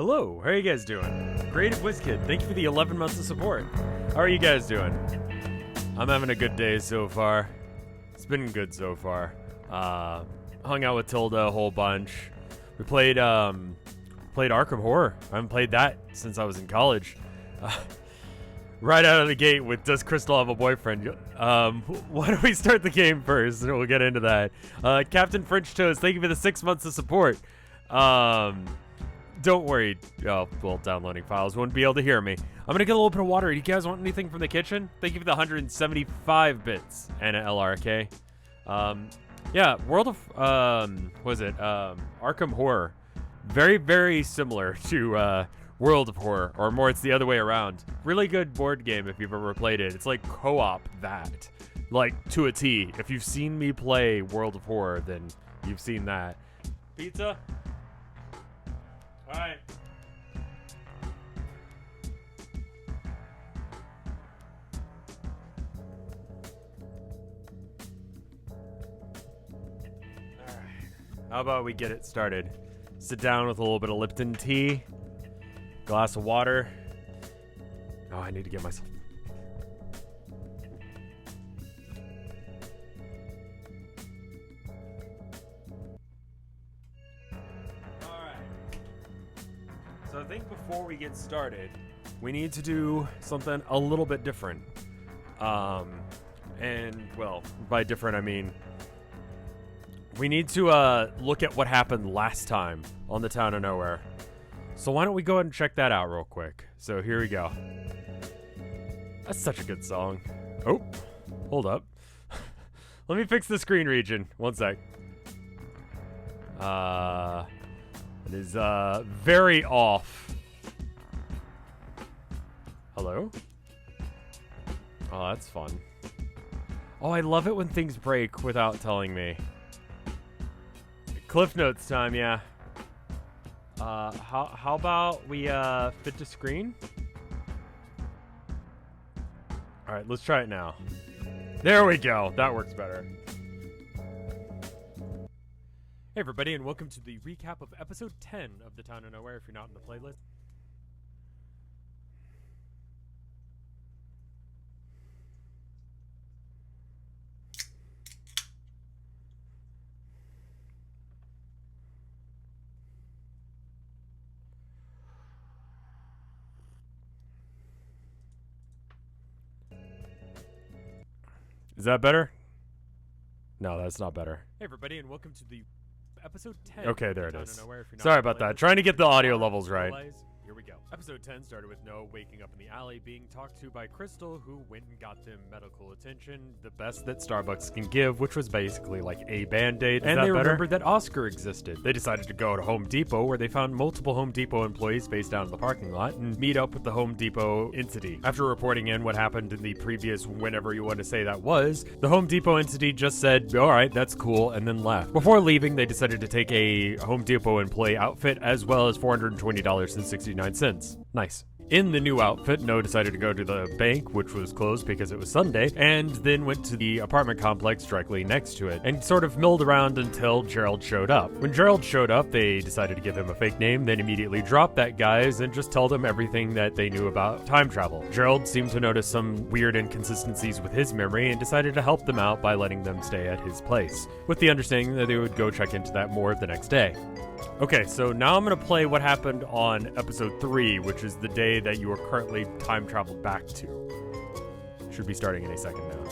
Hello, how are you guys doing? Creative WizKid, thank you for the 11 months of support. How are you guys doing? I'm having a good day so far. It's been good so far. Hung out with Tilda a whole bunch. We played Arkham Horror. I haven't played that since I was in college. Right out of the gate with Does Crystal Have a Boyfriend? Why don't we start the game first and we'll get into that. Captain French Toast, thank you for the 6 months of support. Don't worry, downloading files won't be able to hear me. I'm gonna get a little bit of water. Do you guys want anything from the kitchen? Thank you for the 175 bits. Anna LRK. Yeah, World of, Arkham Horror. Very, very similar to, World of Horror, or more, it's the other way around. Really good board game if you've ever played it. It's like co-op that, like to a T. If you've seen me play World of Horror, then you've seen that. Pizza? All right. How about we get it started? Sit down with a little bit of Lipton tea, glass of water. Oh, I need to get myself. Alright. So I think before we get started, we need to do something a little bit different. And, well, by different I mean we need to look at what happened last time on the Town of Nowhere. So why don't we go ahead and check that out real quick. So here we go. That's such a good song. Oh, hold up. Let me fix the screen region. One sec. It is very off. Hello? Oh, that's fun. Oh, I love it when things break without telling me. Cliff Notes time, yeah. How about we fit to screen? All right, let's try it now. There we go. That works better. Hey everybody, and welcome to the recap of episode 10 of The Town of Nowhere. If you're not in the playlist. Is that better? No, that's not better. Hey everybody, and welcome to the episode 10. Okay, there it is. Sorry about that. Trying to get the audio levels right. Here we go. Episode 10 started with Noah waking up in the alley, being talked to by Crystal, who went and got them medical attention, the best that Starbucks can give, which was basically like a Band-Aid. And they remembered that Oscar existed. They decided to go to Home Depot, where they found multiple Home Depot employees based down in the parking lot, and meet up with the Home Depot entity. After reporting in what happened in the previous whenever you want to say that was, the Home Depot entity just said, alright, that's cool, and then left. Before leaving, they decided to take a Home Depot employee outfit, as well as $420.69. Nice. In the new outfit, Noah decided to go to the bank, which was closed because it was Sunday, and then went to the apartment complex directly next to it, and sort of milled around until Gerald showed up. When Gerald showed up, they decided to give him a fake name, then immediately dropped that guy's and just told him everything that they knew about time travel. Gerald seemed to notice some weird inconsistencies with his memory and decided to help them out by letting them stay at his place, with the understanding that they would go check into that more the next day. Okay, so now I'm going to play what happened on episode 3, which is the day that you are currently time traveled back to. Should be starting in a second now.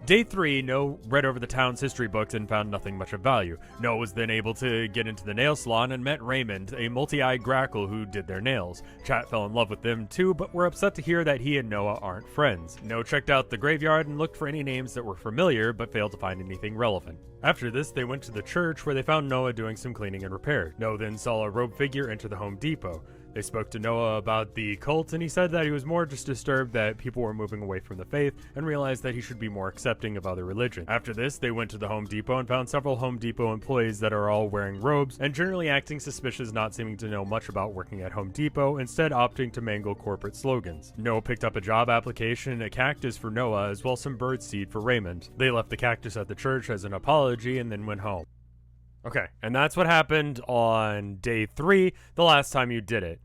Day 3, Noah read over the town's history books and found nothing much of value. Noah was then able to get into the nail salon and met Raymond, a multi-eyed grackle who did their nails. Chat fell in love with them too, but were upset to hear that he and Noah aren't friends. Noah checked out the graveyard and looked for any names that were familiar, but failed to find anything relevant. After this, they went to the church where they found Noah doing some cleaning and repair. Noah then saw a robed figure enter the Home Depot. They spoke to Noah about the cult, and he said that he was more just disturbed that people were moving away from the faith and realized that he should be more accepting of other religions. After this, they went to the Home Depot and found several Home Depot employees that are all wearing robes and generally acting suspicious, not seeming to know much about working at Home Depot, instead opting to mangle corporate slogans. Noah picked up a job application, a cactus for Noah, as well as some birdseed for Raymond. They left the cactus at the church as an apology and then went home. Okay, and that's what happened on day 3, the last time you did it.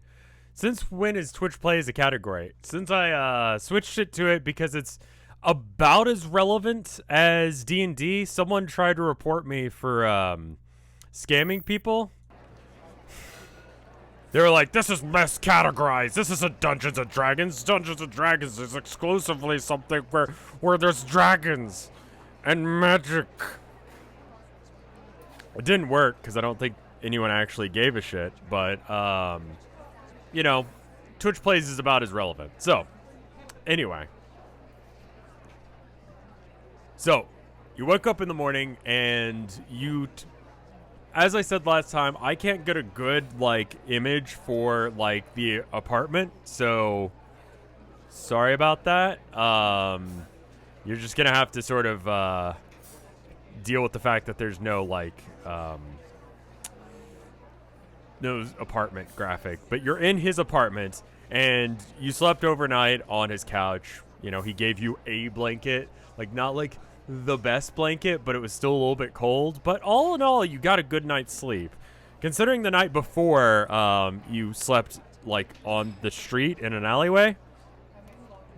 Since when is Twitch Plays a category? Since I switched it to it because it's about as relevant as D&D. Someone tried to report me for scamming people. They were like, this is miscategorized. This isn't Dungeons and Dragons. Dungeons and Dragons is exclusively something where there's dragons and magic. It didn't work because I don't think anyone actually gave a shit. But, you know, Twitch Plays is about as relevant. So, anyway. So, you wake up in the morning and you... as I said last time, I can't get a good, like, image for, like, the apartment. So, sorry about that. You're just going to have to sort of deal with the fact that there's no, like... no apartment graphic, but you're in his apartment and you slept overnight on his couch. You know, he gave you a blanket, like not like the best blanket, but it was still a little bit cold. But all in all, you got a good night's sleep. Considering the night before you slept like on the street in an alleyway.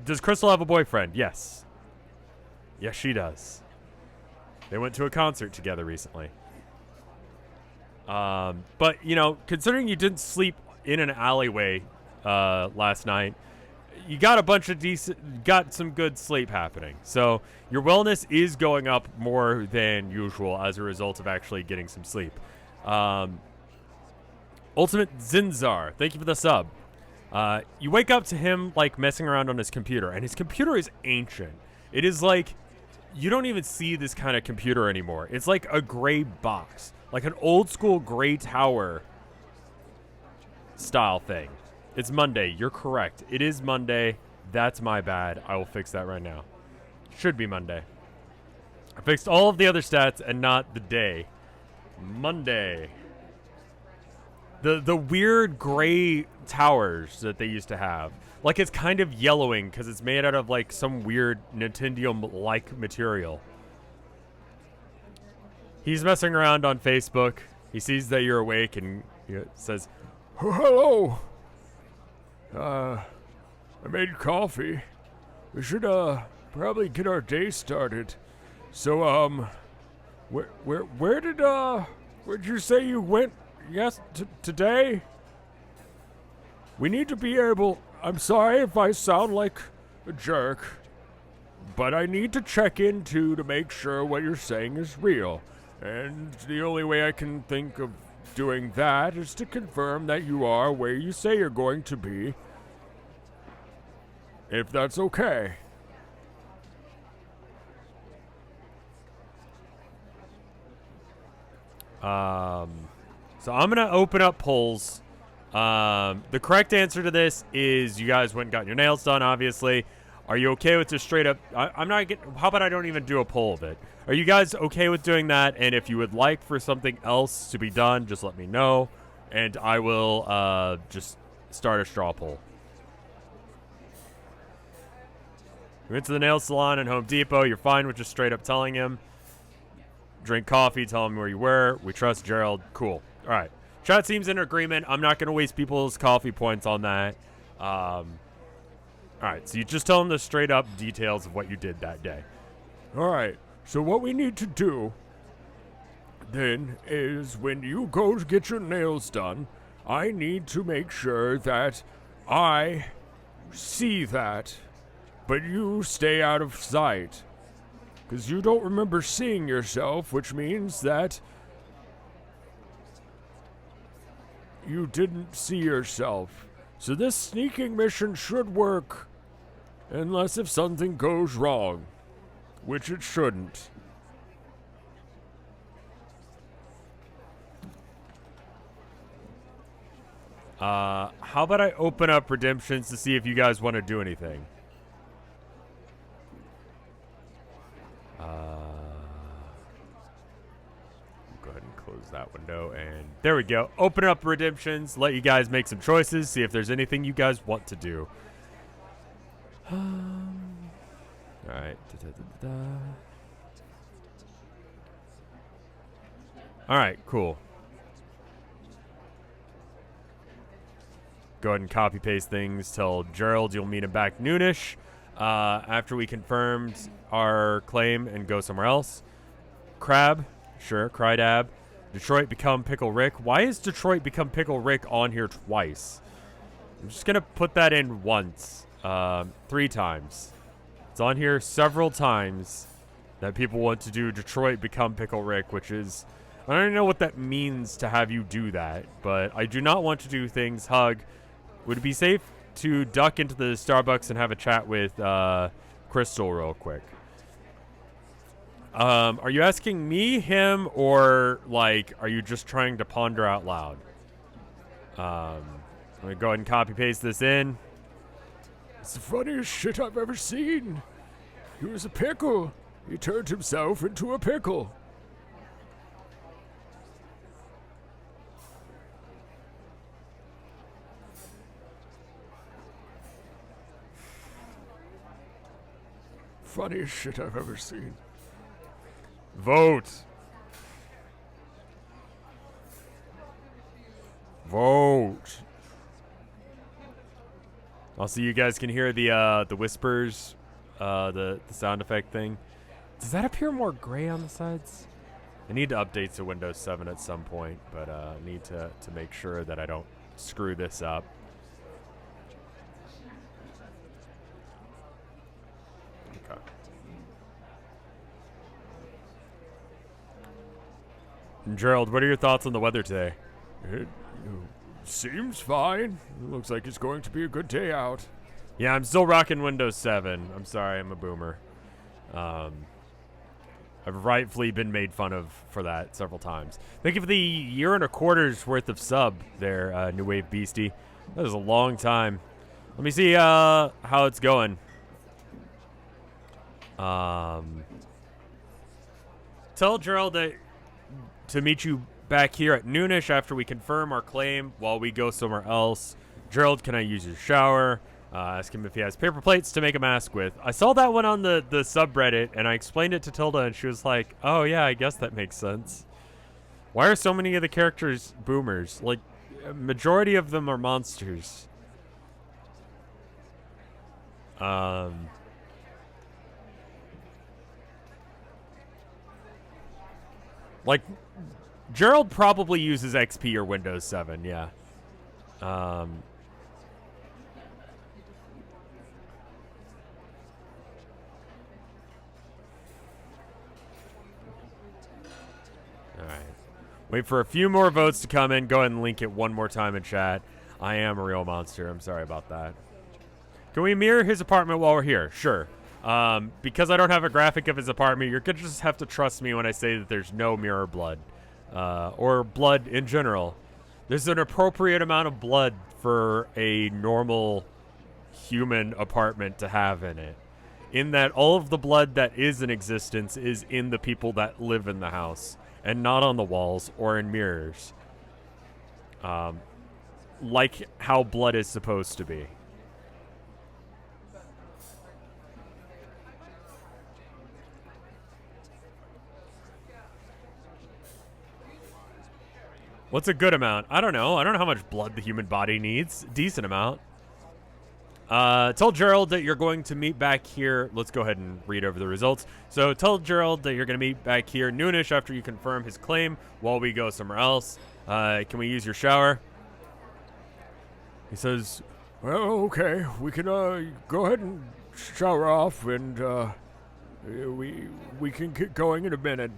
Does Crystal have a boyfriend? Yes. Yes, she does. They went to a concert together recently. But, you know, considering you didn't sleep in an alleyway last night, you got a bunch of got some good sleep happening. So your wellness is going up more than usual as a result of actually getting some sleep. Ultimate Zinzar, thank you for the sub. You wake up to him, like, messing around on his computer, and his computer is ancient. It is like, you don't even see this kind of computer anymore. It's like a gray box. Like an old school gray tower style thing. It's Monday. You're correct. It is Monday. That's my bad. I will fix that right now. Should be Monday. I fixed all of the other stats and not the day. Monday. The weird gray towers that they used to have. Like it's kind of yellowing because it's made out of like some weird Nintendo-like material. He's messing around on Facebook. He sees that you're awake and he says, "Oh, hello. I made coffee. We should probably get our day started. So where'd you say you went today? We need to be able, I'm sorry if I sound like a jerk, but I need to check in to make sure what you're saying is real. And the only way I can think of doing that is to confirm that you are where you say you're going to be. If that's okay." So I'm going to open up polls. The correct answer to this is you guys went and got your nails done, obviously. Are you okay with just straight up... I'm not getting... How about I don't even do a poll of it? Are you guys okay with doing that? And if you would like for something else to be done, just let me know. And I will just start a straw poll. We went to the nail salon and Home Depot. You're fine with just straight up telling him. Drink coffee, tell him where you were. We trust Gerald. Cool. All right. Chat seems in agreement. I'm not going to waste people's coffee points on that. All right, so you just tell them the straight up details of what you did that day. All right, so what we need to do then is when you go to get your nails done, I need to make sure that I see that, but you stay out of sight. Because you don't remember seeing yourself, which means that you didn't see yourself. So this sneaking mission should work. Unless if something goes wrong, which it shouldn't. How about I open up redemptions to see if you guys want to do anything? Go ahead and close that window, and there we go. Open up redemptions, let you guys make some choices, see if there's anything you guys want to do. Alright. All right, cool. Go ahead and copy paste things. Tell Gerald you'll meet him back noonish after we confirmed our claim and go somewhere else. Crab, sure. Crydab. Detroit become Pickle Rick. Why is Detroit become Pickle Rick on here twice? I'm just going to put that in once. 3 times. It's on here several times that people want to do Detroit become Pickle Rick, which is... I don't even know what that means to have you do that, but I do not want to do things. Hug. Would it be safe to duck into the Starbucks and have a chat with Crystal real quick? Are you asking me, him, or, like, are you just trying to ponder out loud? I'm going to go ahead and copy-paste this in. It's the funniest shit I've ever seen. He was a pickle. He turned himself into a pickle. Funniest shit I've ever seen. Vote. Vote. Also, you guys can hear the whispers, the sound effect thing. Does that appear more gray on the sides? I need to update to Windows 7 at some point, but I need to make sure that I don't screw this up. Okay. Gerald, what are your thoughts on the weather today? It seems fine. It looks like it's going to be a good day out. Yeah, I'm still rocking Windows 7. I'm sorry, I'm a boomer. I've rightfully been made fun of for that several times. Thank you for the 1.25 years worth of sub there, New Wave Beastie. That was a long time. Let me see how it's going. Tell Gerald that to meet you back here at noonish after we confirm our claim while we go somewhere else. Gerald, can I use your shower? Ask him if he has paper plates to make a mask with. I saw that one on the subreddit, and I explained it to Tilda, and she was like, oh, yeah, I guess that makes sense. Why are so many of the characters boomers? Like, a majority of them are monsters. Like, Gerald probably uses XP or Windows 7, yeah. Alright. Wait for a few more votes to come in. Go ahead and link it one more time in chat. I am a real monster. I'm sorry about that. Can we mirror his apartment while we're here? Sure. Because I don't have a graphic of his apartment, you're going to just have to trust me when I say that there's no mirror blood. Or blood in general. There's an appropriate amount of blood for a normal human apartment to have in it. In that all of the blood that is in existence is in the people that live in the house, and not on the walls or in mirrors. Like how blood is supposed to be. What's a good amount? I don't know. I don't know how much blood the human body needs. Decent amount. Tell Gerald that you're going to meet back here. Let's go ahead and read over the results. So tell Gerald that you're going to meet back here noonish after you confirm his claim while we go somewhere else. Can we use your shower? He says, well, okay. We can go ahead and shower off, and we can get going in a minute.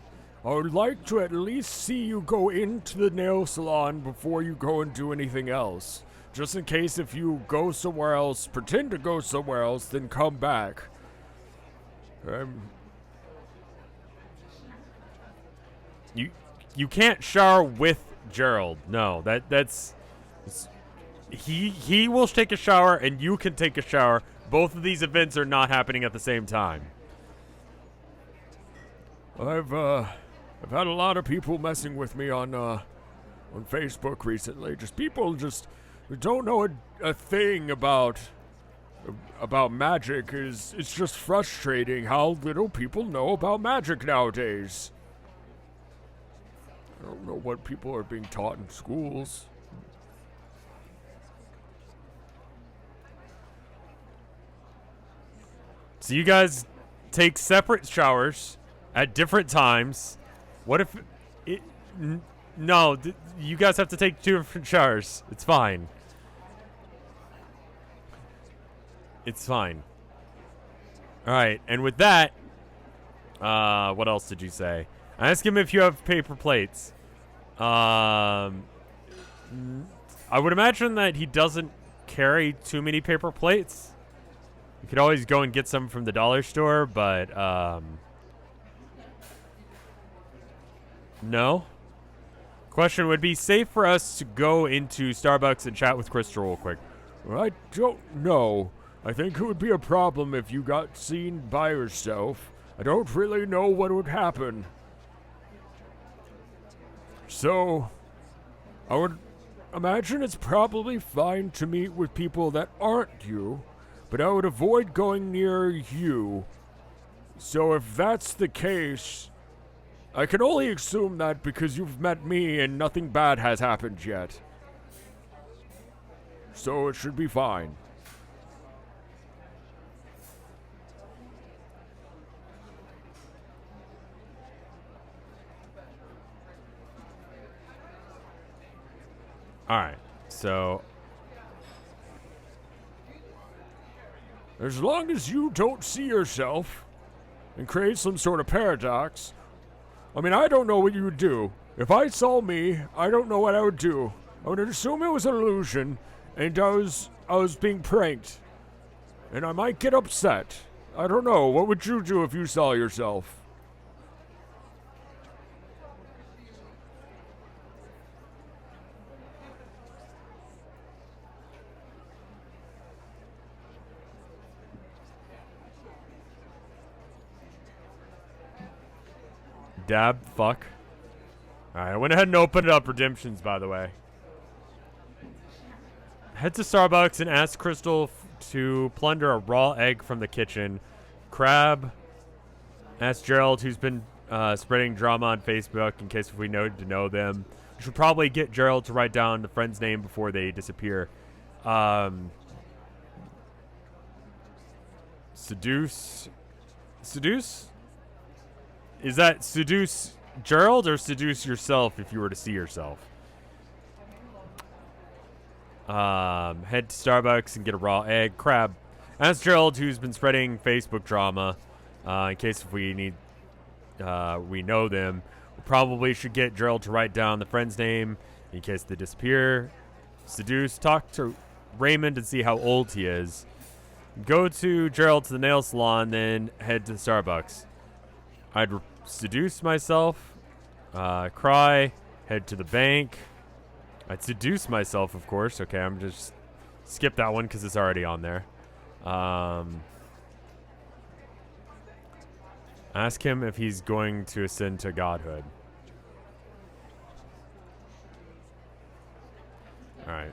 I would like to at least see you go into the nail salon before you go and do anything else. Just in case if you go somewhere else, pretend to go somewhere else, then come back. You can't shower with Gerald. No, that's he will take a shower and you can take a shower. Both of these events are not happening at the same time. I've had a lot of people messing with me on Facebook recently. Just people just don't know a thing about magic. It's just frustrating how little people know about magic nowadays. don't know what people are being taught in schools. So you guys take separate showers at different times. What if it... No, you guys have to take 2 different showers. It's fine. It's fine. Alright, and with that... what else did you say? Ask him if you have paper plates. I would imagine that he doesn't carry too many paper plates. You could always go and get some from the dollar store, but, no. Question, would be safe for us to go into Starbucks and chat with Crystal real quick? Well, I don't know. I think it would be a problem if you got seen by yourself. I don't really know what would happen. So, I would imagine it's probably fine to meet with people that aren't you, but I would avoid going near you. So if that's the case, I can only assume that because you've met me and nothing bad has happened yet. So it should be fine. Alright, so... As long as you don't see yourself and create some sort of paradox, I mean, I don't know what you would do. If I saw me, I don't know what I would do. I would assume it was an illusion, and I was being pranked. And I might get upset. I don't know. What would you do if you saw yourself? Dab, fuck. Alright, I went ahead and opened up redemptions, by the way. Head to Starbucks and ask Crystal to plunder a raw egg from the kitchen. Crab. Ask Gerald, who's been spreading drama on Facebook in case we know to know them. We should probably get Gerald to write down the friend's name before they disappear. Seduce? Seduce? Is that seduce Gerald or seduce yourself if you were to see yourself? Head to Starbucks and get a raw egg. Crab. Ask Gerald, who's been spreading Facebook drama, in case if we need, we know them. We probably should get Gerald to write down the friend's name in case they disappear. Seduce. Talk to Raymond and see how old he is. Go to Gerald to the nail salon, then head to the Starbucks. I'd seduce myself, cry, head to the bank. I'd seduce myself, of course. Okay, I'm just skip that one because it's already on there. Ask him if he's going to ascend to godhood. Alright.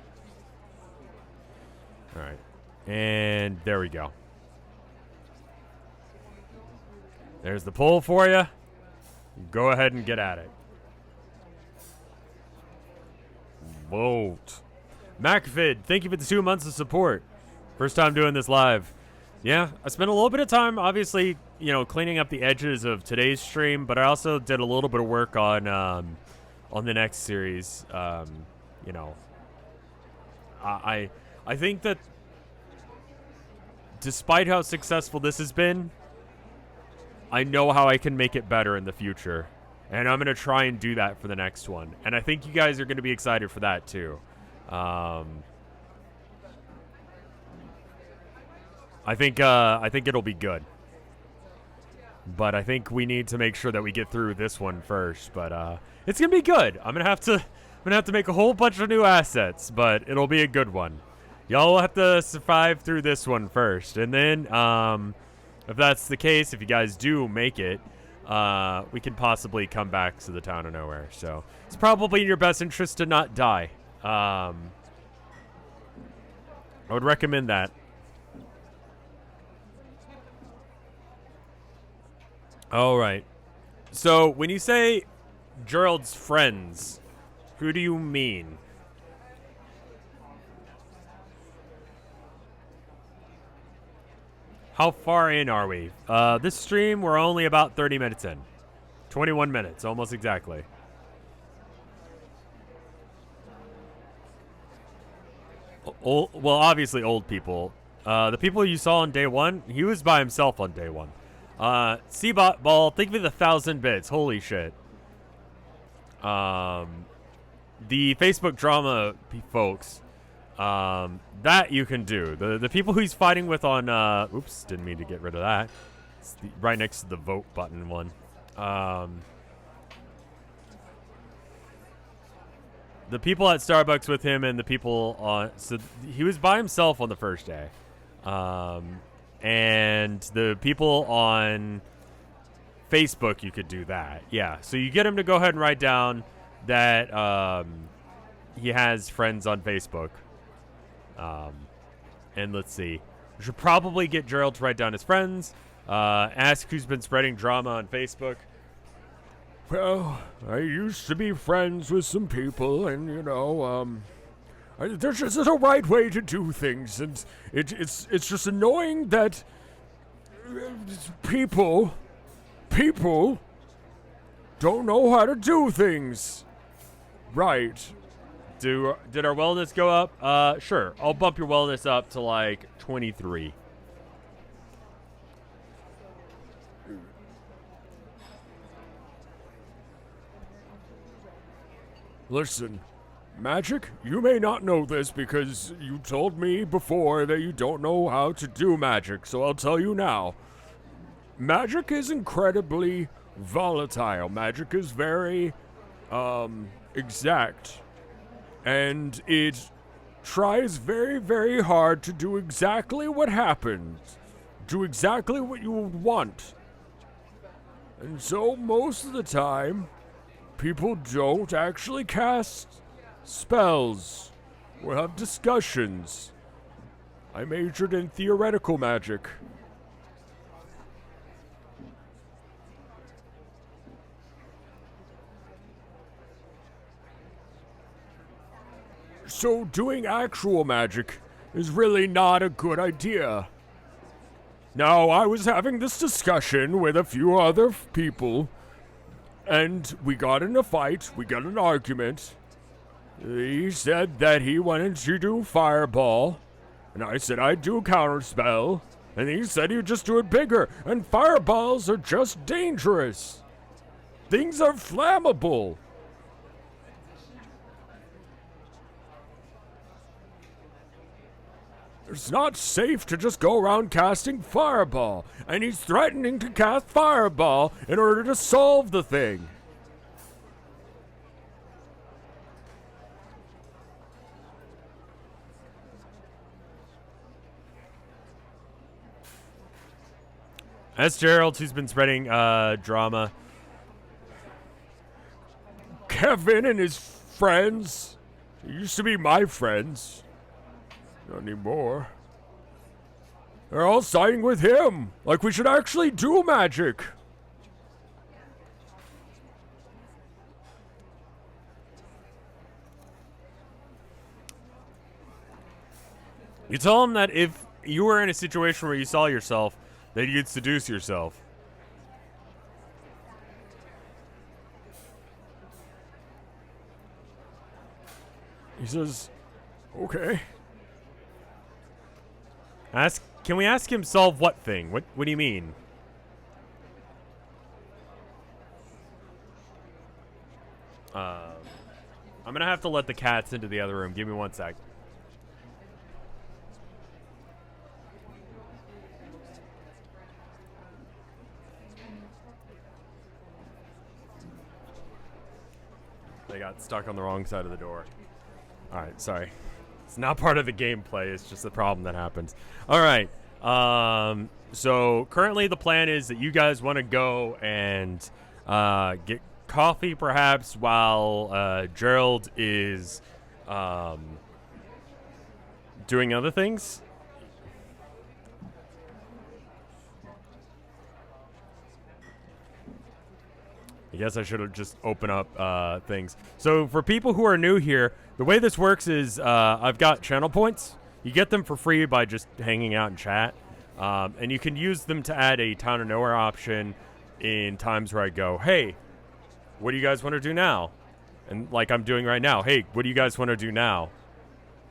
Alright. And there we go. There's the poll for you. Go ahead and get at it. Vote. MacFid, thank you for the 2 months of support. First time doing this live. Yeah, I spent a little bit of time, obviously, cleaning up the edges of today's stream, but I also did a little bit of work on the next series. I think that despite how successful this has been, I know how I can make it better in the future. And I'm going to try and do that for the next one. And I think you guys are going to be excited for that too. I think it'll be good. But I think we need to make sure that we get through this one first. But it's going to be good. I'm going to have to make a whole bunch of new assets, but it'll be a good one. Y'all will have to survive through this one first. And then if that's the case, if you guys do make it, we can possibly come back to the town of nowhere. So it's probably in your best interest to not die. I would recommend that. All right. So when you say Gerald's friends. Who do you mean? How far in are we? This stream, we're only about 30 minutes in. 21 minutes, almost exactly. Well, obviously old people. The people you saw on day one, he was by himself on day one. Seabot Ball, think of it 1,000 bits. Holy shit. The Facebook drama folks, that you can do. The people he's fighting with on, oops, didn't mean to get rid of that. It's right next to the vote button one. The people at Starbucks with him and the people on, so he was by himself on the first day. And the people on Facebook, you could do that. Yeah, so you get him to go ahead and write down that he has friends on Facebook. And let's see. We should probably get Gerald to write down his friends. Ask who's been spreading drama on Facebook. Well, I used to be friends with some people, and, you know, there's just a right way to do things, and it's just annoying that people don't know how to do things right. Did our wellness go up? Sure. I'll bump your wellness up to, like, 23. Listen, Magic, you may not know this because you told me before that you don't know how to do magic, so I'll tell you now. Magic is incredibly volatile. Magic is very, exact. And it tries very, very hard to do exactly what happens. Do exactly what you would want. And so most of the time, people don't actually cast spells or have discussions. I majored in theoretical magic. So doing actual magic is really not a good idea. Now, I was having this discussion with a few other people, and we got in a fight, we got an argument. He said that he wanted to do Fireball, and I said I'd do Counterspell, and he said he'd just do it bigger, and Fireballs are just dangerous. Things are flammable. It's not safe to just go around casting Fireball, and he's threatening to cast Fireball in order to solve the thing. That's Gerald, who's been spreading drama. Kevin and his friends. They used to be my friends. Not anymore. They're all siding with him. Like we should actually do magic. You tell him that if you were in a situation where you saw yourself, that you'd seduce yourself. He says, okay. Can we ask him solve what thing? What do you mean? I'm gonna have to let the cats into the other room. Give me 1 sec. They got stuck on the wrong side of the door. Alright, sorry. It's not part of the gameplay, it's just a problem that happens. Alright, so currently the plan is that you guys want to go and get coffee perhaps while Gerald is doing other things. I guess I should have just opened up things. So for people who are new here, the way this works is I've got channel points. You get them for free by just hanging out and chat. And you can use them to add a Town of Nowhere option in times where I go, hey, what do you guys want to do now? And like I'm doing right now, hey, what do you guys want to do now?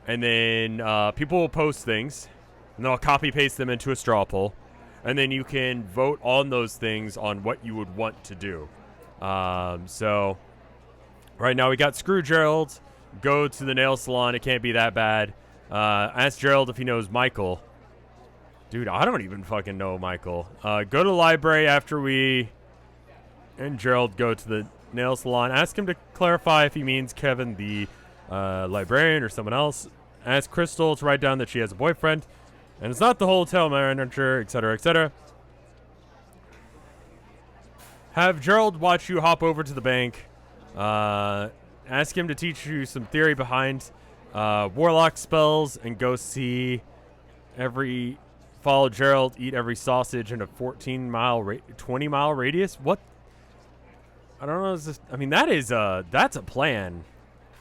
And then people will post things, and then I'll copy paste them into a straw poll. And then you can vote on those things on what you would want to do. So right now we got Screw Gerald, go to the nail salon, it can't be that bad. Ask Gerald if he knows Michael. Dude, I don't even fucking know Michael. Go to the library after we and Gerald go to the nail salon. Ask him to clarify if he means Kevin the librarian or someone else. Ask Crystal to write down that she has a boyfriend. And it's not the hotel manager, etc., etc. Have Gerald watch you hop over to the bank. Ask him to teach you some theory behind warlock spells and go see follow Gerald, eat every sausage in a 20-mile radius. What? I don't know. I mean, that's a plan.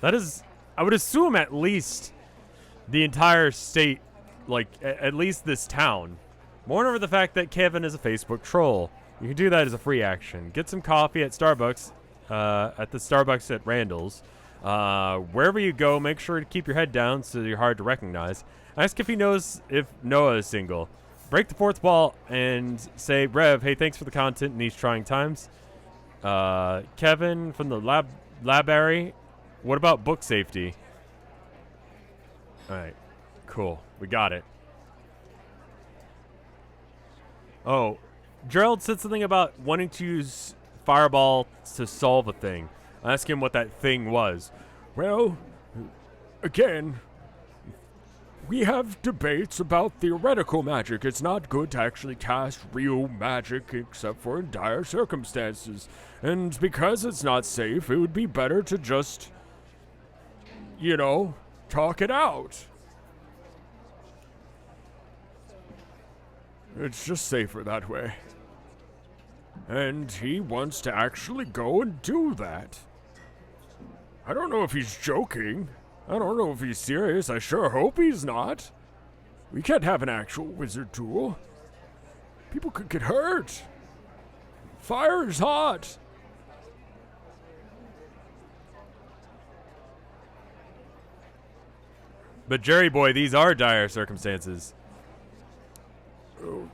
That is, I would assume at least the entire state, like at least this town. Moreover, the fact that Kevin is a Facebook troll. You can do that as a free action. Get some coffee at Starbucks, at the Starbucks at Randall's. Wherever you go, make sure to keep your head down so you're hard to recognize. Ask if he knows if Noah is single. Break the fourth wall and say, Rev, hey, thanks for the content in these trying times. Kevin from the library. What about book safety? All right, cool. We got it. Oh, Gerald said something about wanting to use Fireball to solve a thing. Ask him what that thing was. Well, again, we have debates about theoretical magic. It's not good to actually cast real magic except for in dire circumstances. And because it's not safe, it would be better to just, you know, talk it out. It's just safer that way. And he wants to actually go and do that. I don't know if he's joking. I don't know if he's serious. I sure hope he's not. We can't have an actual wizard duel. People could get hurt. Fire's hot. But Jerry boy, these are dire circumstances.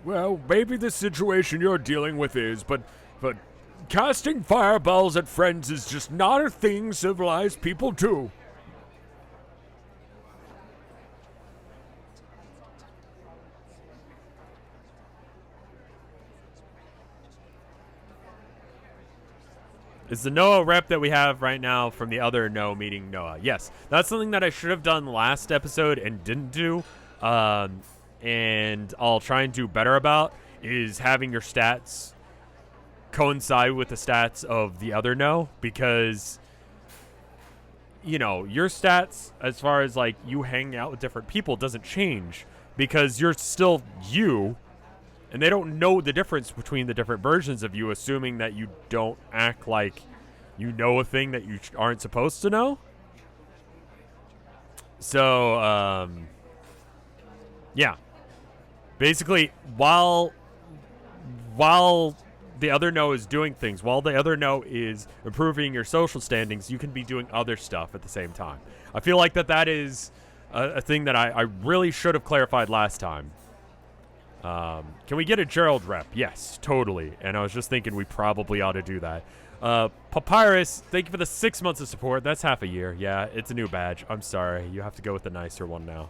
Well, maybe the situation you're dealing with is, but casting fireballs at friends is just not a thing civilized people do. Is the Noah rep that we have right now from the other No meeting Noah? Yes. That's something that I should have done last episode and didn't do. And I'll try and do better about is having your stats coincide with the stats of the other No, because you know, your stats as far as like you hanging out with different people doesn't change because you're still you, and they don't know the difference between the different versions of you, assuming that you don't act like you know a thing that you aren't supposed to know. So yeah, basically while the other No is doing things, while the other No is improving your social standings, you can be doing other stuff at the same time. I feel like that is a thing that I really should have clarified last time. Can we get a Gerald rep? Yes, totally. And I was just thinking we probably ought to do that. Papyrus, thank you for the 6 months of support. That's half a year. Yeah, it's a new badge. I'm sorry. You have to go with the nicer one now.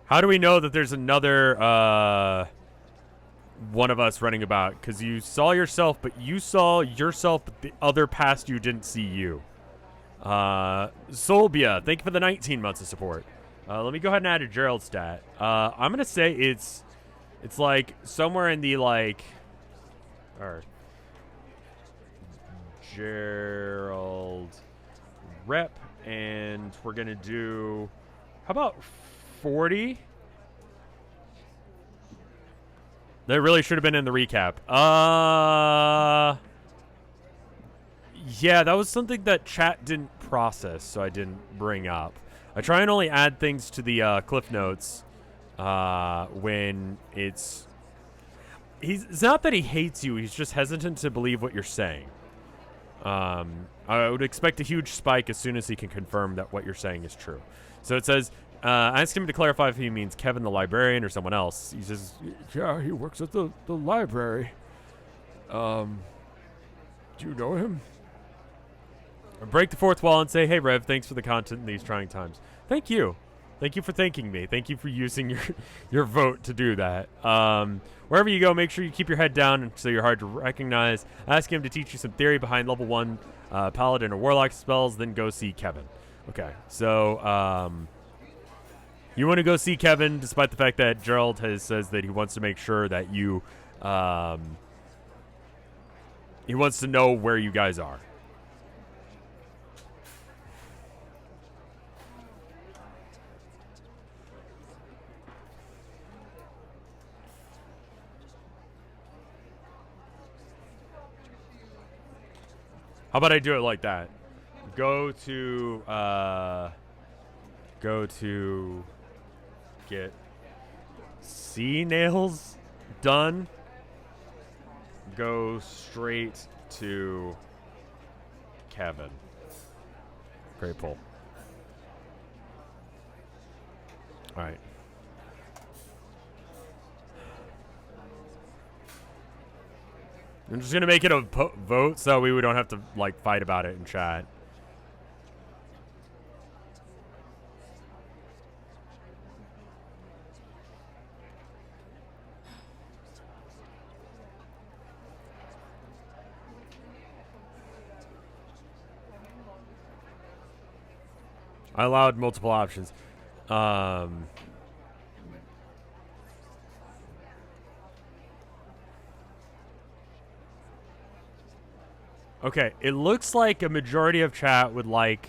How do we know that there's another one of us running about? Because you saw yourself, but the other past you didn't see you. Solbia, thank you for the 19 months of support. Let me go ahead and add a Gerald stat. I'm going to say it's like somewhere in the like... Or Gerald rep, and we're going to do... How about 40? That really should have been in the recap. Yeah, that was something that chat didn't process, so I didn't bring up. I try and only add things to the cliff notes when it's not that he hates you, he's just hesitant to believe what you're saying. I would expect a huge spike as soon as he can confirm that what you're saying is true. So it says, ask him to clarify if he means Kevin the librarian or someone else. He says, yeah, he works at the library. Do you know him? Break the fourth wall and say, hey, Rev, thanks for the content in these trying times. Thank you. Thank you for thanking me. Thank you for using your vote to do that. Wherever you go, make sure you keep your head down so you're hard to recognize. Ask him to teach you some theory behind level 1 Paladin or Warlock spells, then go see Kevin. Okay, so you want to go see Kevin despite the fact that Gerald says that he wants to make sure that you... he wants to know where you guys are. How about I do it like that? Go to get C nails done. Go straight to Kevin. Great pull. All right. I'm just going to make it a vote so we don't have to, like, fight about it in chat. I allowed multiple options. Okay, it looks like a majority of chat would like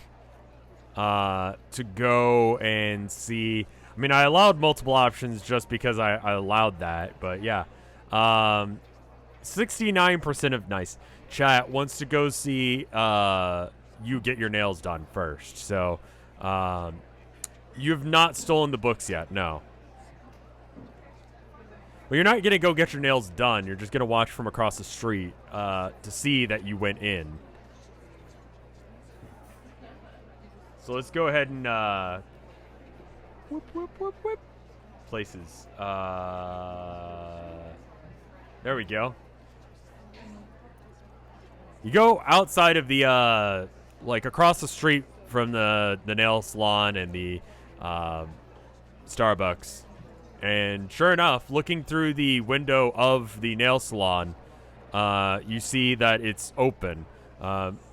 to go and see. I mean, I allowed multiple options just because I allowed that, but yeah. 69% of nice chat wants to go see you get your nails done first. So, you've not stolen the books yet, no. Well, you're not going to go get your nails done. You're just going to watch from across the street to see that you went in. So let's go ahead and whoop, whoop, whoop, whoop. Places. There we go. You go outside of the, like across the street from the nail salon and the Starbucks. And sure enough, looking through the window of the nail salon, you see that it's open.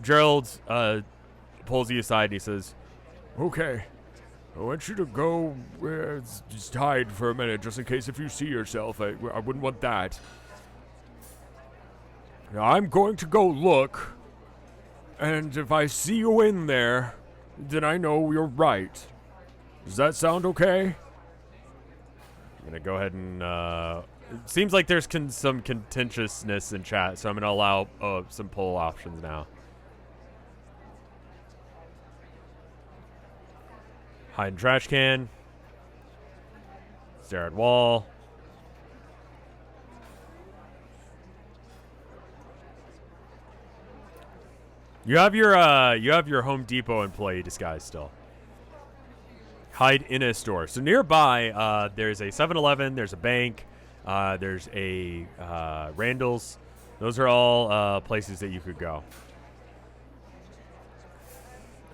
Gerald pulls you aside and he says, okay, I want you to go just hide for a minute just in case if you see yourself. I wouldn't want that. Now, I'm going to go look, and if I see you in there, then I know you're right. Does that sound okay? I'm going to go ahead and, it seems like there's some contentiousness in chat, so I'm going to allow some poll options now. Hide in trash can. Stare at wall. You have your Home Depot employee disguise still. Hide in a store. So nearby, there's a 7-Eleven, there's a bank, there's a Randall's. Those are all places that you could go.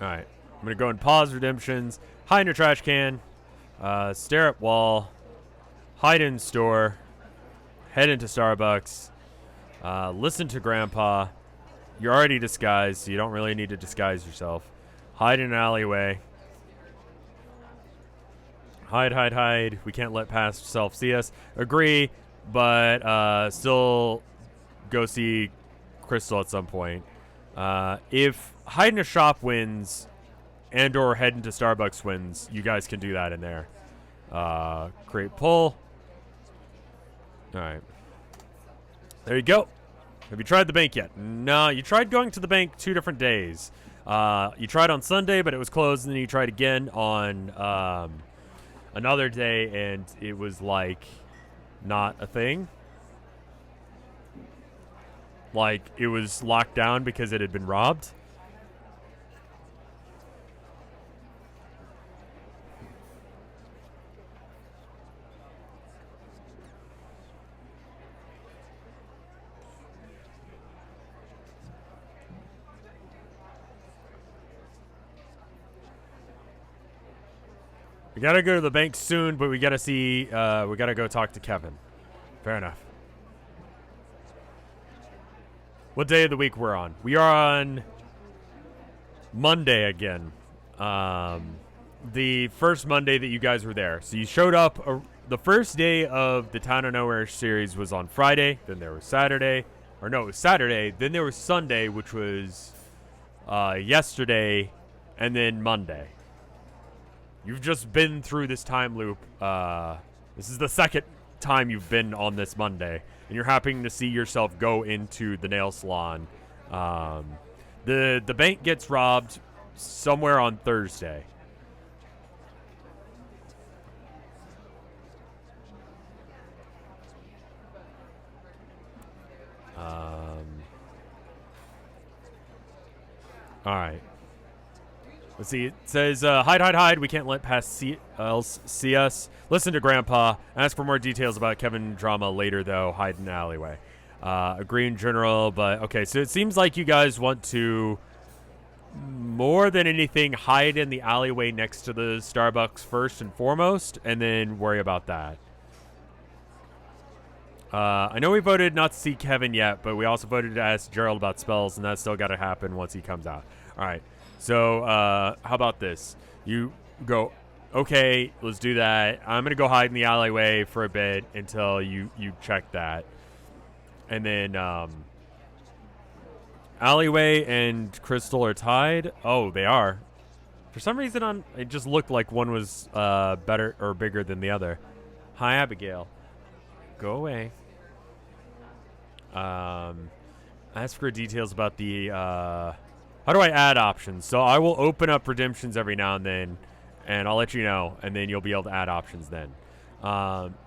All right, I'm gonna go and pause redemptions. Hide in a trash can. Stare at wall. Hide in store. Head into Starbucks. Listen to Grandpa. You're already disguised, so you don't really need to disguise yourself. Hide in an alleyway. Hide, hide, hide. We can't let past self see us. Agree, but still go see Crystal at some point. If hide in a shop wins and or head into Starbucks wins, you guys can do that in there. Create poll. All right. There you go. Have you tried the bank yet? No, you tried going to the bank 2 different days. You tried on Sunday, but it was closed, and then you tried again on another day, and it was like not a thing. Like it was locked down because it had been robbed. We gotta go to the bank soon, but we gotta see, we gotta go talk to Kevin. Fair enough. What day of the week we're on? We are on Monday again. The first Monday that you guys were there. So you showed up, the first day of the Town of Nowhere series was on Friday, then there was Saturday, or no, it was Saturday, then there was Sunday, which was yesterday, and then Monday. You've just been through this time loop. This is the second time you've been on this Monday, and you're happening to see yourself go into the nail salon. The bank gets robbed somewhere on Thursday. All right. Let's see. It says, hide, hide, hide. We can't let past else see us. Listen to Grandpa. Ask for more details about Kevin drama later, though. Hide in the alleyway. Agree in general, but okay. So it seems like you guys want to, more than anything, hide in the alleyway next to the Starbucks first and foremost, and then worry about that. I know we voted not to see Kevin yet, but we also voted to ask Gerald about spells, and that's still got to happen once he comes out. All right. So, how about this? You go, okay, let's do that. I'm going to go hide in the alleyway for a bit until you check that. And then, alleyway and Crystal are tied. Oh, they are. For some reason, it just looked like one was better or bigger than the other. Hi, Abigail. Go away. Ask for details about the, how do I add options? So I will open up redemptions every now and then, and I'll let you know, and then you'll be able to add options then.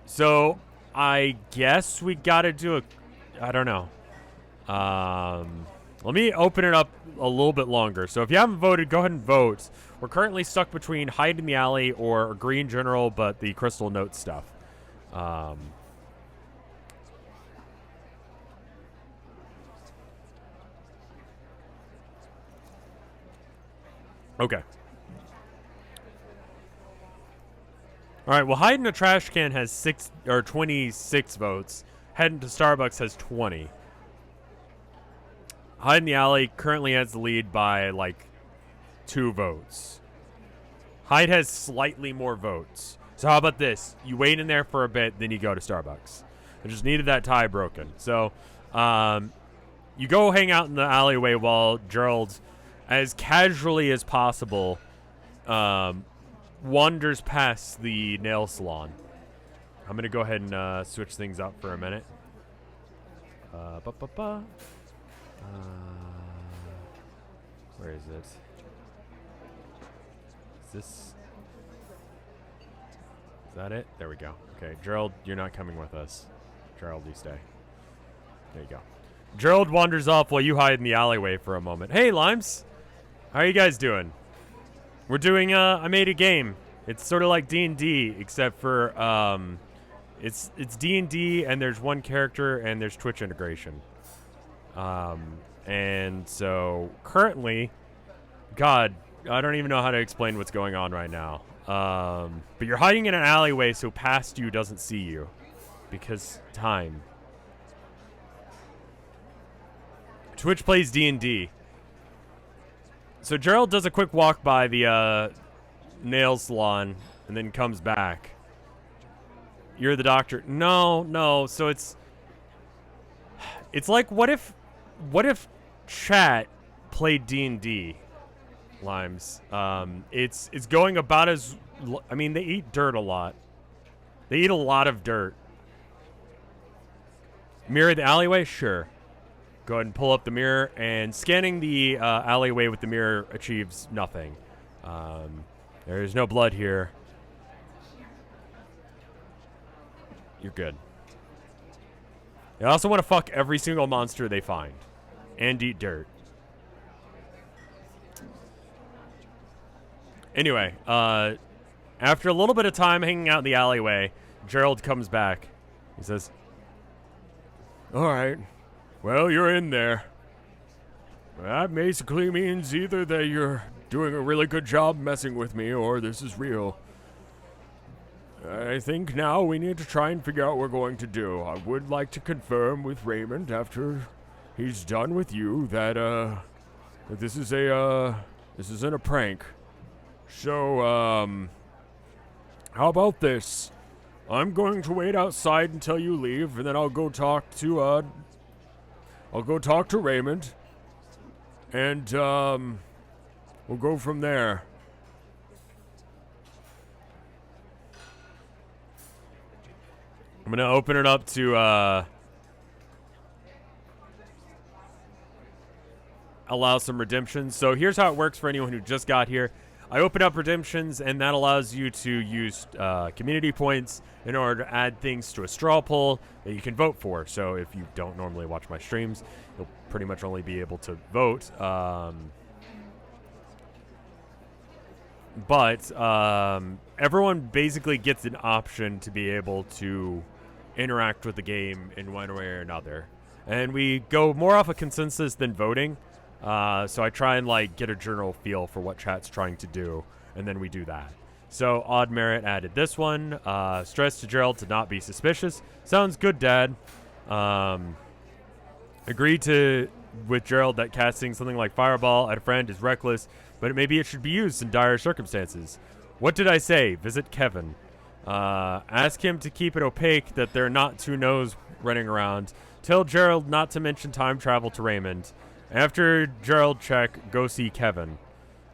So I guess we got to do I don't know. Let me open it up a little bit longer. So if you haven't voted, go ahead and vote. We're currently stuck between hide in the alley or agree in general, but the crystal note stuff. Okay. All right. Well, hide in a trash can has 26 votes. Heading to Starbucks has 20. Hide in the alley currently has the lead by like 2 votes. Hide has slightly more votes. So how about this? You wait in there for a bit, then you go to Starbucks. I just needed that tie broken. So, you go hang out in the alleyway while Gerald, as casually as possible, wanders past the nail salon. I'm going to go ahead and switch things up for a minute. Where is it? Is this... Is that it? There we go. Okay, Gerald, you're not coming with us. Gerald, you stay. There you go. Gerald wanders off while you hide in the alleyway for a moment. Hey, Limes! How are you guys doing? We're doing, I made a game. It's sort of like D&D, except for, it's D&D, and there's one character, and there's Twitch integration. And so, currently, God, I don't even know how to explain what's going on right now. But you're hiding in an alleyway so past you doesn't see you. Because time. Twitch plays D&D. So Gerald does a quick walk by the nail salon and then comes back. You're the doctor. No. So it's like what if chat played D&D, Limes. It's going about as, I mean, they eat dirt a lot. They eat a lot of dirt. Mirror the alleyway? Sure. Go ahead and pull up the mirror, and scanning the alleyway with the mirror achieves nothing. There's no blood here. You're good. They also want to fuck every single monster they find. And eat dirt. Anyway, after a little bit of time hanging out in the alleyway, Gerald comes back. He says, Alright. Well, you're in there. That basically means either that you're doing a really good job messing with me, or this is real. I think now we need to try and figure out what we're going to do. I would like to confirm with Raymond after he's done with you that that this isn't a prank. So, how about this? I'm going to wait outside until you leave, and then I'll go talk to Raymond, and we'll go from there. I'm going to open it up to allow some redemptions. So here's how it works for anyone who just got here. I open up redemptions, and that allows you to use community points in order to add things to a straw poll that you can vote for. So if you don't normally watch my streams, you'll pretty much only be able to vote. But everyone basically gets an option to be able to interact with the game in one way or another. And we go more off a consensus than voting. So I try and like get a general feel for what chat's trying to do, and then we do that. So Odd Merit added this one. Stress to Gerald to not be suspicious. Sounds good, Dad. Agreed with Gerald that casting something like Fireball at a friend is reckless, but maybe it should be used in dire circumstances. What did I say? Visit Kevin. Ask him to keep it opaque that there are not two no's running around. Tell Gerald not to mention time travel to Raymond. After Gerald check, go see Kevin.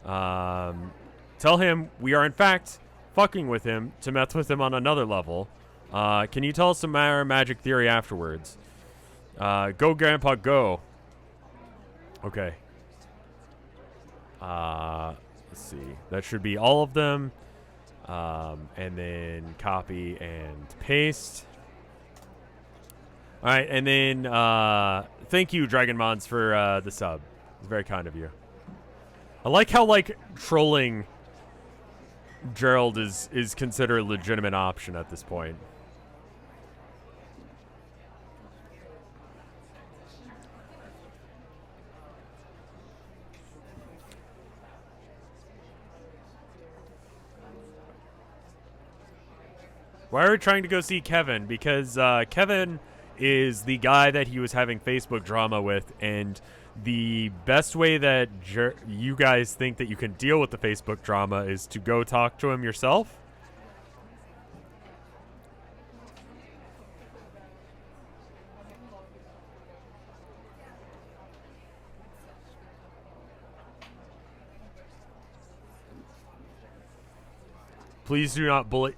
Tell him we are in fact fucking with him to mess with him on another level. Can you tell us some magic theory afterwards? Go, Grandpa, go. Okay. Let's see. That should be all of them. And then copy and paste. All right, and then thank you, Dragonmons, for the sub. It's very kind of you. I like how like trolling Gerald is considered a legitimate option at this point. Why are we trying to go see Kevin? Because Kevin is the guy that he was having Facebook drama with, and the best way that you guys think that you can deal with the Facebook drama is to go talk to him yourself. Please do not bully.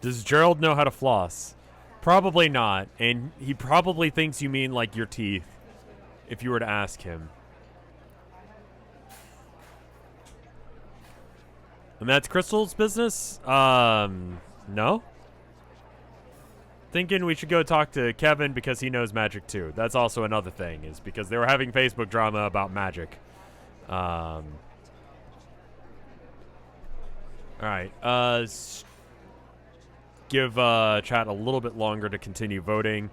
Does Gerald know how to floss? Probably not, and he probably thinks you mean like your teeth, if you were to ask him. And that's Crystal's business? No? Thinking we should go talk to Kevin because he knows magic too. That's also another thing, is because they were having Facebook drama about magic. Alright, give chat a little bit longer to continue voting.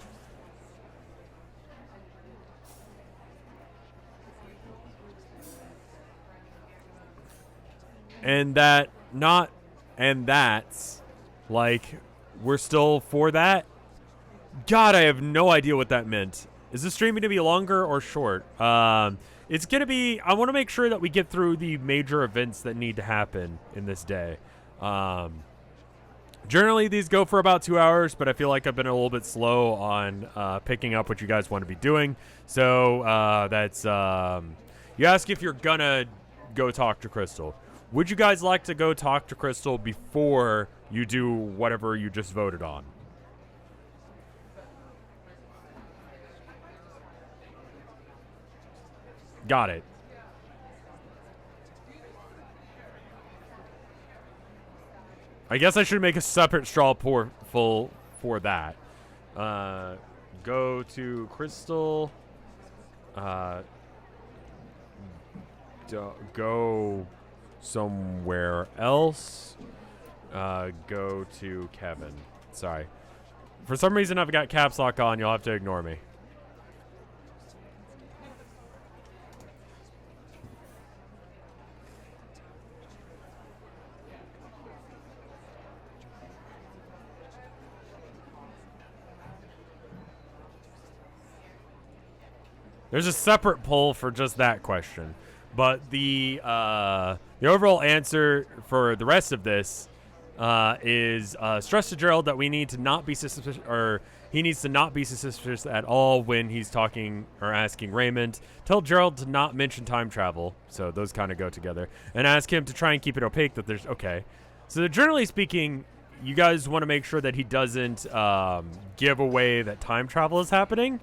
And that's like, we're still for that? God, I have no idea what that meant. Is this stream going to be longer or short? It's going to be, I want to make sure that we get through the major events that need to happen in this day. Generally, these go for about 2 hours, but I feel like I've been a little bit slow on picking up what you guys want to be doing. So that's, you ask if you're gonna go talk to Crystal. Would you guys like to go talk to Crystal before you do whatever you just voted on? Got it. I guess I should make a separate straw pour full for that. Go to Crystal. Go somewhere else. Go to Kevin. Sorry. For some reason, I've got caps lock on. You'll have to ignore me. There's a separate poll for just that question, but the overall answer for the rest of this is stress to Gerald that we need to not be suspicious, or he needs to not be suspicious at all when he's talking or asking Raymond. Tell Gerald to not mention time travel, so those kind of go together, and ask him to try and keep it opaque that there's okay. So generally speaking, you guys want to make sure that he doesn't give away that time travel is happening.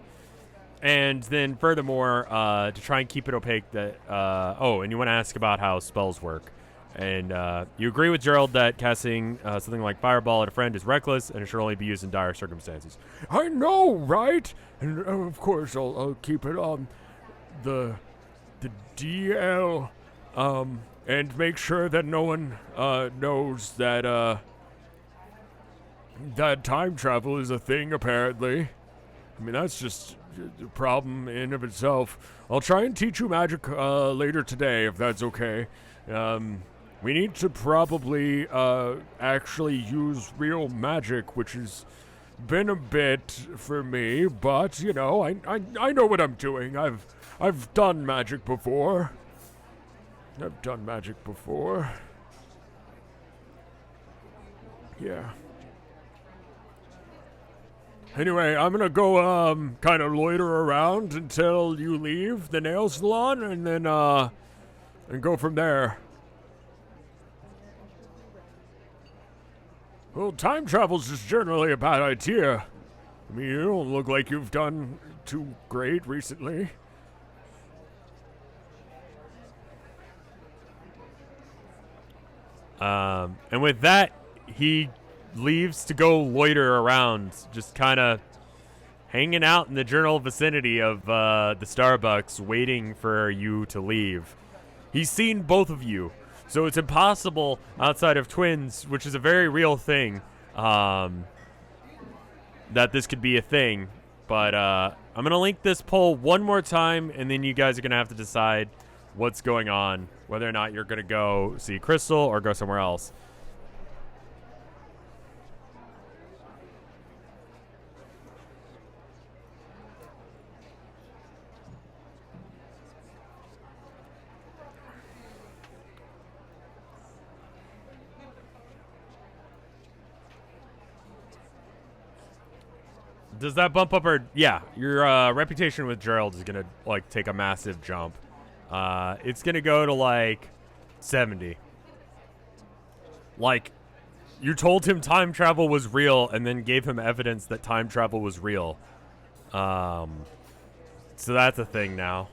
And then furthermore, to try and keep it opaque that, and you want to ask about how spells work. And you agree with Gerald that casting something like Fireball at a friend is reckless and it should only be used in dire circumstances. I know, right? And of course, I'll keep it on the DL, and make sure that no one knows that that time travel is a thing, apparently. I mean, that's just a problem in of itself. I'll try and teach you magic later today, if that's okay. We need to probably actually use real magic, which has been a bit for me, but you know, I know what I'm doing. I've done magic before. Yeah. Anyway, I'm gonna go kind of loiter around until you leave the nail salon, and then and go from there. Well, time travel's just generally a bad idea. I mean, you don't look like you've done too great recently. And with that, he leaves to go loiter around, just kind of hanging out in the general vicinity of the Starbucks, waiting for you to leave. He's seen both of you, so it's impossible outside of twins, which is a very real thing, that this could be a thing. But I'm going to link this poll one more time, and then you guys are going to have to decide what's going on, whether or not you're going to go see Crystal or go somewhere else. Does that bump up or yeah, your reputation with Gerald is gonna like take a massive jump. It's gonna go to like 70. Like, you told him time travel was real and then gave him evidence that time travel was real. So that's a thing now.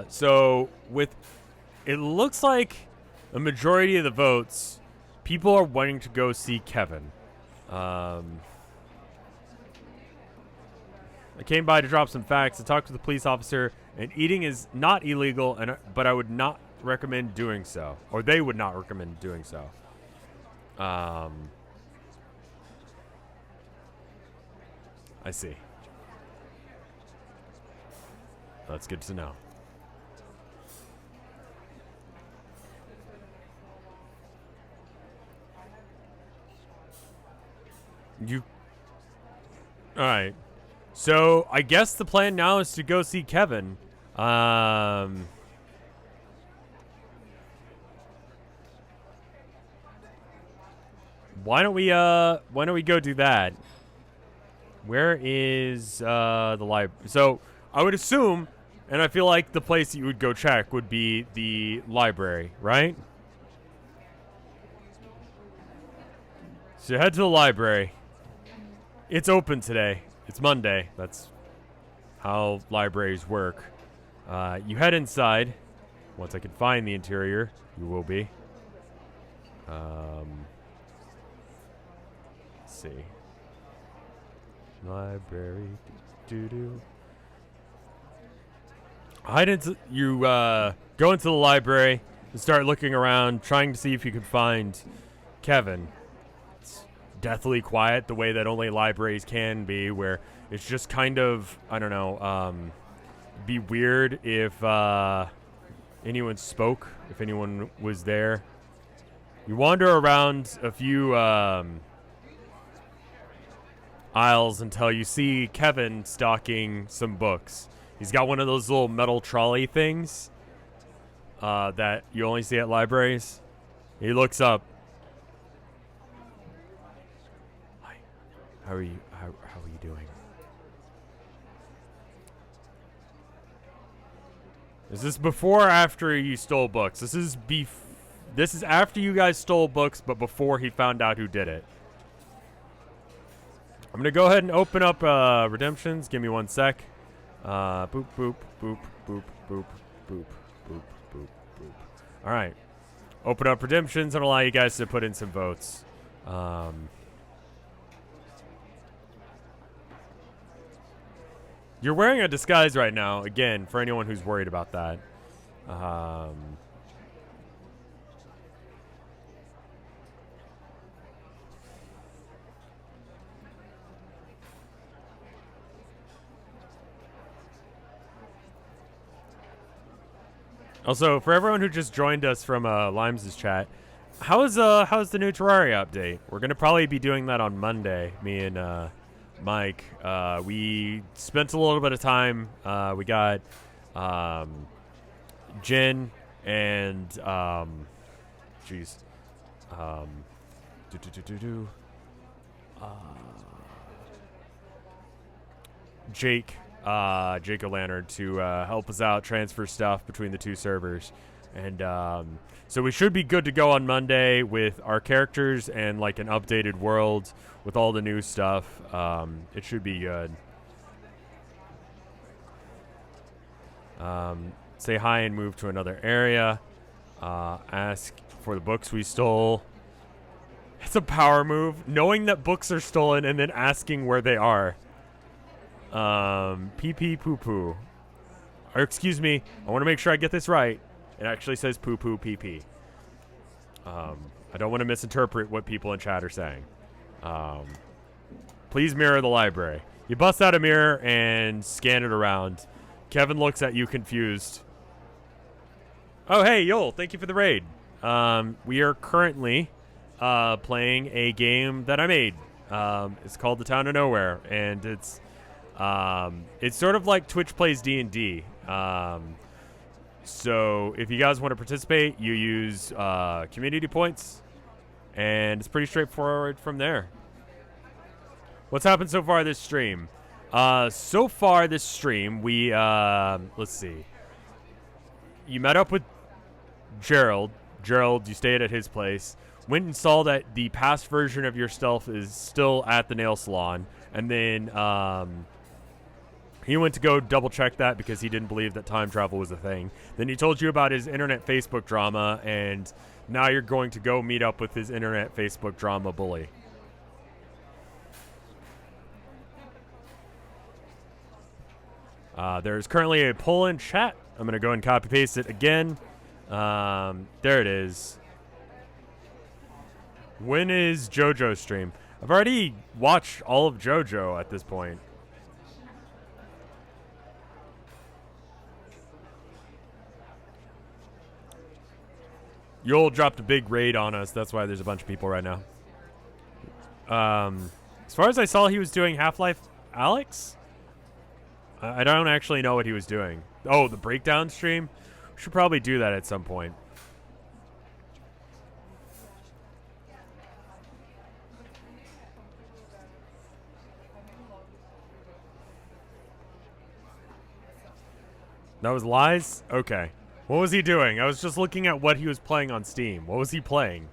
So with it looks like a majority of the votes, people are wanting to go see Kevin. I came by to drop some facts, to talk to the police officer, and eating is not illegal, but I would not recommend doing so. Or they would not recommend doing so. I see. That's good to know. Alright. So, I guess the plan now is to go see Kevin. Why don't we go do that? Where is the library? So I would assume, and I feel like the place that you would go check would be the library, right? So head to the library. It's open today. It's Monday. That's how libraries work. You head inside. Once I can find the interior, you will be. Let's see. Library. You go into the library and start looking around, trying to see if you can find Kevin. It's deathly quiet, the way that only libraries can be, where it's just kind of, I don't know, be weird if anyone spoke, if anyone was there. You wander around a few aisles until you see Kevin stocking some books. He's got one of those little metal trolley things that you only see at libraries. He looks up. Hi. How are you? How are you doing? Is this before or after you stole books? This is after you guys stole books, but before he found out who did it. I'm going to go ahead and open up redemptions. Give me 1 sec. Boop, boop, boop, boop, boop, boop, boop, boop, boop. All right. Open up redemptions and allow you guys to put in some votes. You're wearing a disguise right now, again, for anyone who's worried about that. Also, for everyone who just joined us from Limes' chat, how's the new Terraria update? We're gonna probably be doing that on Monday. Me and Mike. We spent a little bit of time. We got Jin and Jake O'Lantern to help us out, transfer stuff between the two servers. And so we should be good to go on Monday with our characters and like an updated world with all the new stuff. It should be good. Say hi and move to another area. Ask for the books we stole. It's a power move, knowing that books are stolen and then asking where they are. Pee pee poo poo. Or excuse me, I want to make sure I get this right. It actually says poo poo pee pee. I don't want to misinterpret what people in chat are saying. Please mirror the library. You bust out a mirror and scan it around. Kevin looks at you confused. Oh, hey, Yol, thank you for the raid. We are currently playing a game that I made. It's called The Town of Nowhere, and it's sort of like Twitch plays D&D. So if you guys want to participate, you use community points, and it's pretty straightforward from there. What's happened so far this stream? So far this stream, we, let's see. You met up with Gerald. Gerald, you stayed at his place. Went and saw that the past version of yourself is still at the nail salon. And then he went to go double check that because he didn't believe that time travel was a thing. Then he told you about his internet Facebook drama, and now you're going to go meet up with his internet Facebook drama bully. There's currently a poll in chat. I'm going to go and copy paste it again. There it is. When is JoJo's stream? I've already watched all of JoJo at this point. Yol dropped a big raid on us. That's why there's a bunch of people right now. As far as I saw, he was doing Half-Life Alyx? I don't actually know what he was doing. Oh, the breakdown stream? We should probably do that at some point. That was lies? Okay. What was he doing? I was just looking at what he was playing on Steam. What was he playing?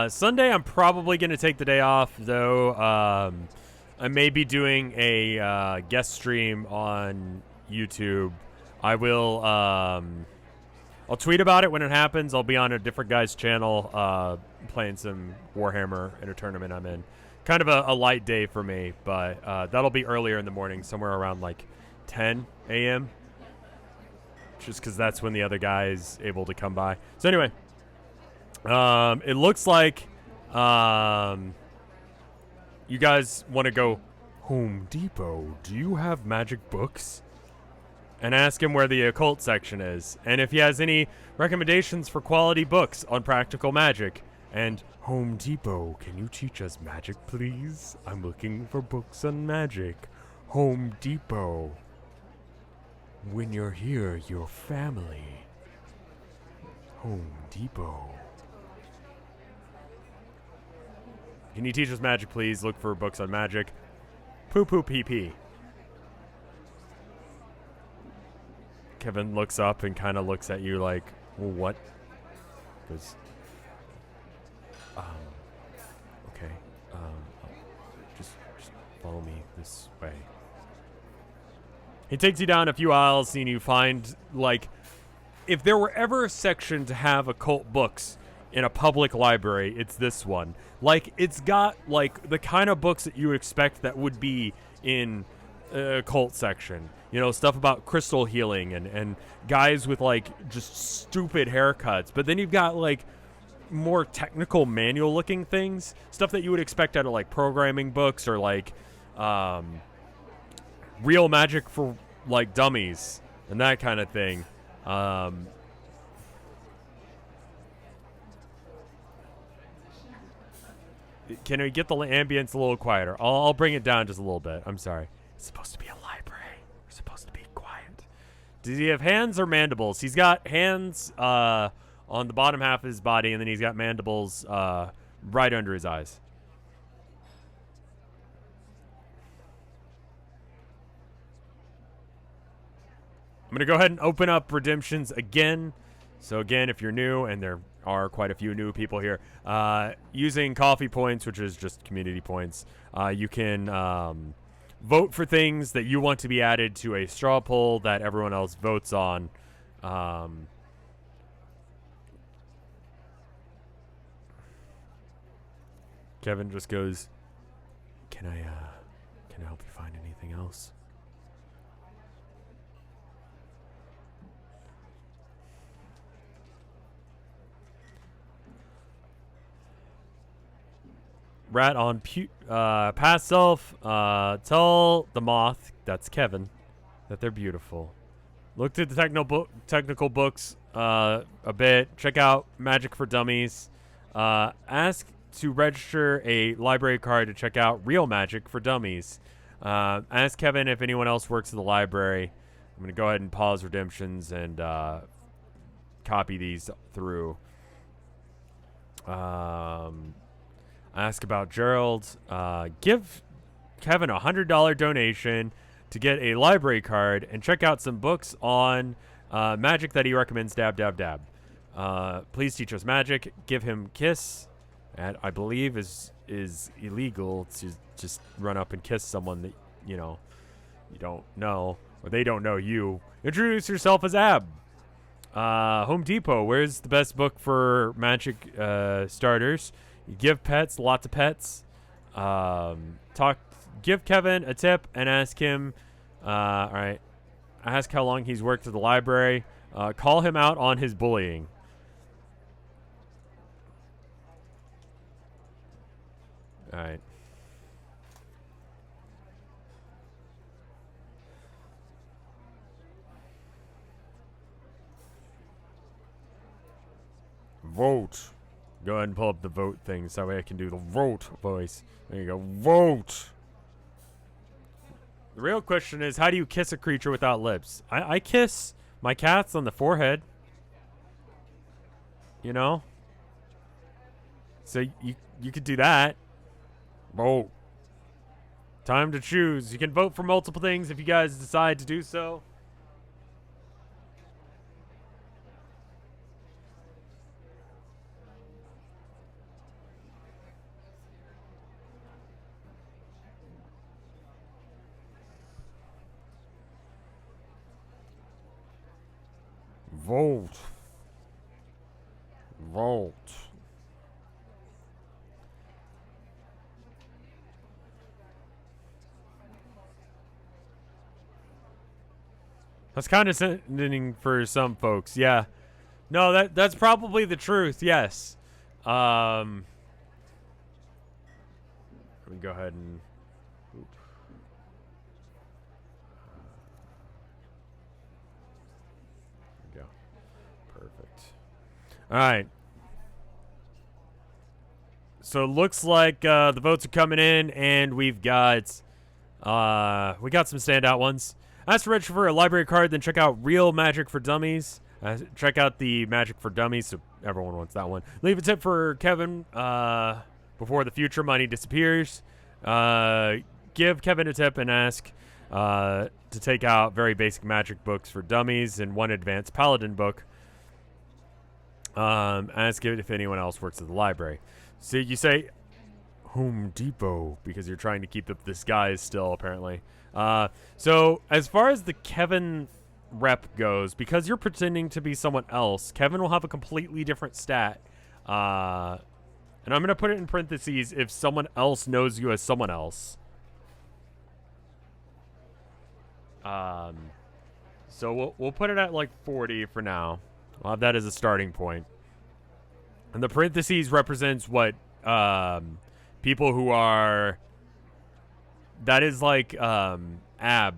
Sunday I'm probably going to take the day off, though. I may be doing a guest stream on YouTube. I will, I'll tweet about it when it happens. I'll be on a different guy's channel, playing some Warhammer in a tournament I'm in. Kind of a light day for me, but that'll be earlier in the morning, somewhere around like 10 a.m. Just because that's when the other guy is able to come by. So anyway, it looks like you guys want to go Home Depot. Do you have magic books? And ask him where the occult section is, and if he has any recommendations for quality books on practical magic. And Home Depot, can you teach us magic, please? I'm looking for books on magic. Home Depot. When you're here, you're family. Home Depot. Can you teach us magic, please? Look for books on magic. Poo poo pee pee. Kevin looks up and kind of looks at you like, well, what? Goes, okay, just follow me this way. He takes you down a few aisles and you find, like, if there were ever a section to have occult books in a public library, it's this one. Like, it's got, like, the kind of books that you would expect that would be in a occult section. You know, stuff about crystal healing and guys with, like, just stupid haircuts. But then you've got, like, more technical manual-looking things. Stuff that you would expect out of, like, programming books or, like, real magic for, like, dummies and that kind of thing. Can we get the ambience a little quieter? I'll bring it down just a little bit. I'm sorry. It's supposed to be a library. We're supposed to be quiet. Does he have hands or mandibles? He's got hands on the bottom half of his body, and then he's got mandibles right under his eyes. I'm going to go ahead and open up redemptions again. So again, if you're new, and there are quite a few new people here, using coffee points, which is just community points, you can vote for things that you want to be added to a straw poll that everyone else votes on. Kevin just goes, can I help you find anything else? Rat on past self. Tell the moth, that's Kevin, that they're beautiful. Look through the technical books a bit. Check out Magic for Dummies. Ask to register a library card to check out Real Magic for Dummies. Ask Kevin if anyone else works at the library. I'm going to go ahead and pause redemptions and copy these through. Ask about Gerald. Give Kevin a $100 donation to get a library card and check out some books on magic that he recommends. Dab, dab, dab. Please teach us magic. Give him kiss. And I believe is illegal to just run up and kiss someone that, you know, you don't know, or they don't know you. Introduce yourself as Ab. Home Depot. Where's the best book for magic starters? You give pets, lots of pets. Give Kevin a tip and ask him. All right. Ask how long he's worked at the library. Call him out on his bullying. All right. Vote. Go ahead and pull up the vote thing so that way I can do the vote voice. There you go. Vote. The real question is, how do you kiss a creature without lips? I kiss my cats on the forehead. you know? So you could do that. Vote. Time to choose. You can vote for multiple things if you guys decide to do so. Vote. Vote. That's kind of sending for some folks. Yeah. No, that's probably the truth. Yes. Let me go ahead and. There we go. Perfect. All right. So it looks like the votes are coming in, and we got some standout ones. Ask to register for a library card, then check out Real Magic for Dummies. Check out the Magic for Dummies, so everyone wants that one. Leave a tip for Kevin before the future money disappears. Give Kevin a tip and ask to take out very basic magic books for dummies and one advanced paladin book. Ask if anyone else works at the library. So you say Home Depot because you're trying to keep up this guise still, apparently. So as far as the Kevin rep goes, because you're pretending to be someone else, Kevin will have a completely different stat. And I'm going to put it in parentheses if someone else knows you as someone else. So we'll put it at like 40 for now. We'll have that as a starting point. And the parentheses represents what people who are... That is like ab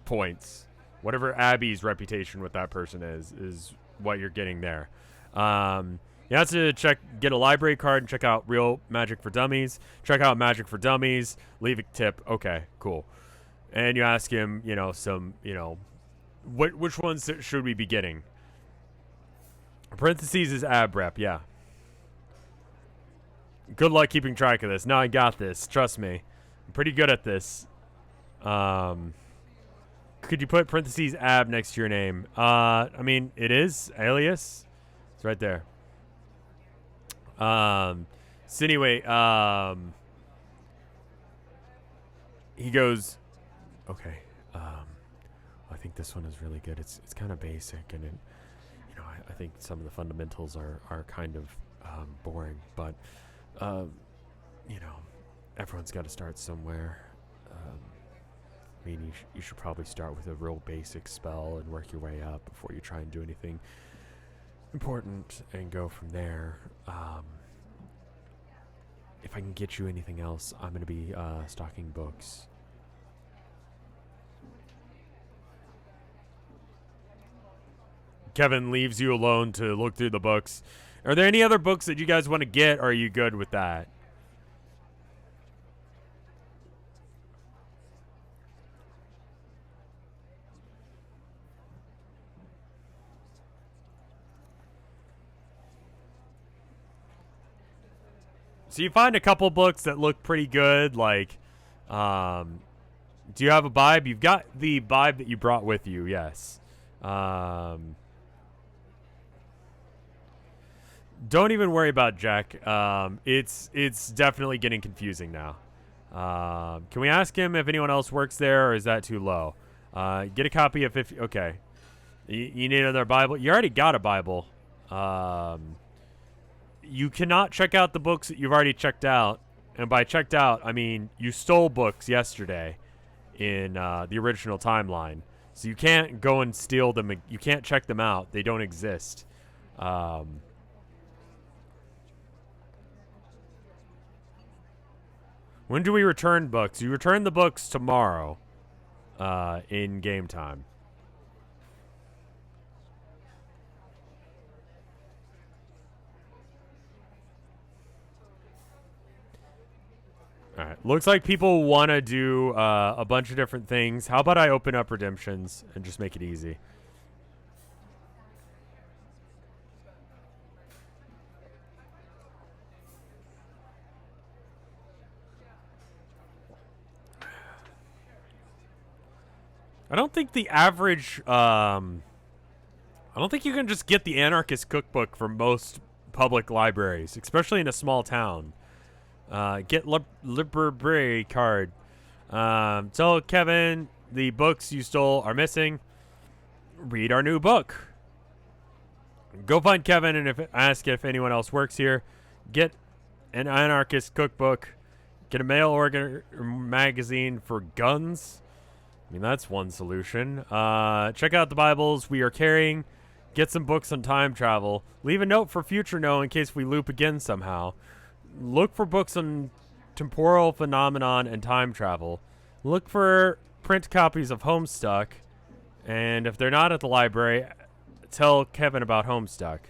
points. Whatever Abby's reputation with that person is what you're getting there. You have to get a library card and check out Real Magic for Dummies. Check out Magic for Dummies. Leave a tip. Okay, cool. And you ask him, which ones should we be getting? Parentheses is ab rep, yeah. Good luck keeping track of this. No, I got this. Trust me. I'm pretty good at this. Could you put parentheses ab next to your name? I mean, it is alias. It's right there. So anyway, he goes, okay. I think this one is really good. It's kind of basic, and I think some of the fundamentals are kind of boring, but everyone's got to start somewhere. I mean, you should probably start with a real basic spell and work your way up before you try and do anything important and go from there. If I can get you anything else, I'm going to be stocking books. Kevin leaves you alone to look through the books. Are there any other books that you guys want to get, or are you good with that? So you find a couple books that look pretty good, like, do you have a Bible? You've got the Bible that you brought with you, yes. Don't even worry about Jack. It's definitely getting confusing now. Can we ask him if anyone else works there, or is that too low? Get a copy of 50. Okay. You need another Bible? You already got a Bible. You cannot check out the books that you've already checked out. And by checked out, I mean you stole books yesterday in the original timeline. So you can't go and steal them. You can't check them out. They don't exist. When do we return books? You return the books tomorrow in game time. All right. Looks like people want to do a bunch of different things. How about I open up redemptions and just make it easy? I don't think the average, I don't think you can just get the Anarchist Cookbook from most public libraries, especially in a small town. Get library card. Tell Kevin the books you stole are missing. Read our new book. Go find Kevin and ask if anyone else works here. Get an Anarchist Cookbook. Get a mail order magazine for guns. I mean, that's one solution. Check out the Bibles we are carrying. Get some books on time travel. Leave a note for future No in case we loop again somehow. Look for books on temporal phenomenon and time travel. Look for print copies of Homestuck. And if they're not at the library, tell Kevin about Homestuck.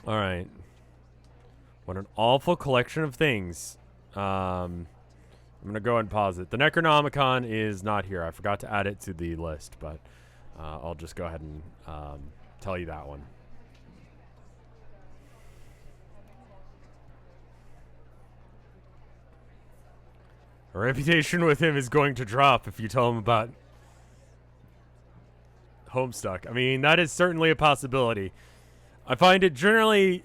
All right. What an awful collection of things. I'm going to go ahead and pause it. The Necronomicon is not here. I forgot to add it to the list, but I'll just go ahead and tell you that one. A reputation with him is going to drop if you tell him about Homestuck. I mean, that is certainly a possibility. I find it generally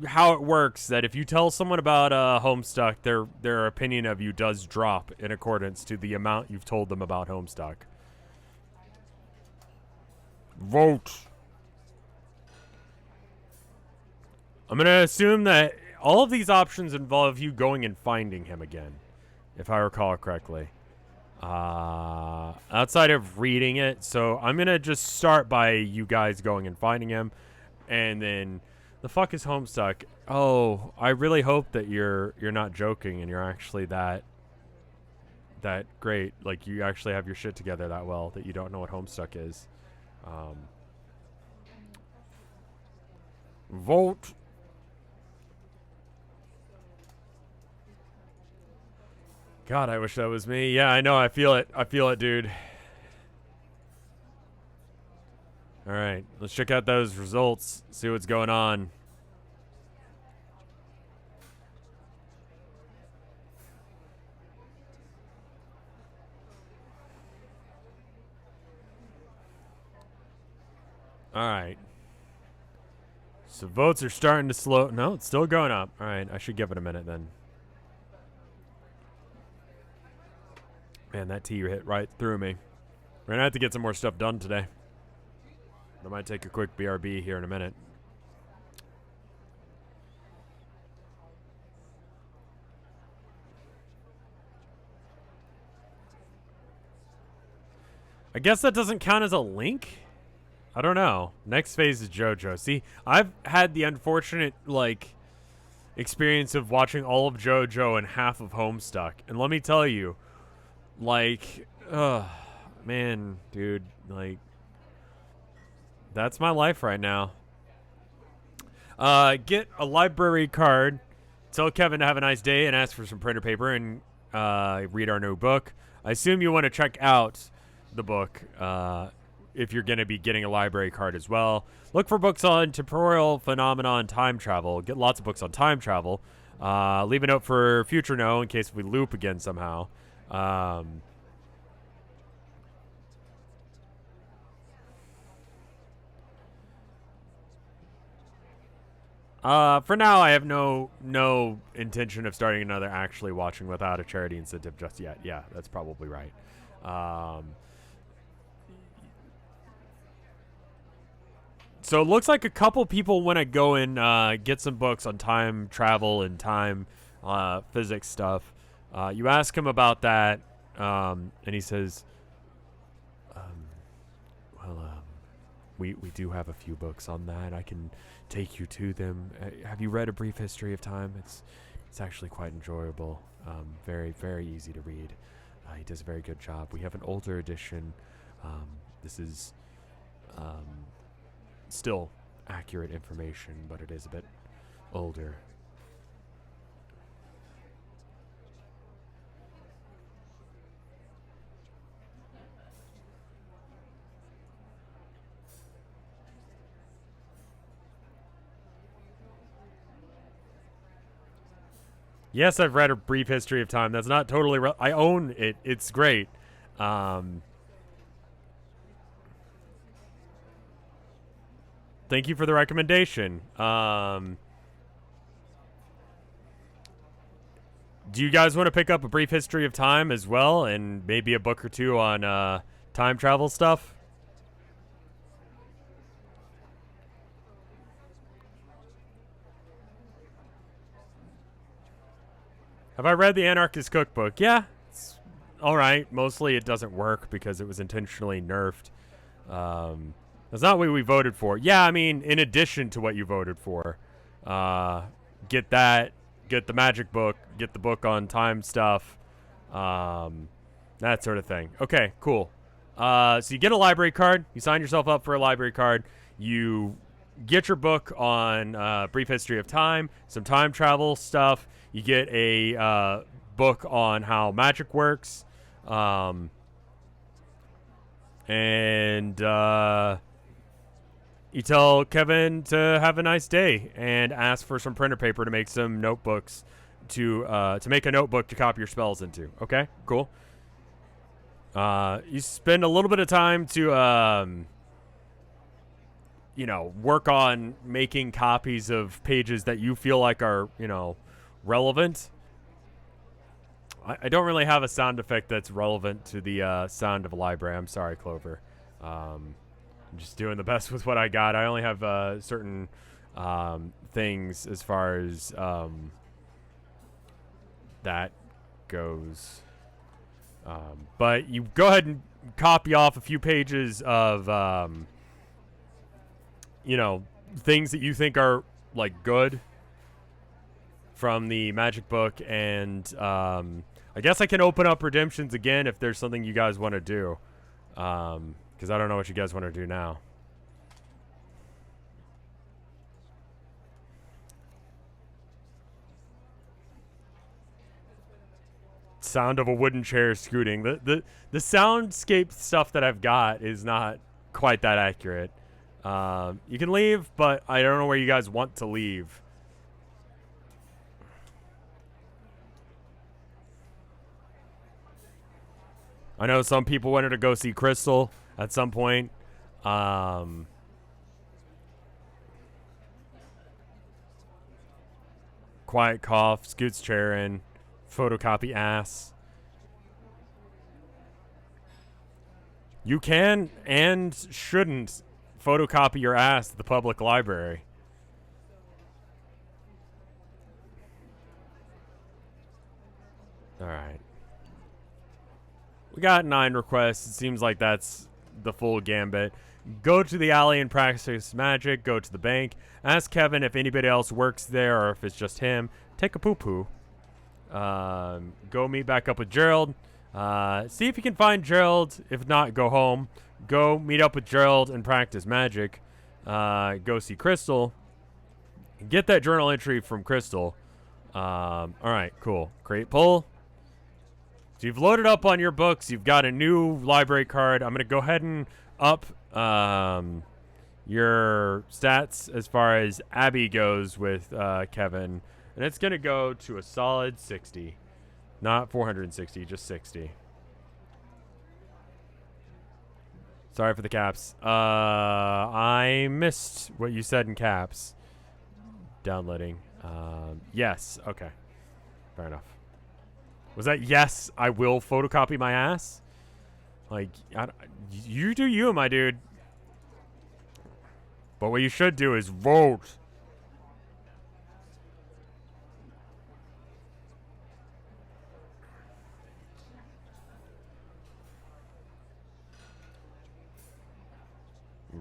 how it works that if you tell someone about Homestuck, their opinion of you does drop in accordance to the amount you've told them about Homestuck. Vote. I'm going to assume that all of these options involve you going and finding him again, if I recall correctly. Outside of reading it, so I'm going to just start by you guys going and finding him, and then the fuck is Homestuck? Oh, I really hope that you're not joking and you're actually that great. Like, you actually have your shit together that well that you don't know what Homestuck is. Vote. God, I wish that was me. Yeah, I know. I feel it. I feel it, dude. All right, let's check out those results, see what's going on. All right. So votes are starting to slow. No, it's still going up. All right, I should give it a minute then. Man, that tea hit right through me. We're going to have to get some more stuff done today. I might take a quick BRB here in a minute. I guess that doesn't count as a link? I don't know. Next phase is JoJo. See, I've had the unfortunate, experience of watching all of JoJo and half of Homestuck. And let me tell you, man, dude, that's my life right now. Get a library card. Tell Kevin to have a nice day and ask for some printer paper and read our new book. I assume you want to check out the book if you're going to be getting a library card as well. Look for books on temporal phenomena and time travel. Get lots of books on time travel. Leave a note for future No in case we loop again somehow. For now, I have no intention of starting another actually watching without a charity incentive just yet. Yeah, that's probably right. So it looks like a couple people want to go and get some books on time travel and time physics stuff. You ask him about that, and he says, we do have a few books on that. I can take you to them. Have you read A Brief History of Time? It's actually quite enjoyable. Very, very easy to read. He does a very good job. We have an older edition. This is still accurate information, but it is a bit older. Yes, I've read A Brief History of Time. That's not totally I own it. It's great. Thank you for the recommendation. Do you guys want to pick up A Brief History of Time as well, and maybe a book or two on time travel stuff? Have I read the Anarchist Cookbook? Yeah, it's all right. Mostly it doesn't work because it was intentionally nerfed. That's not what we voted for. Yeah, I mean, in addition to what you voted for, get that, get the magic book, get the book on time stuff, that sort of thing. Okay, cool. So you get a library card. You sign yourself up for a library card. You get your book on Brief History of Time, some time travel stuff. You get a book on how magic works. And you tell Kevin to have a nice day and ask for some printer paper to make some notebooks to make a notebook to copy your spells into. Okay, cool. You spend a little bit of time to work on making copies of pages that you feel like are, relevant. I don't really have a sound effect that's relevant to the sound of a library. I'm sorry, Clover. I'm just doing the best with what I got. I only have certain things as far as that goes. But you go ahead and copy off a few pages of, things that you think are, like, good from the magic book, and I guess I can open up redemptions again if there's something you guys want to do, because I don't know what you guys want to do now. Sound of a wooden chair scooting. The soundscape stuff that I've got is not quite that accurate. You can leave, but I don't know where you guys want to leave. I know some people wanted to go see Crystal at some point. Quiet cough, scoots chair in, photocopy ass. You can and shouldn't photocopy your ass at the public library. All right. We got 9 requests. It seems like that's the full gambit. Go to the alley and practice magic. Go to the bank. Ask Kevin if anybody else works there or if it's just him. Take a poo-poo. Go meet back up with Gerald. See if you can find Gerald. If not, go home. Go meet up with Gerald and practice magic. Go see Crystal. Get that journal entry from Crystal. All right, cool. Create pull. So you've loaded up on your books. You've got a new library card. I'm going to go ahead and up your stats as far as Abby goes with Kevin. And it's going to go to a solid 60. Not 460, just 60. Sorry for the caps. I missed what you said in caps. Downloading. Yes. Okay. Fair enough. Was that yes, I will photocopy my ass? Like, you do you, my dude. But what you should do is vote.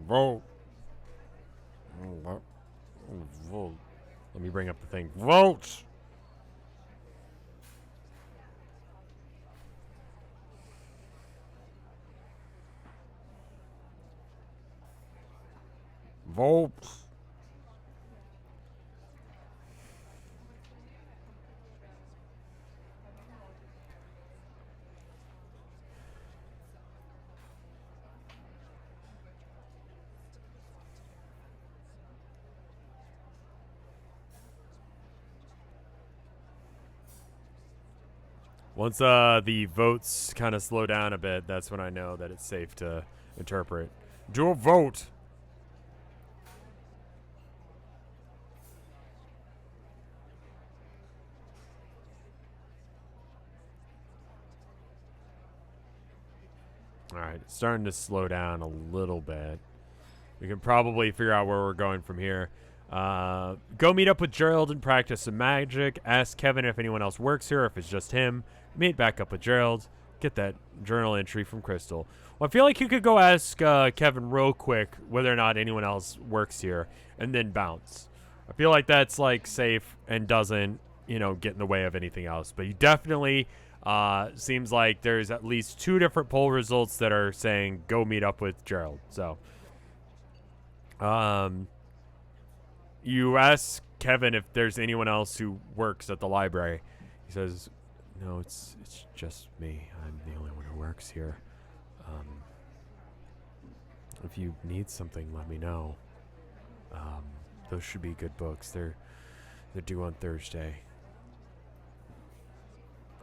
Vote. Vote. Let me bring up the thing. Vote. Vote. Once the votes kind of slow down a bit, that's when I know that it's safe to interpret. Do a vote. Alright, it's starting to slow down a little bit. We can probably figure out where we're going from here. Go meet up with Gerald and practice some magic. Ask Kevin if anyone else works here, or if it's just him. Meet back up with Gerald. Get that journal entry from Crystal. Well, I feel like you could go ask Kevin real quick whether or not anyone else works here, and then bounce. I feel like that's, like, safe and doesn't, you know, get in the way of anything else. But you definitely... seems like there's at least 2 different poll results that are saying go meet up with Gerald. So, you ask Kevin if there's anyone else who works at the library. He says, no, it's just me. I'm the only one who works here. If you need something, let me know. Those should be good books. They're due on Thursday.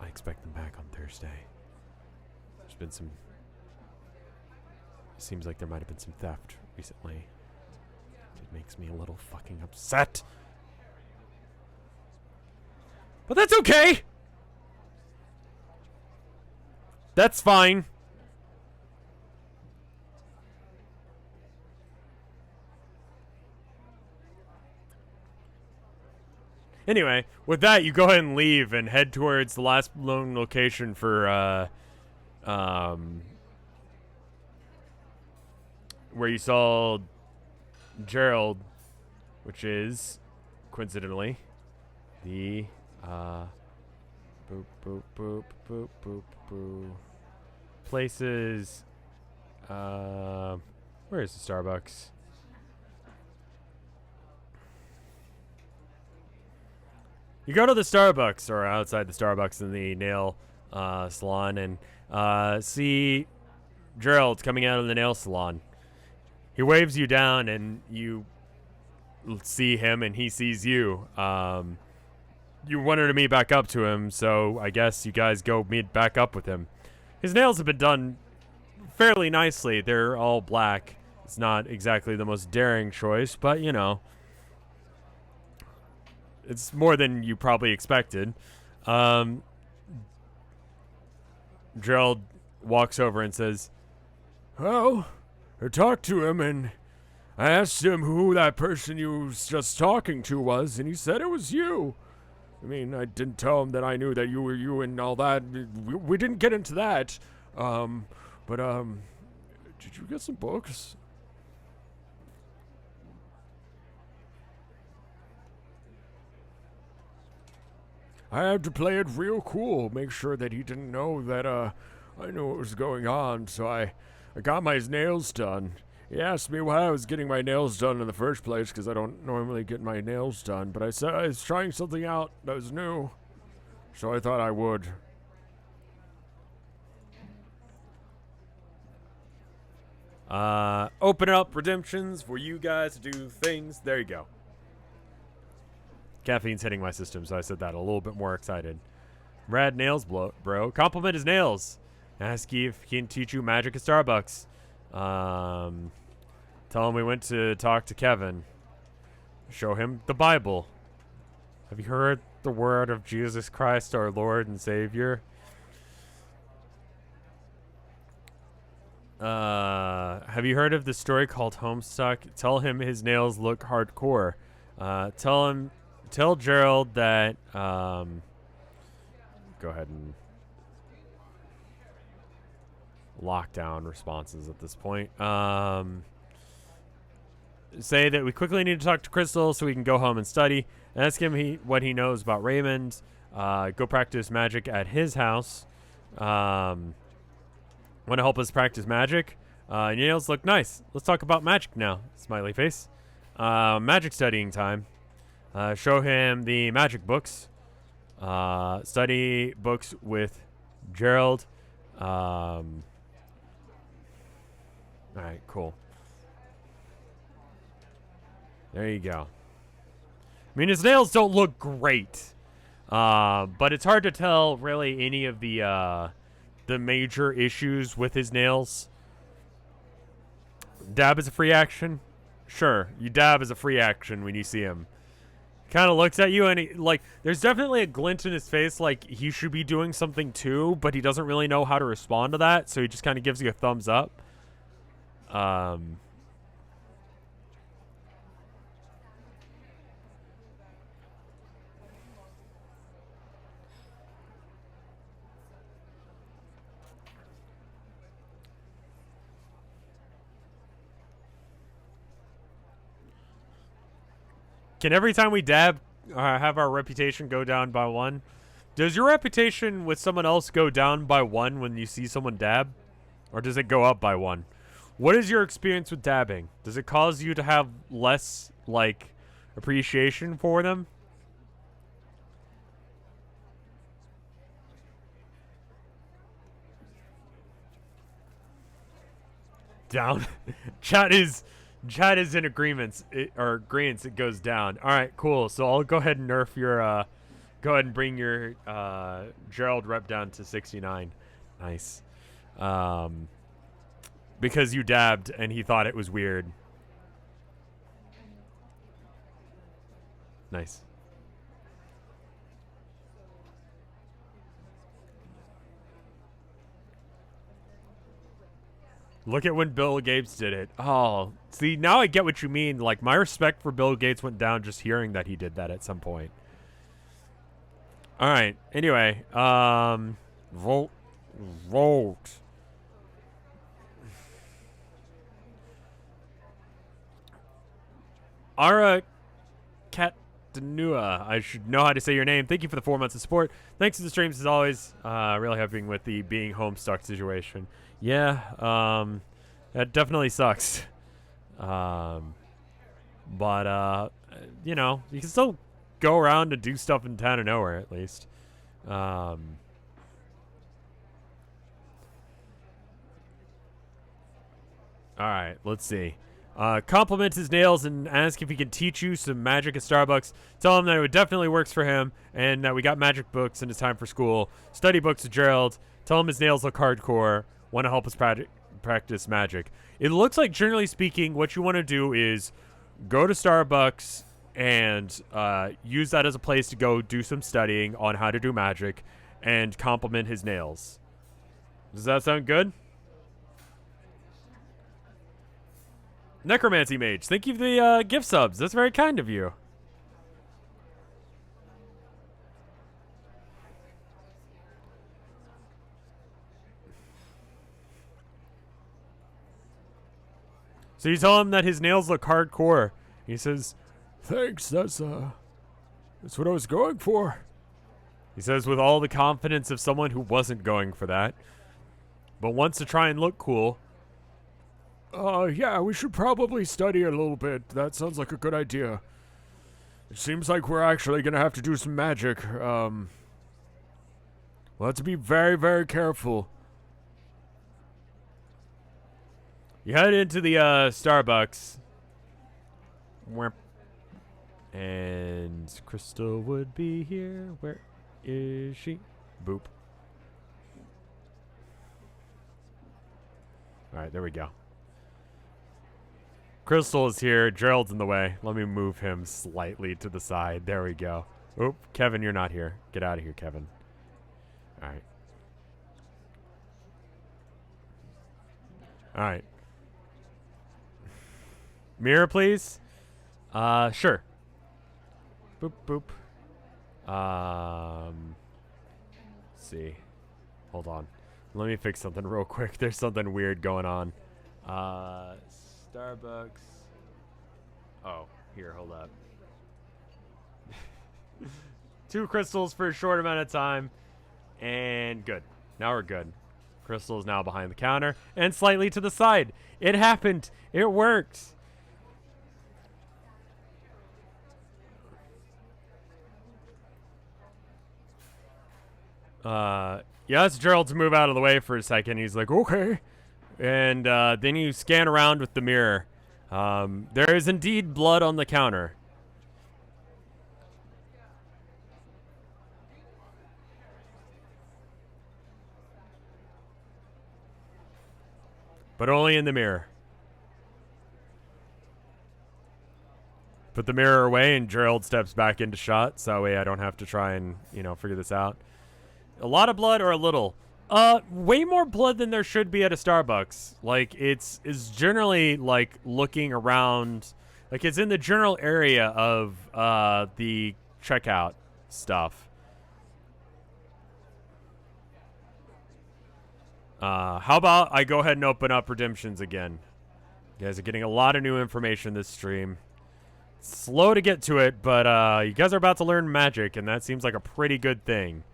I expect them back on Thursday. There's been some... It seems like there might have been some theft recently. It makes me a little fucking upset. But that's okay! That's fine. Anyway, with that, you go ahead and leave and head towards the last known location for, where you saw Gerald, which is, coincidentally, the, boop, boop, boop, boop, boop, boop, places, where is the Starbucks? You go to the Starbucks, or outside the Starbucks in the nail salon, and see Gerald coming out of the nail salon. He waves you down, and you see him, and he sees you. You wanted to meet back up to him, so I guess you guys go meet back up with him. His nails have been done fairly nicely. They're all black. It's not exactly the most daring choice, but, you know. It's more than you probably expected. Gerald walks over and says, well, I talked to him and I asked him who that person you was just talking to was, and he said it was you. I mean, I didn't tell him that I knew that you were you and all that. We didn't get into that. But did you get some books? I had to play it real cool, make sure that he didn't know that I knew what was going on, so I got my nails done. He asked me why I was getting my nails done in the first place, because I don't normally get my nails done, but I said I was trying something out that was new, so I thought I would. Open up redemptions for you guys to do things. There you go. Caffeine's hitting my system, so I said that a little bit more excited. Rad nails, bro. Compliment his nails. Ask if he can teach you magic at Starbucks. Tell him we went to talk to Kevin. Show him the Bible. Have you heard the word of Jesus Christ, our Lord and Savior? Have you heard of the story called Homestuck? Tell him his nails look hardcore. Tell Gerald that, go ahead and lock down responses at this point. Say that we quickly need to talk to Crystal so we can go home and study. Ask him what he knows about Raymond. Go practice magic at his house. Want to help us practice magic? Your nails look nice. Let's talk about magic now. Smiley face. Magic studying time. Show him the magic books. Study books with Gerald. Alright, cool. There you go. I mean, his nails don't look great. But it's hard to tell really any of the major issues with his nails. Dab is a free action? Sure, you dab is a free action when you see him. Kind of looks at you and there's definitely a glint in his face like he should be doing something too, but he doesn't really know how to respond to that, so he just kind of gives you a thumbs up. Can every time we dab have our reputation go down by 1? Does your reputation with someone else go down by 1 when you see someone dab? Or does it go up by 1? What is your experience with dabbing? Does it cause you to have less, like, appreciation for them? Down? Chat is in agreements, agreements. It goes down. All right, cool. So I'll go ahead and nerf your, go ahead and bring your Gerald rep down to 69. Nice. Because you dabbed and he thought it was weird. Nice. Look at when Bill Gates did it. Oh, see, now I get what you mean. Like, my respect for Bill Gates went down just hearing that he did that at some point. All right. Anyway, vote. Ara Katanua. I should know how to say your name. Thank you for the 4 months of support. Thanks to the streams as always. Really helping with the being home stuck situation. Yeah, that definitely sucks. But you know, you can still go around and do stuff in town of nowhere at least. All right, let's see. Compliment his nails and ask if he can teach you some magic at Starbucks. Tell him that it definitely works for him and that we got magic books and it's time for school. Study books with Gerald. Tell him his nails look hardcore. Want to help us practice magic. It looks like, generally speaking, what you want to do is go to Starbucks and use that as a place to go do some studying on how to do magic and compliment his nails. Does that sound good? Necromancy Mage, thank you for the gift subs. That's very kind of you. So you tell him that his nails look hardcore. He says, "Thanks, that's what I was going for." He says with all the confidence of someone who wasn't going for that, but wants to try and look cool. Yeah, we should probably study a little bit. That sounds like a good idea. It seems like we're actually gonna have to do some magic. We'll have to be very, very careful. You head into the Starbucks. And Crystal would be here. Where is she? Boop. Alright, there we go. Crystal is here. Gerald's in the way. Let me move him slightly to the side. There we go. Oop, Kevin, you're not here. Get out of here, Kevin. Alright. Alright. Mirror, please. Sure. Boop, boop. Let's see. Hold on. Let me fix something real quick. There's something weird going on. Starbucks. Oh, here, hold up. 2 crystals for a short amount of time. And good. Now we're good. Crystal is now behind the counter and slightly to the side. It happened. It worked. He asks Gerald to move out of the way for a second. He's like, okay. And then you scan around with the mirror. There is indeed blood on the counter. But only in the mirror. Put the mirror away and Gerald steps back into shot, so that way I don't have to try and, you know, figure this out. A lot of blood or a little? Way more blood than there should be at a Starbucks. Like, it's generally, like, looking around. Like, it's in the general area of, the checkout stuff. How about I go ahead and open up redemptions again? You guys are getting a lot of new information this stream. Slow to get to it, but you guys are about to learn magic, and that seems like a pretty good thing.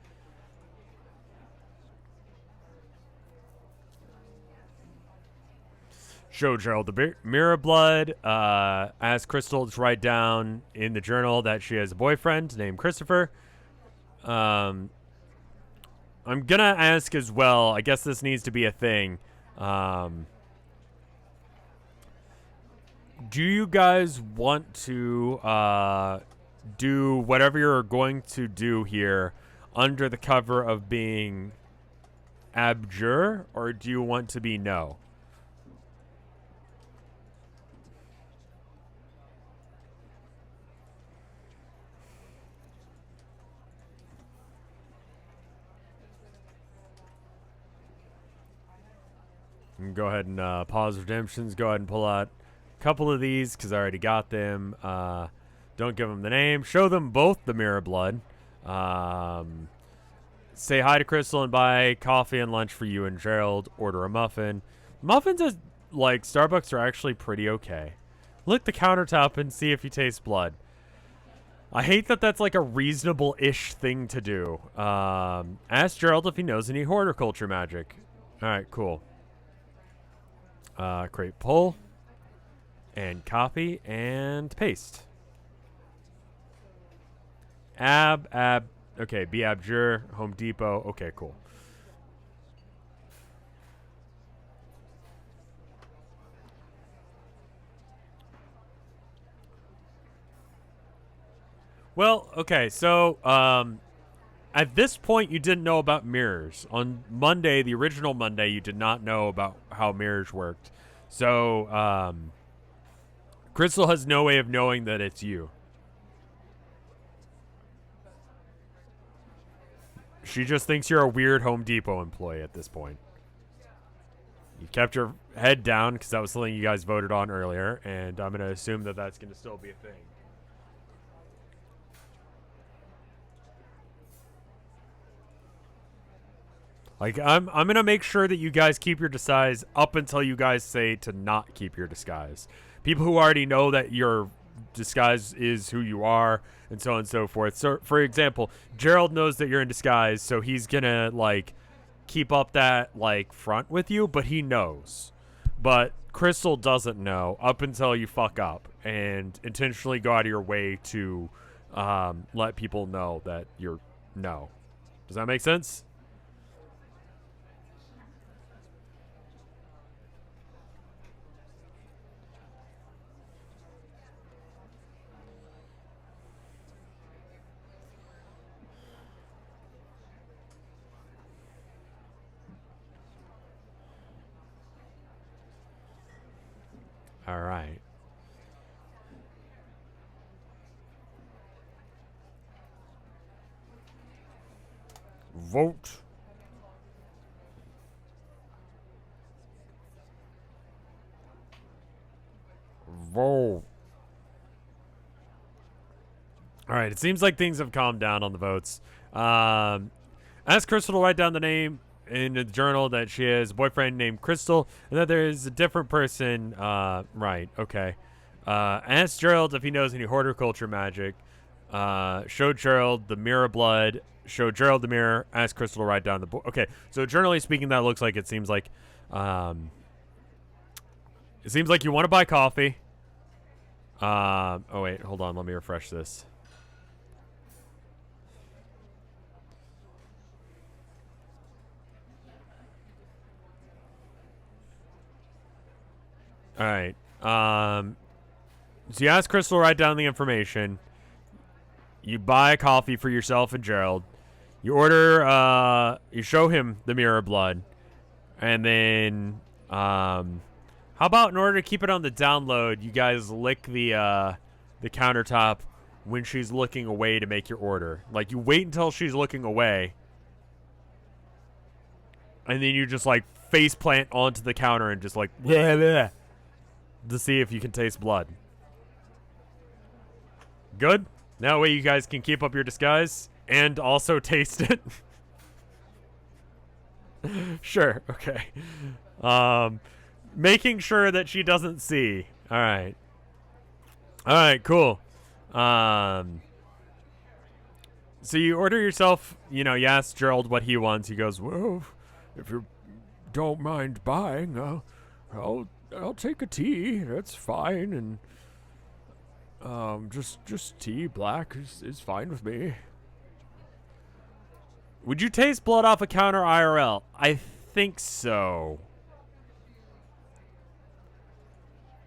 Show Gerald the mirror blood. Ask Crystal to write down in the journal that she has a boyfriend named Christopher. I'm gonna ask as well. I guess this needs to be a thing. Do you guys want to do whatever you're going to do here under the cover of being abjure, or do you want to be no? Go ahead and pause redemptions. Go ahead and pull out couple of these because I already got them. Don't give them the name. Show them both the mirror blood. Say hi to Crystal and buy coffee and lunch for you and Gerald. Order a muffin. Muffins at like Starbucks are actually pretty okay. Lick the countertop and see if you taste blood. I hate that that's like a reasonable-ish thing to do. Ask Gerald if he knows any horticulture magic. All right, cool. Create pull. And copy and paste. Okay, be abjure, Home Depot. Okay, cool. Well, okay, so, at this point, you didn't know about mirrors. On Monday, the original Monday, you did not know about how mirrors worked. So, Crystal has no way of knowing that it's you. She just thinks you're a weird Home Depot employee at this point. You kept your head down because that was something you guys voted on earlier, and I'm going to assume that that's going to still be a thing. Like, I'm going to make sure that you guys keep your disguise up until you guys say to not keep your disguise. People who already know that your disguise is who you are, and so on and so forth. So, for example, Gerald knows that you're in disguise, so he's going to, like, keep up that, like, front with you, but he knows. But Crystal doesn't know up until you fuck up and intentionally go out of your way to let people know that you're no. Does that make sense? All right. Vote. Vote. All right. It seems like things have calmed down on the votes. Ask Crystal to write down the name in the journal that she has a boyfriend named Crystal, and that there is a different person. Right. Okay. Ask Gerald if he knows any horticulture magic. Show Gerald the mirror blood. Show Gerald the mirror. Ask Crystal to write down the book. Okay. So generally speaking, that looks like it seems like you want to buy coffee. Oh wait, hold on. Let me refresh this. All right. So you ask Crystal to write down the information. You buy a coffee for yourself and Gerald. You order, you show him the mirror blood. And then, How about in order to keep it on the download, you guys lick the countertop when she's looking away to make your order. Like, you wait until she's looking away, and then you just, like, face plant onto the counter and just, like, bleh, bleh, to see if you can taste blood. Good? That way you guys can keep up your disguise and also taste it. Sure, okay. Making sure that she doesn't see. Alright. Alright, cool. So you order yourself, you ask Gerald what he wants. He goes, well, if you don't mind buying, I'll take a tea. That's fine. And just tea, black is fine with me. Would you taste blood off a counter IRL? I think so.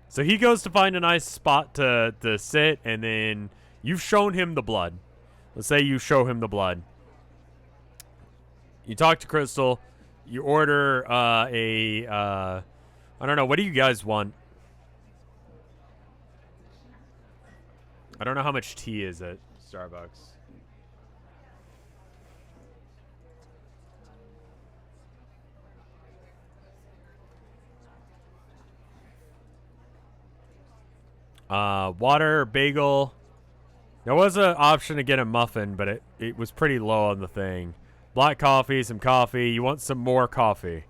So he goes to find a nice spot to sit, and then you've shown him the blood. Let's say you show him the blood. You talk to Crystal. You order I don't know. What do you guys want? I don't know how much tea is at Starbucks. Water, bagel. There was an option to get a muffin, but it was pretty low on the thing. Black coffee, some coffee. You want some more coffee.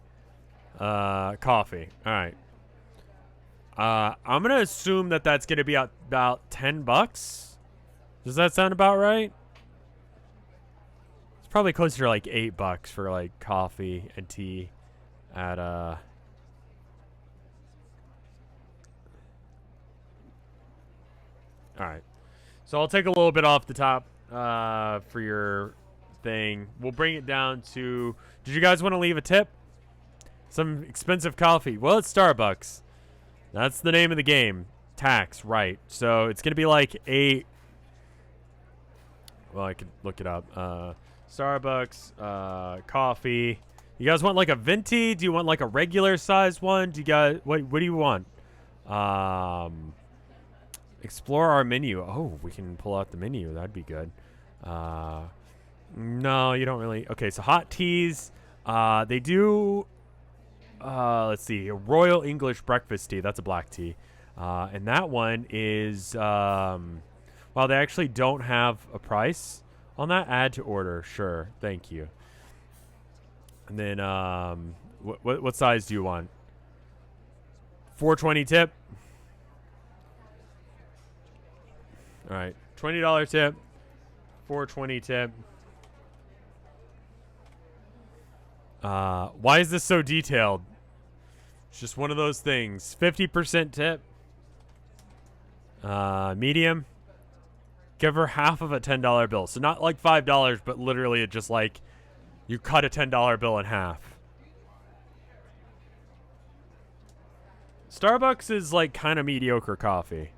Coffee. All right. I'm going to assume that that's going to be about $10. Does that sound about right? It's probably closer to like $8 for like coffee and tea at All right. So I'll take a little bit off the top for your thing. We'll bring it down to... Did you guys want to leave a tip? Some expensive coffee. Well, it's Starbucks. That's the name of the game. Tax, right. So it's going to be like 8... Well, I could look it up. Starbucks, coffee. You guys want like a venti? Do you want like a regular size one? Do you guys... What do you want? Explore our menu. Oh, we can pull out the menu. That'd be good. No, you don't really. Okay, so hot teas. They do. Let's see. A Royal English breakfast tea. That's a black tea. And that one is. Well, they actually don't have a price on that. Add to order. Sure. Thank you. And then, what size do you want? 420 tip. All right, $20 tip, $4.20 tip. Why is this so detailed? It's just one of those things. 50% tip. Medium. Give her half of a $10 bill. So not like $5, but literally it just like you cut a $10 bill in half. Starbucks is like kind of mediocre coffee.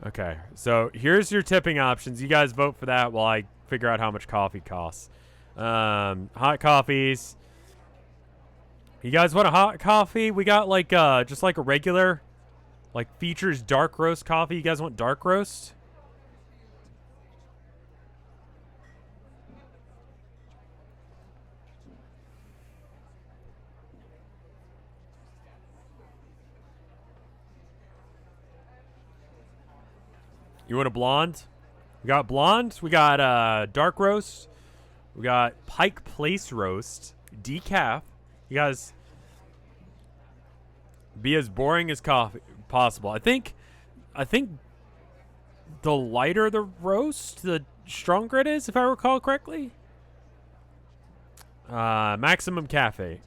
Okay, so here's your tipping options. You guys vote for that while I figure out how much coffee costs. Hot coffees. You guys want a hot coffee? We got like just like a regular, like features dark roast coffee. You guys want dark roast? You want a blonde? We got blonde. We got dark roast. We got Pike Place roast. Decaf. You guys be as boring as possible. I think the lighter the roast, the stronger it is, if I recall correctly. Maximum cafe.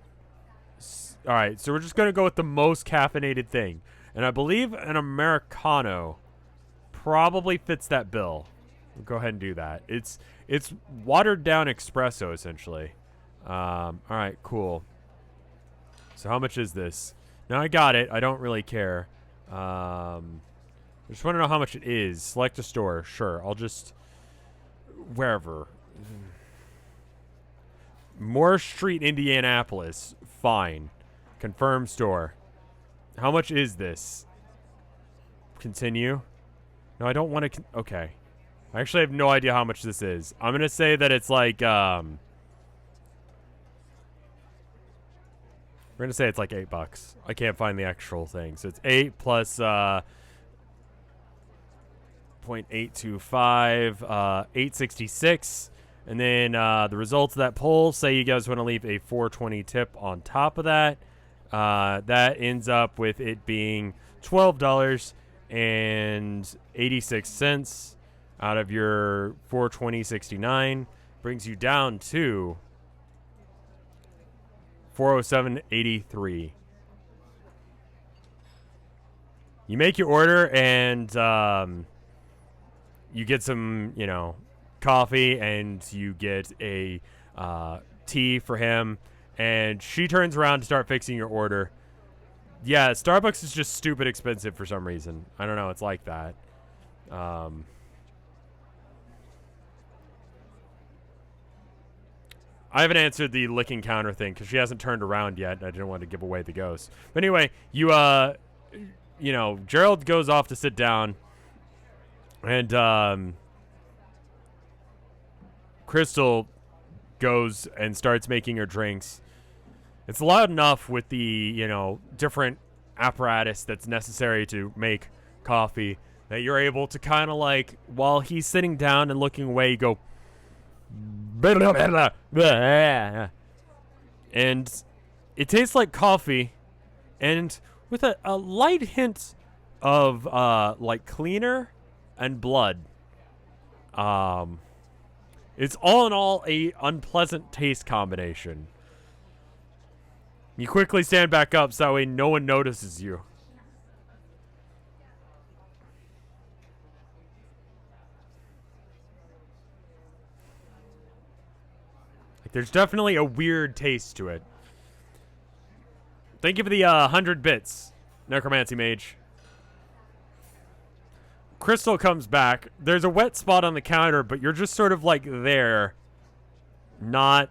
All right, so we're just going to go with the most caffeinated thing. And I believe an Americano probably fits that bill. We'll go ahead and do that. It's watered down espresso essentially. All right, cool. So how much is this? Now I got it. I don't really care. I just want to know how much it is. Select a store. Sure. I'll just wherever. Moore Street, Indianapolis. Fine. Confirm store. How much is this? Continue. No, I don't want to. Okay. I actually have no idea how much this is. I'm going to say that it's like, we're going to say it's like $8. I can't find the actual thing. So it's 8 plus, 0.825, 866. And then the results of that poll say you guys want to leave a 420 tip on top of that. That ends up with it being $12.86 out of your 420.69. Brings you down to 407.83. You make your order and you get some, you know, coffee, and you get a tea for him, and she turns around to start fixing your order. Yeah, Starbucks is just stupid expensive for some reason. I don't know, it's like that. I haven't answered the licking counter thing because she hasn't turned around yet. I didn't want to give away the ghost. But anyway, you know, Gerald goes off to sit down, and Crystal goes and starts making her drinks. It's loud enough with the, you know, different apparatus that's necessary to make coffee that you're able to kind of like, while he's sitting down and looking away, you go, and it tastes like coffee, and with a light hint of like cleaner and blood. It's all in all a unpleasant taste combination. You quickly stand back up so that way no one notices you. Like, there's definitely a weird taste to it. Thank you for the 100 bits, Necromancy Mage. Crystal comes back. There's a wet spot on the counter, but you're just sort of like there. Not.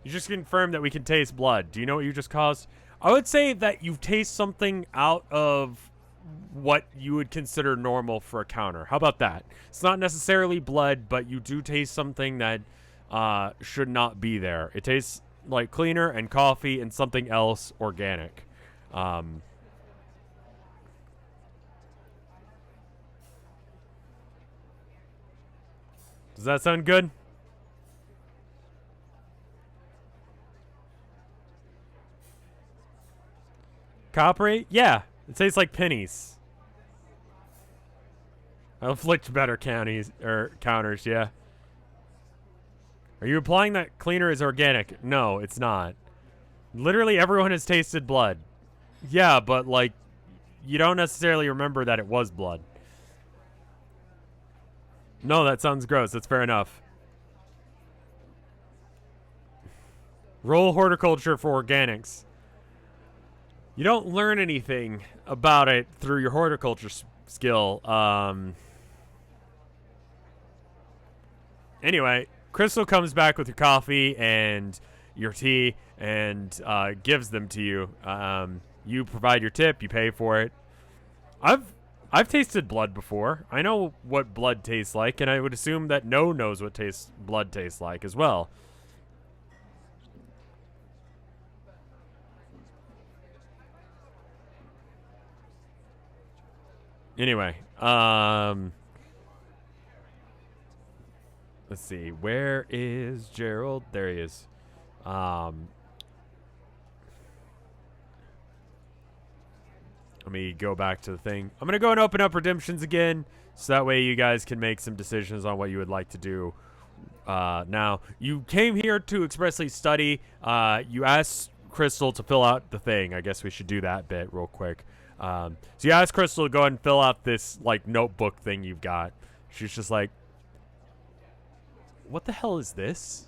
You just confirmed that we can taste blood. Do you know what you just caused? I would say that you taste something out of what you would consider normal for a counter. How about that? It's not necessarily blood, but you do taste something that should not be there. It tastes like cleaner and coffee and something else organic. Does that sound good? Coppery? Yeah. It tastes like pennies. I'll afflict better counters, yeah. Are you implying that cleaner is organic? No, it's not. Literally everyone has tasted blood. Yeah, but like, you don't necessarily remember that it was blood. No, that sounds gross. That's fair enough. Roll horticulture for organics. You don't learn anything about it through your horticulture skill. Anyway, Crystal comes back with your coffee and your tea and gives them to you. You provide your tip. You pay for it. I've tasted blood before. I know what blood tastes like, and I would assume that No knows what blood tastes like as well. Anyway, let's see. Where is Gerald? There he is. Let me go back to the thing. I'm going to go and open up redemptions again, so that way you guys can make some decisions on what you would like to do. Now, you came here to expressly study. You asked Crystal to fill out the thing. I guess we should do that bit real quick. So you asked Crystal to go ahead and fill out this, like, notebook thing you've got. She's just like, what the hell is this?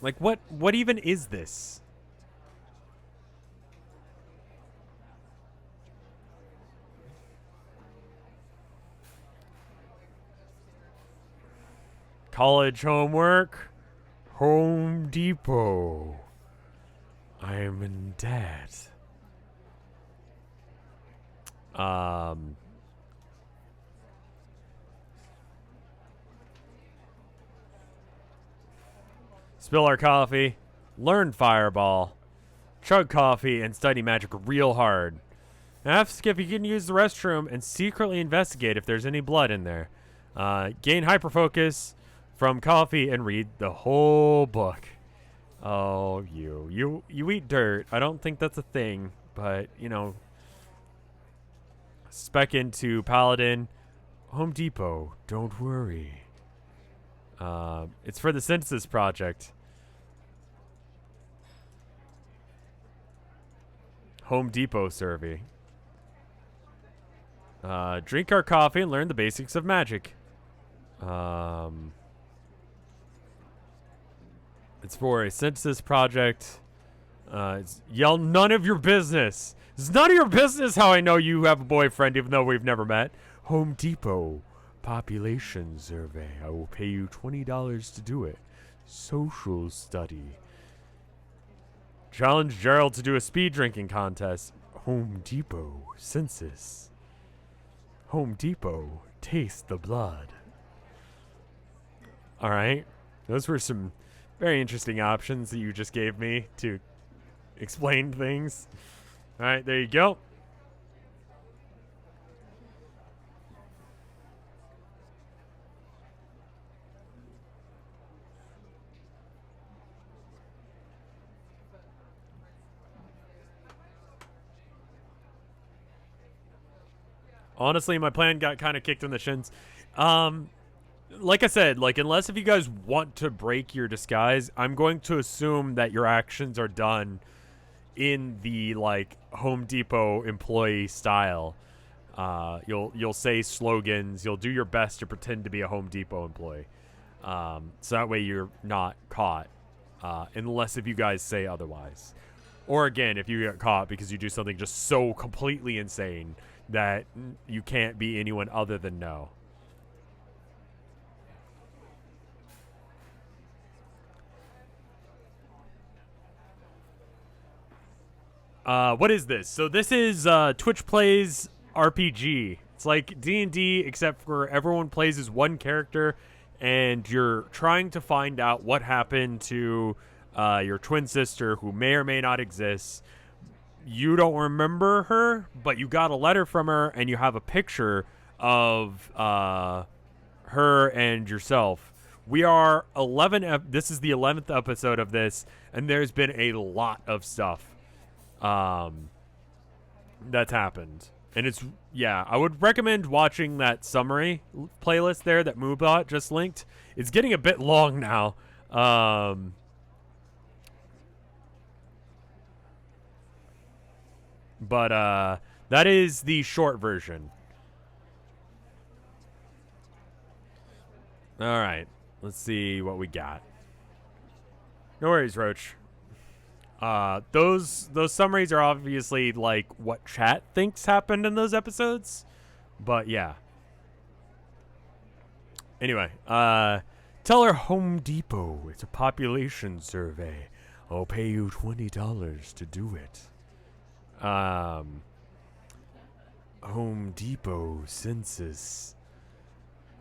Like, what even is this? College homework. Home Depot. I am in debt. Spill our coffee. Learn Fireball. Chug coffee and study magic real hard. Ask if you can use the restroom and secretly investigate if there's any blood in there. Gain hyperfocus from coffee and read the whole book. Oh, you eat dirt. I don't think that's a thing, but, you know. Spec into Paladin. Home Depot. Don't worry. It's for the Census Project. Home Depot survey. Drink our coffee and learn the basics of magic. It's for a census project. Yell none of your business. It's none of your business how I know you have a boyfriend even though we've never met. Home Depot population survey. I will pay you $20 to do it. Social study. Challenge Gerald to do a speed drinking contest. Home Depot census. Home Depot taste the blood. All right. Those were some very interesting options that you just gave me to explain things. All right, there you go. Honestly, my plan got kind of kicked in the shins. Like I said, like, unless if you guys want to break your disguise, I'm going to assume that your actions are done in the, like, Home Depot employee style. You'll say slogans. You'll do your best to pretend to be a Home Depot employee. So that way you're not caught, unless if you guys say otherwise. Or, again, if you get caught because you do something just so completely insane that you can't be anyone other than No. What is this? So this is Twitch Plays RPG. It's like D&D, except for everyone plays as one character, and you're trying to find out what happened to your twin sister, who may or may not exist. You don't remember her, but you got a letter from her, and you have a picture of her and yourself. We are 11. This is the 11th episode of this, and there's been a lot of stuff that's happened. And it's, yeah, I would recommend watching that summary playlist there that Moobot just linked. It's getting a bit long now. But that is the short version. All right, let's see what we got. No worries, Roach. Those summaries are obviously like what chat thinks happened in those episodes, but yeah. Anyway, tell her Home Depot. It's a population survey. I'll pay you $20 to do it. Home Depot census.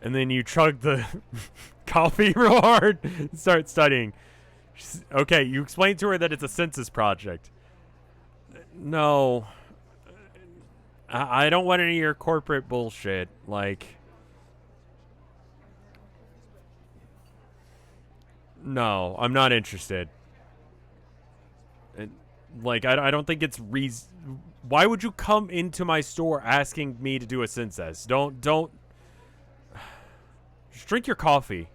And then you chug the coffee real hard and start studying. Okay, you explain to her that it's a census project. No. I don't want any of your corporate bullshit. Like, no, I'm not interested. Like, I don't think it's why would you come into my store asking me to do a census? Don't. Just drink your coffee.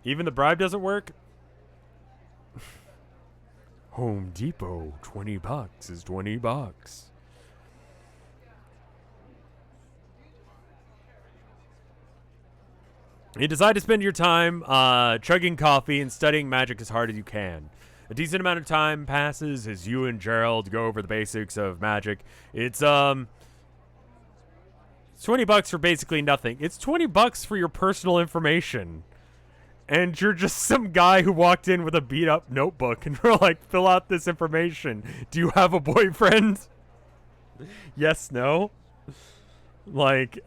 Even the bribe doesn't work? Home Depot, $20 is $20. You decide to spend your time chugging coffee and studying magic as hard as you can. a decent amount of time passes as you and Gerald go over the basics of magic. It's 20 bucks for basically nothing. It's 20 bucks for your personal information. And you're just some guy who walked in with a beat up notebook and we're like, fill out this information. Do you have a boyfriend? Yes, no. Like,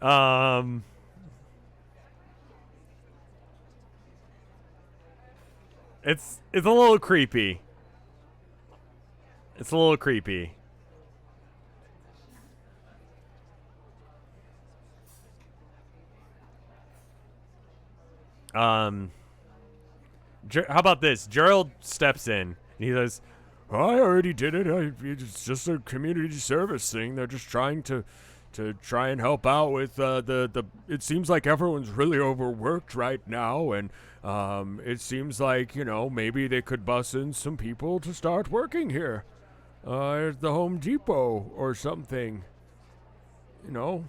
it's a little creepy. It's a little creepy. How about this? Gerald steps in and he says, I already did it. It's just a community service thing. They're just trying to try and help out with the. It seems like everyone's really overworked right now, and it seems like, you know, maybe they could bus in some people to start working here, at the Home Depot or something. You know,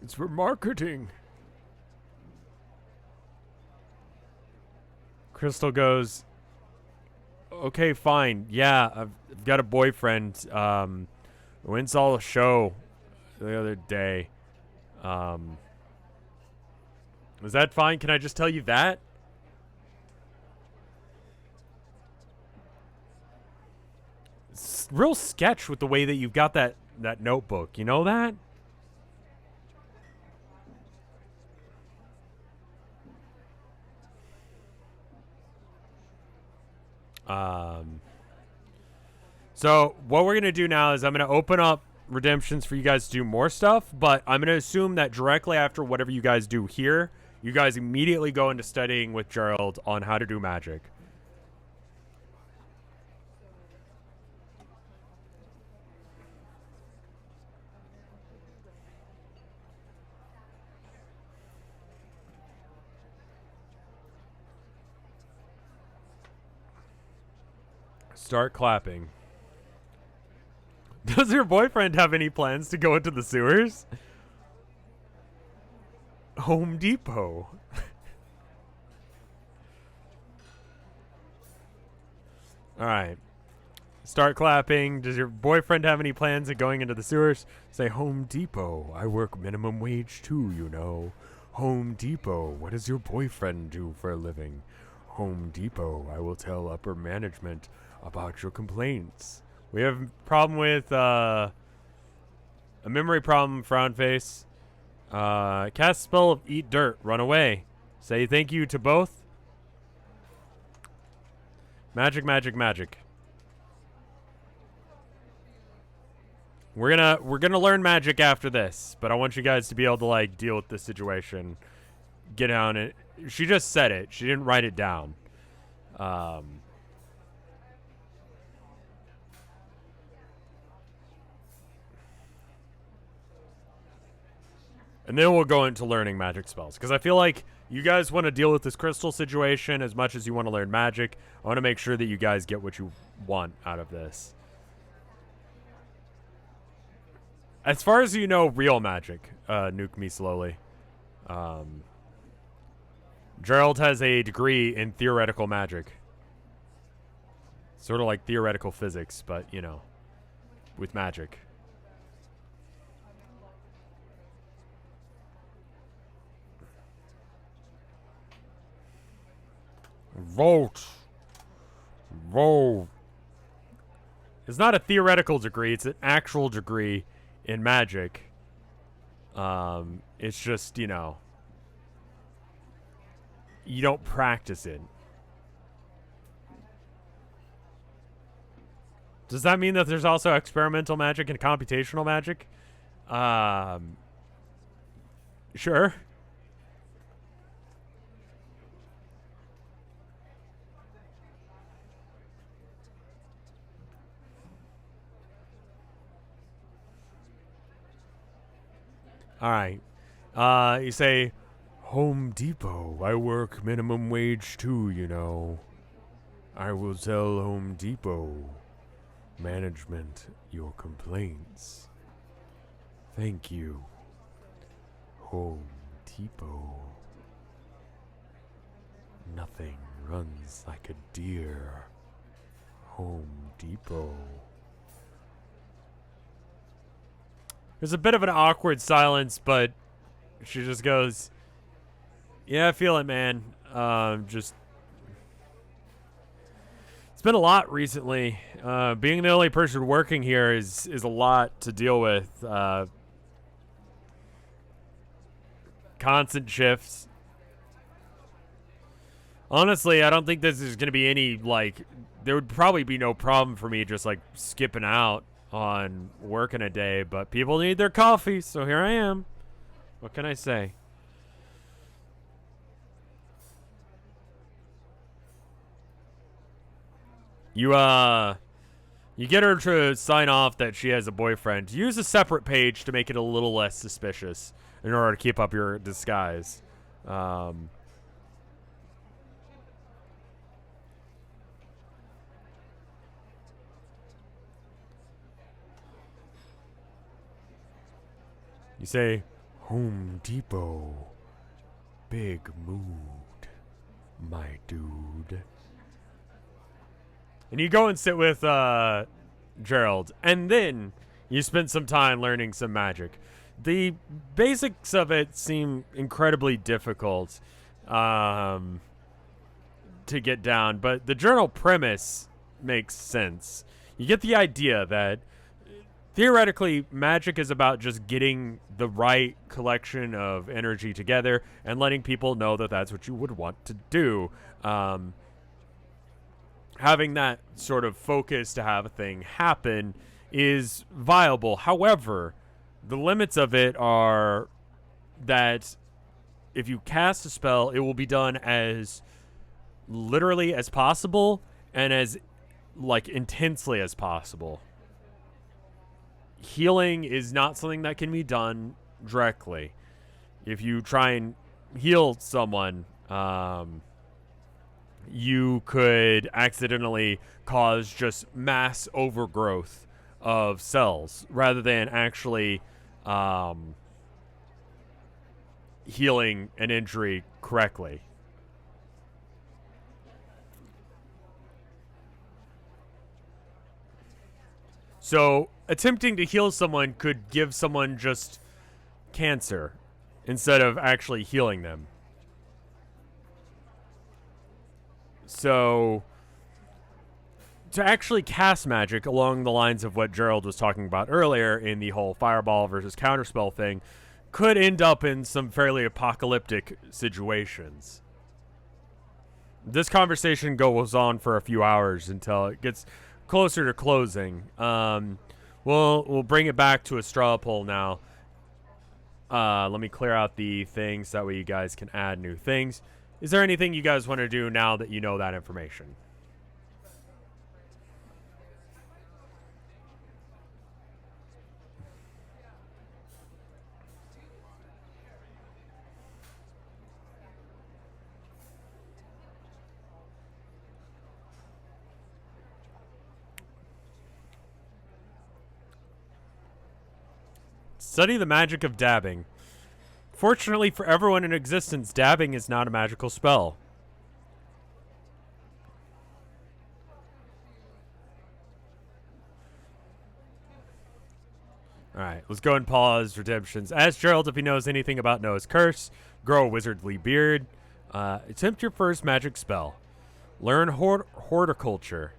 it's for marketing. Crystal goes, okay, fine. Yeah, I've got a boyfriend. Went saw a show the other day. Is that fine? Can I just tell you that? It's real sketch with the way that you've got that notebook. You know that? So what we're going to do now is I'm going to open up redemptions for you guys to do more stuff, but I'm going to assume that directly after whatever you guys do here, you guys immediately go into studying with Gerald on how to do magic. Start clapping. Does your boyfriend have any plans to go into the sewers? Home Depot. Alright. Start clapping. Does your boyfriend have any plans of going into the sewers? Say, Home Depot. I work minimum wage too, you know. Home Depot. What does your boyfriend do for a living? Home Depot. I will tell upper management about your complaints. We have a problem with a memory problem, frown face. Cast spell of eat dirt, run away. Say thank you to both. Magic, magic, magic. We're gonna learn magic after this, but I want you guys to be able to like deal with this situation. Get down it. She just said it. She didn't write it down. And then we'll go into learning magic spells. Because I feel like you guys want to deal with this crystal situation as much as you want to learn magic. I want to make sure that you guys get what you want out of this. As far as you know, real magic, nuke me slowly. Gerald has a degree in theoretical magic. Sort of like theoretical physics, but, you know, with magic. Vote. Vote. It's not a theoretical degree. It's an actual degree in magic. It's just, you know, you don't practice it. Does that mean that there's also experimental magic and computational magic? Sure. All right. You say, Home Depot. I work minimum wage too, you know. I will tell Home Depot management your complaints. Thank you, Home Depot. Nothing runs like a deer. Home Depot. There's a bit of an awkward silence, but she just goes, yeah, I feel it, man. It's been a lot recently. Being the only person working here is a lot to deal with. Constant shifts. Honestly, I don't think this is going to be any, like, there would probably be no problem for me just, like, skipping out on working a day, but people need their coffee, so here I am. What can I say? You get her to sign off that she has a boyfriend. Use a separate page to make it a little less suspicious in order to keep up your disguise. You say, Home Depot. Big mood, my dude. And you go and sit with Gerald, and then you spend some time learning some magic. The basics of it seem incredibly difficult to get down, but the general premise makes sense. You get the idea that theoretically, magic is about just getting the right collection of energy together and letting people know that that's what you would want to do. Having that sort of focus to have a thing happen is viable. However, the limits of it are that if you cast a spell, it will be done as literally as possible and as, like, intensely as possible. Healing is not something that can be done directly. If you try and heal someone, you could accidentally cause just mass overgrowth of cells rather than actually healing an injury correctly. So attempting to heal someone could give someone just cancer instead of actually healing them. So to actually cast magic along the lines of what Gerald was talking about earlier in the whole fireball versus counterspell thing could end up in some fairly apocalyptic situations. This conversation goes on for a few hours until it gets closer to closing. We'll bring it back to a straw poll now. Let me clear out the things that way you guys can add new things. Is there anything you guys want to do now that you know that information? Study the magic of dabbing. Fortunately for everyone in existence, dabbing is not a magical spell. Alright, let's go and pause redemptions. Ask Gerald if he knows anything about Noah's Curse. Grow a wizardly beard. Attempt your first magic spell. Learn horticulture.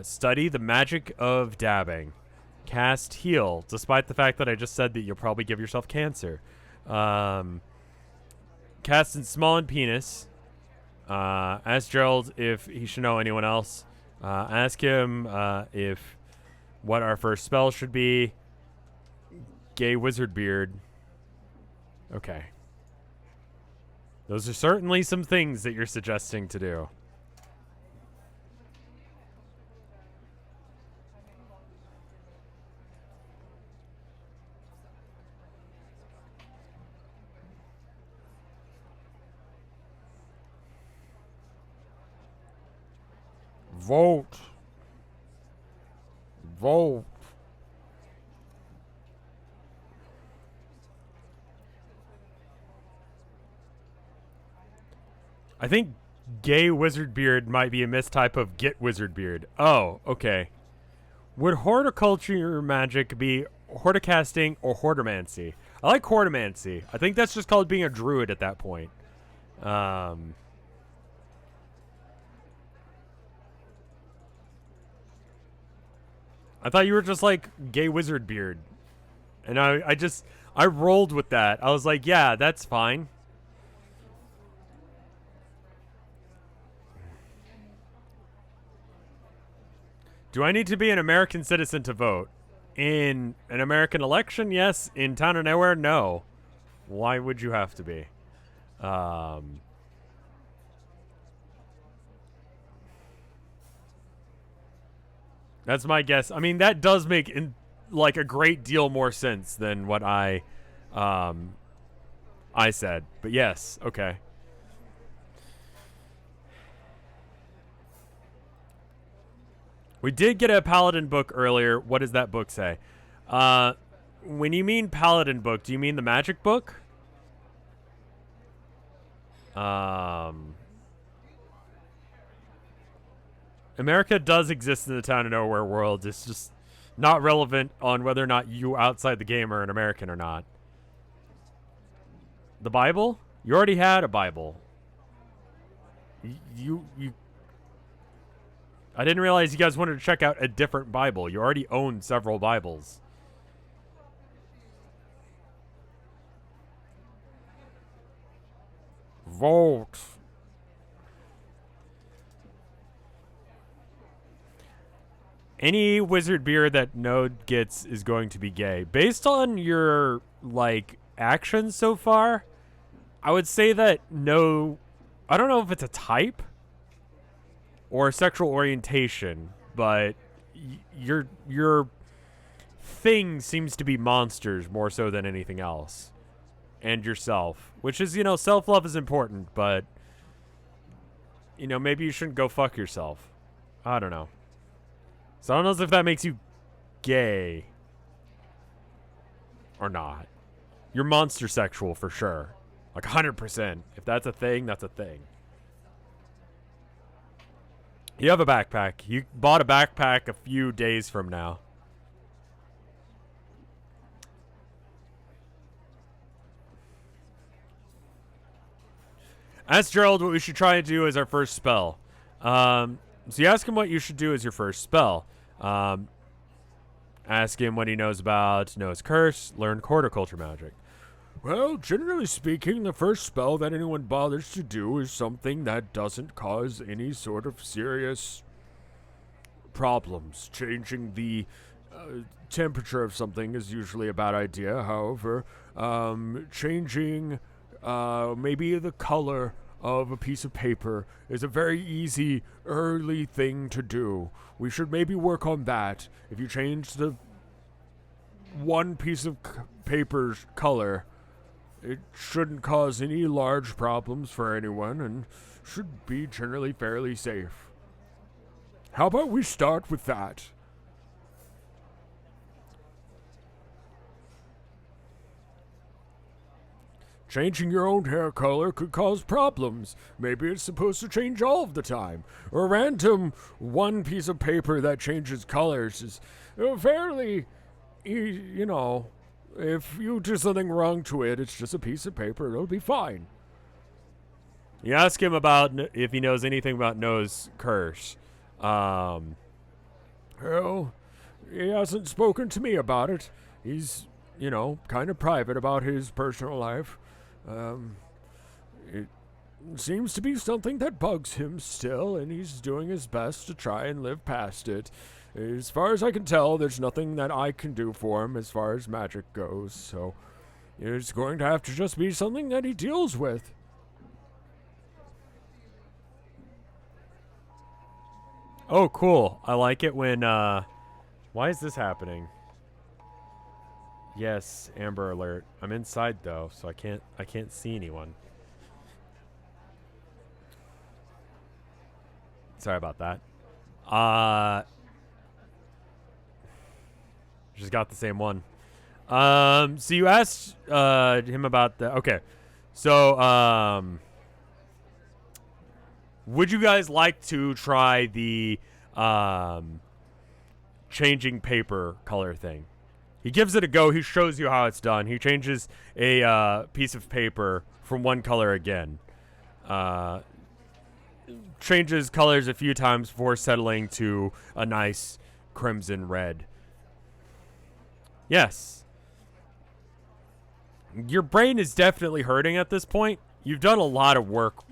Study the magic of dabbing. Cast heal, despite the fact that I just said that you'll probably give yourself cancer. Cast in small and penis. Ask Gerald if he should know anyone else. Ask him if what our first spell should be. Gay wizard beard. Okay. Those are certainly some things that you're suggesting to do. Vote. Vote. I think gay wizard beard might be a mistype of get wizard beard. Oh, okay. Would horticulture magic be horticasting or hortomancy? I like hortomancy. I think that's just called being a druid at that point. I thought you were just like gay wizard beard. And I rolled with that. I was like, yeah, that's fine. Do I need to be an American citizen to vote? In an American election, yes. In Town of Nowhere, no. Why would you have to be? That's my guess. I mean, that does make like a great deal more sense than what I said. But yes, okay. We did get a Paladin book earlier. What does that book say? When you mean Paladin book, do you mean the magic book? America does exist in the Town of Nowhere world. It's just not relevant on whether or not you outside the game are an American or not. The Bible? You already had a Bible. You I didn't realize you guys wanted to check out a different Bible. You already own several Bibles. Vote. Any wizard beard that Node gets is going to be gay. Based on your, like, actions so far, I would say that no... I don't know if it's a type or a sexual orientation, but your thing seems to be monsters more so than anything else. And yourself. Which is, you know, self-love is important, but, you know, maybe you shouldn't go fuck yourself. I don't know. So I don't know if that makes you gay or not. You're monster sexual for sure. Like 100%. If that's a thing, that's a thing. You have a backpack. You bought a backpack a few days from now. Ask Gerald what we should try and do as our first spell. So you ask him what you should do as your first spell. Ask him what he knows about Noah's Curse, learn horticulture magic. Well, generally speaking, the first spell that anyone bothers to do is something that doesn't cause any sort of serious problems. Changing the temperature of something is usually a bad idea. However, changing maybe the color of a piece of paper is a very easy early thing to do. We should maybe work on that. If you change the one piece of paper's color, it shouldn't cause any large problems for anyone and should be generally fairly safe. How about we start with that? Changing your own hair color could cause problems. Maybe it's supposed to change all of the time. A random one piece of paper that changes colors is fairly, you know, if you do something wrong to it, it's just a piece of paper. It'll be fine. You ask him about if he knows anything about Noah's Curse. Well, he hasn't spoken to me about it. He's, you know, kind of private about his personal life. It seems to be something that bugs him still, and he's doing his best to try and live past it. As far as I can tell, there's nothing that I can do for him as far as magic goes, so it's going to have to just be something that he deals with. Oh, cool. I like it when, why is this happening? Yes, Amber Alert. I'm inside though, so I can't see anyone. Sorry about that. Just got the same one. So you asked him about the okay. So Would you guys like to try the changing paper color thing? He gives it a go. He shows you how it's done. He changes a piece of paper from one color again. Changes colors a few times before settling to a nice crimson red. Yes. Your brain is definitely hurting at this point. You've done a lot of work.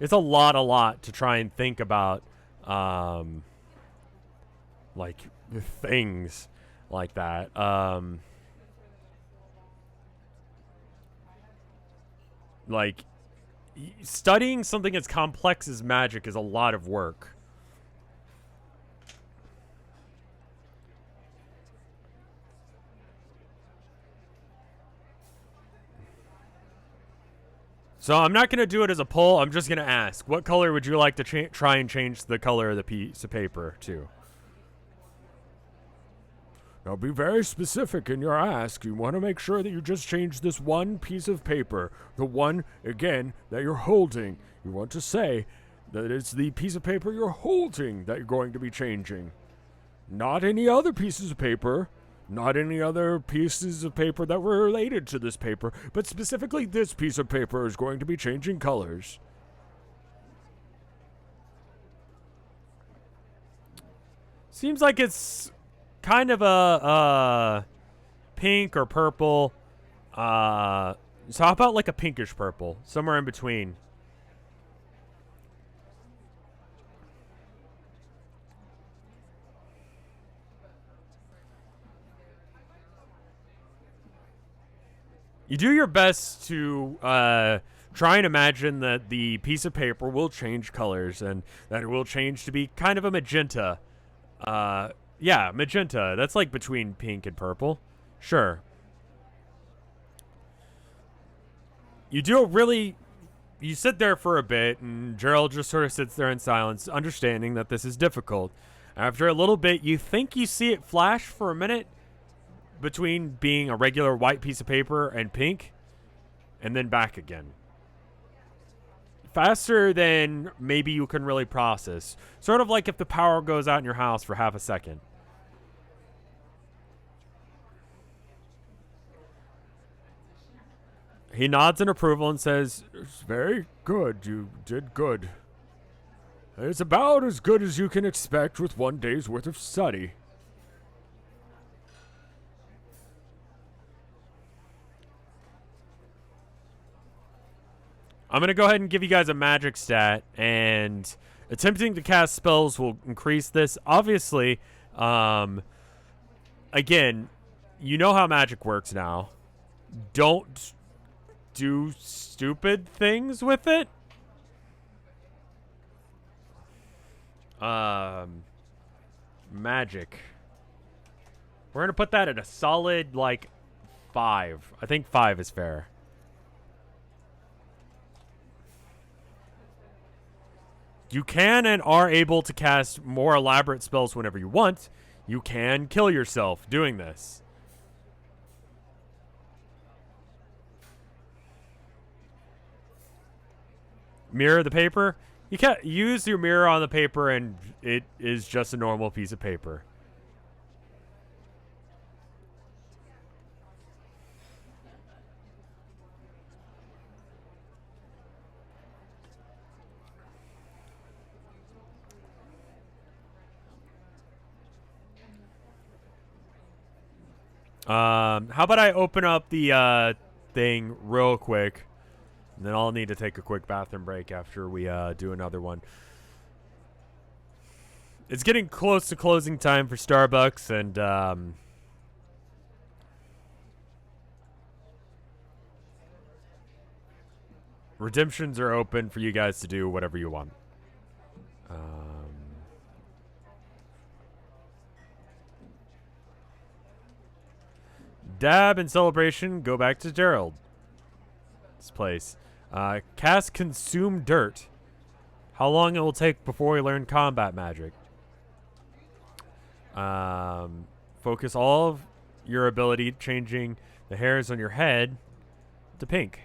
It's a lot to try and think about, like, things like that. Like, studying something as complex as magic is a lot of work. So I'm not going to do it as a poll. I'm just going to ask, what color would you like to try and change the color of the piece of paper to? Now be very specific in your ask. You want to make sure that you just change this one piece of paper. The one, again, that you're holding. You want to say that it's the piece of paper you're holding that you're going to be changing. Not any other pieces of paper. Not any other pieces of paper that were related to this paper. But specifically this piece of paper is going to be changing colors. Seems like it's kind of a pink or purple. So how about like a pinkish purple? Somewhere in between. You do your best to try and imagine that the piece of paper will change colors and that it will change to be kind of a magenta. Yeah, magenta. That's like between pink and purple. Sure. You do a really... You sit there for a bit, and Gerald just sort of sits there in silence, understanding that this is difficult. After a little bit, you think you see it flash for a minute between being a regular white piece of paper and pink, and then back again. Faster than maybe you can really process. Sort of like if the power goes out in your house for half a second. He nods in approval and says, "It's very good. You did good. It's about as good as you can expect with one day's worth of study." I'm going to go ahead and give you guys a magic stat, and attempting to cast spells will increase this. Obviously, again, you know how magic works now. Don't do stupid things with it. Magic. We're going to put that at a solid, like, 5. I think 5 is fair. You can and are able to cast more elaborate spells whenever you want. You can kill yourself doing this. Mirror the paper. You can't use your mirror on the paper and it is just a normal piece of paper. How about I open up the thing real quick, and then I'll need to take a quick bathroom break after we do another one. It's getting close to closing time for Starbucks, and redemptions are open for you guys to do whatever you want. Dab and celebration go back to Gerald. This place. Cast consume dirt. How long it will take before we learn combat magic. Focus all of your ability changing the hairs on your head to pink.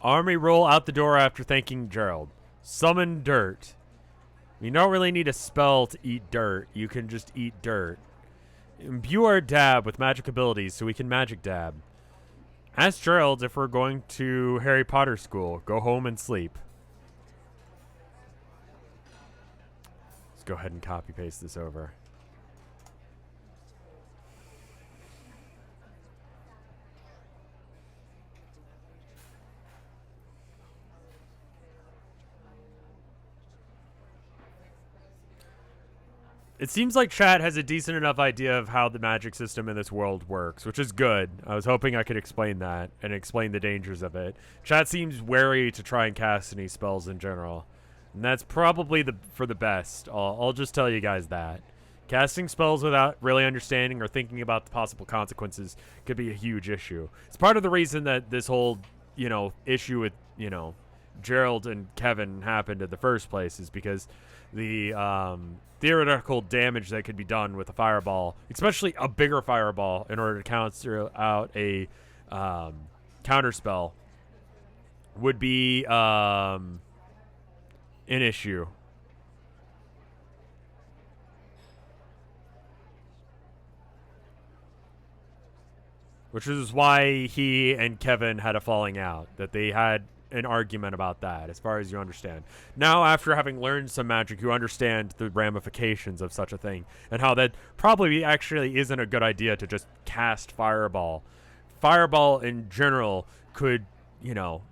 Army roll out the door after thanking Gerald. Summon dirt. You don't really need a spell to eat dirt. You can just eat dirt. Imbue our dab with magic abilities so we can magic dab. Ask Gerald if we're going to Harry Potter school. Go home and sleep. Let's go ahead and copy paste this over. It seems like chat has a decent enough idea of how the magic system in this world works, which is good. I was hoping I could explain that and explain the dangers of it. Chat seems wary to try and cast any spells in general, and that's probably for the best. I'll just tell you guys that. Casting spells without really understanding or thinking about the possible consequences could be a huge issue. It's part of the reason that this whole, issue with, Gerald and Kevin happened in the first place, is because the theoretical damage that could be done with a fireball, especially a bigger fireball, in order to cancel out a counterspell, would be an issue. Which is why he and Kevin had a falling out, that they had an argument about that, as far as you understand. Now, after having learned some magic, you understand the ramifications of such a thing, and how that probably actually isn't a good idea to just cast Fireball. Fireball in general could,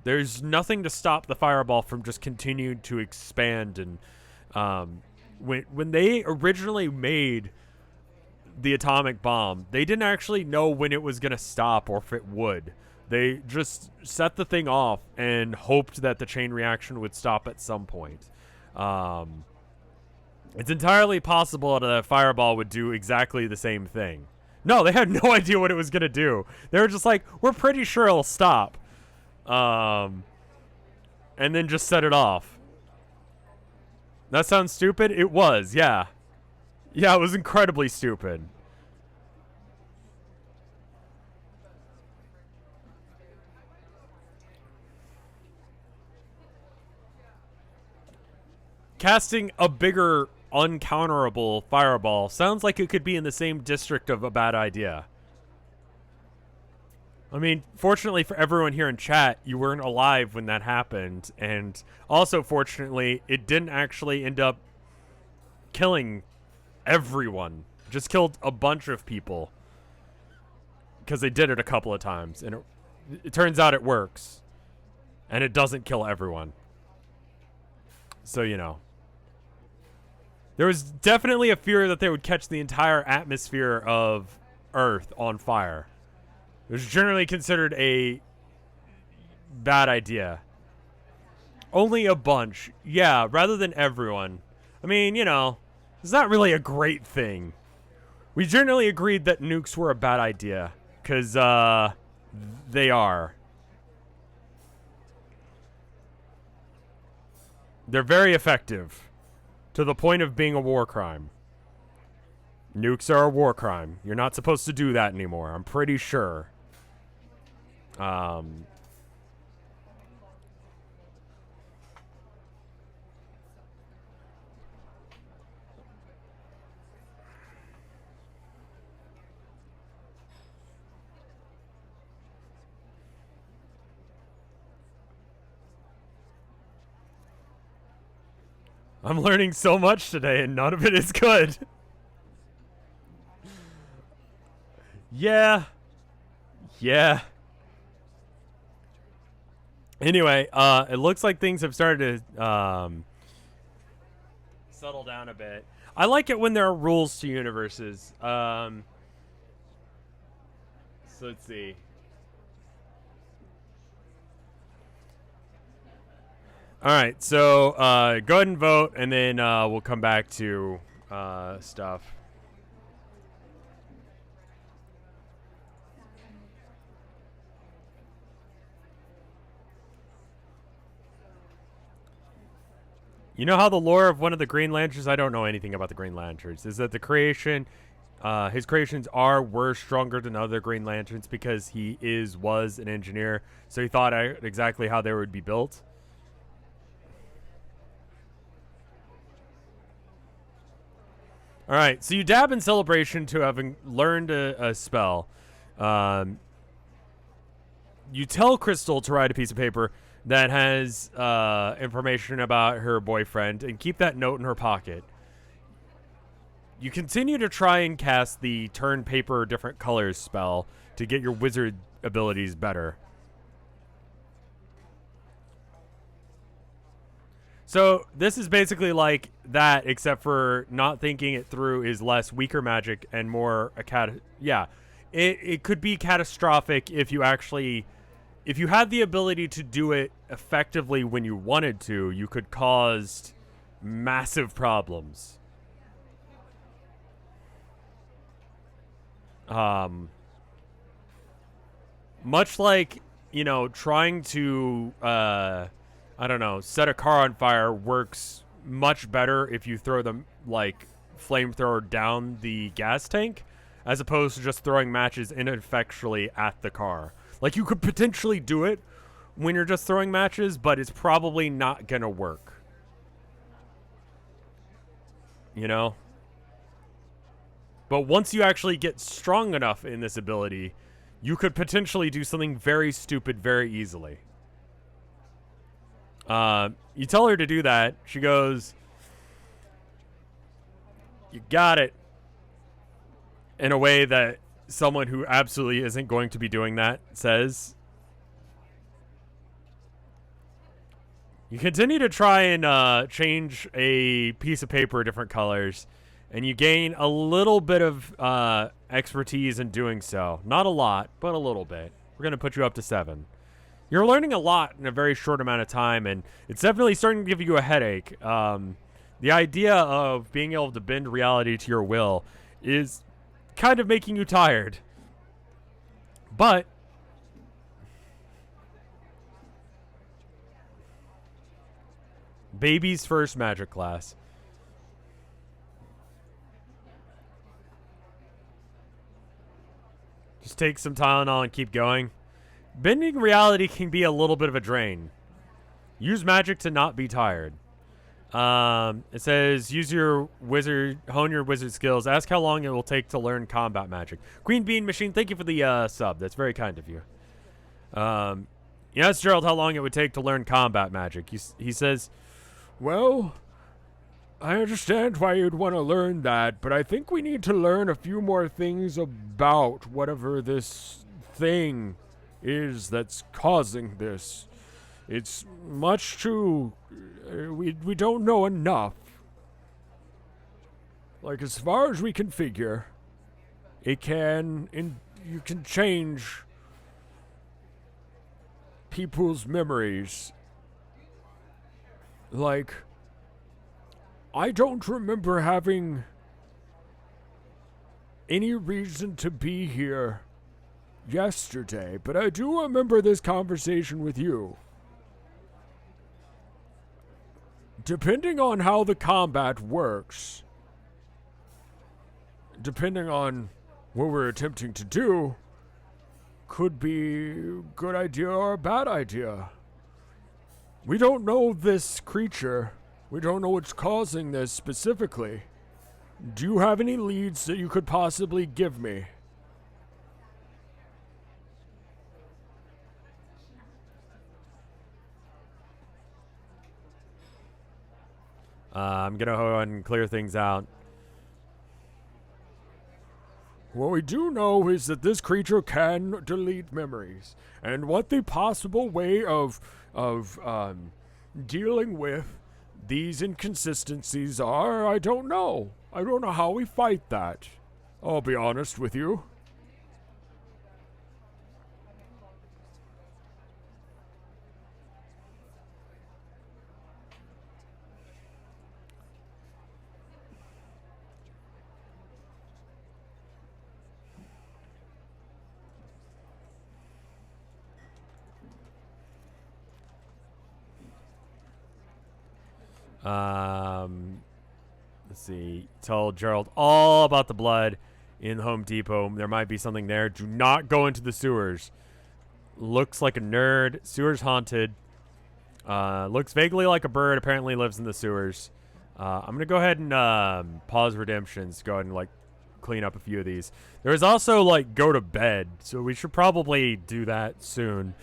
there's nothing to stop the Fireball from just continuing to expand, and when they originally made the atomic bomb, they didn't actually know when it was going to stop or if it would. They just set the thing off and hoped that the chain reaction would stop at some point. It's entirely possible that a fireball would do exactly the same thing. No, they had no idea what it was going to do. They were just like, we're pretty sure it'll stop. And then just set it off. That sounds stupid? It was, yeah. Yeah, it was incredibly stupid. Casting a bigger, uncounterable fireball sounds like it could be in the same district of a bad idea. I mean, fortunately for everyone here in chat, you weren't alive when that happened. And also, fortunately, it didn't actually end up killing everyone. It just killed a bunch of people. Because they did it a couple of times. And it turns out it works. And it doesn't kill everyone. So, there was definitely a fear that they would catch the entire atmosphere of Earth on fire. It was generally considered a bad idea. Only a bunch. Yeah, rather than everyone. I mean, it's not really a great thing. We generally agreed that nukes were a bad idea. Because, they are. They're very effective. To the point of being a war crime. Nukes are a war crime. You're not supposed to do that anymore. I'm pretty sure. I'm learning so much today, and none of it is good. Yeah. Anyway, it looks like things have started to settle down a bit. I like it when there are rules to universes. So let's see. All right, so go ahead and vote, and then we'll come back to stuff. You know how the lore of one of the Green Lanterns, I don't know anything about the Green Lanterns, is that the creation his creations were stronger than other Green Lanterns because he was an engineer, so he thought out exactly how they would be built. All right, so you dab in celebration to having learned a spell. You tell Crystal to write a piece of paper that has information about her boyfriend and keep that note in her pocket. You continue to try and cast the turn paper different colors spell to get your wizard abilities better. So this is basically like that, except for not thinking it through is less weaker magic and more it could be catastrophic if you had the ability to do it effectively when you wanted to, you could cause massive problems. Much like, trying to, set a car on fire works much better if you throw the, flamethrower down the gas tank, as opposed to just throwing matches ineffectually at the car. Like, you could potentially do it when you're just throwing matches, but it's probably not gonna work. But once you actually get strong enough in this ability, you could potentially do something very stupid very easily. You tell her to do that. She goes, "You got it," in a way that someone who absolutely isn't going to be doing that says. You continue to try and change a piece of paper different colors, and you gain a little bit of expertise in doing so. Not a lot, but a little bit. We're going to put you up to 7. You're learning a lot in a very short amount of time, and it's definitely starting to give you a headache. The idea of being able to bend reality to your will is kind of making you tired. But baby's first magic class. Just take some Tylenol and keep going. Bending reality can be a little bit of a drain. Use magic to not be tired. It says, hone your wizard skills. Ask how long it will take to learn combat magic. Queen Bean Machine, thank you for the sub. That's very kind of you. You asked Gerald how long it would take to learn combat magic. He says, well, I understand why you'd want to learn that, but I think we need to learn a few more things about whatever this thing is that's causing this. It's much too... we don't know enough. Like, as far as we can figure, you can change people's memories. Like, I don't remember having any reason to be here yesterday, but I do remember this conversation with you. Depending on how the combat works, depending on what we're attempting to do, could be a good idea or a bad idea. We don't know this creature. We don't know what's causing this specifically. Do you have any leads that you could possibly give me? I'm going to go ahead and clear things out. What we do know is that this creature can delete memories. And what the possible way of dealing with these inconsistencies are, I don't know. I don't know how we fight that. I'll be honest with you. Let's see. Tell Gerald all about the blood in Home Depot. There might be something there. Do not go into the sewers. Looks like a nerd. Sewers haunted. Looks vaguely like a bird. Apparently lives in the sewers. I'm going to go ahead and pause redemptions. Go ahead and, like, clean up a few of these. There's also, like, go to bed. So we should probably do that soon.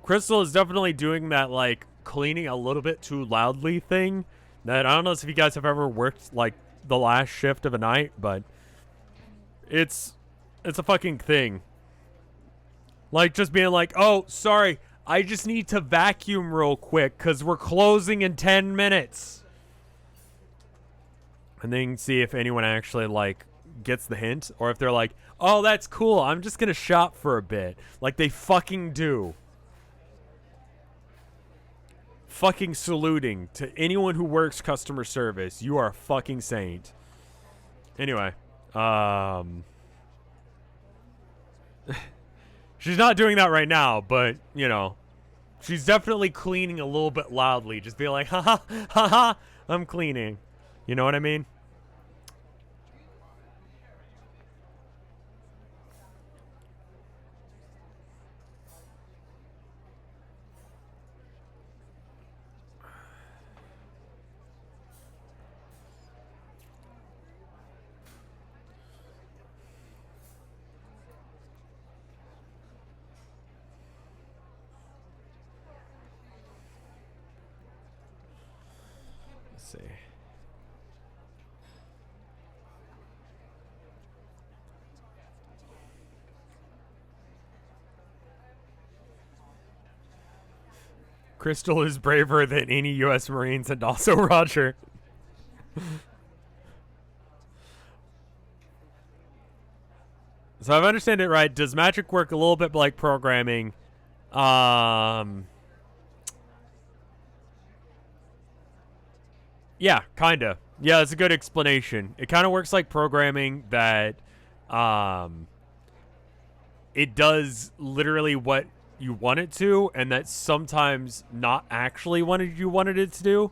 Crystal is definitely doing that, like, cleaning a little bit too loudly thing. That I don't know if you guys have ever worked, like, the last shift of a night, but it's a fucking thing. Like, just being like, oh, sorry, I just need to vacuum real quick because we're closing in 10 minutes. And then see if anyone actually, like, gets the hint. Or if they're like, oh, that's cool, I'm just going to shop for a bit. Like, they fucking do. Fucking saluting to anyone who works customer service. You are a fucking saint. Anyway. She's not doing that right now, but, you know, she's definitely cleaning a little bit loudly. Just be like, haha, haha, I'm cleaning. You know what I mean? See. Crystal is braver than any U.S. Marines, and also Roger. So if I understand it right, does magic work a little bit like programming? Yeah, kinda. Yeah, that's a good explanation. It kind of works like programming that, it does literally what you want it to, and that's sometimes not actually what you wanted it to do.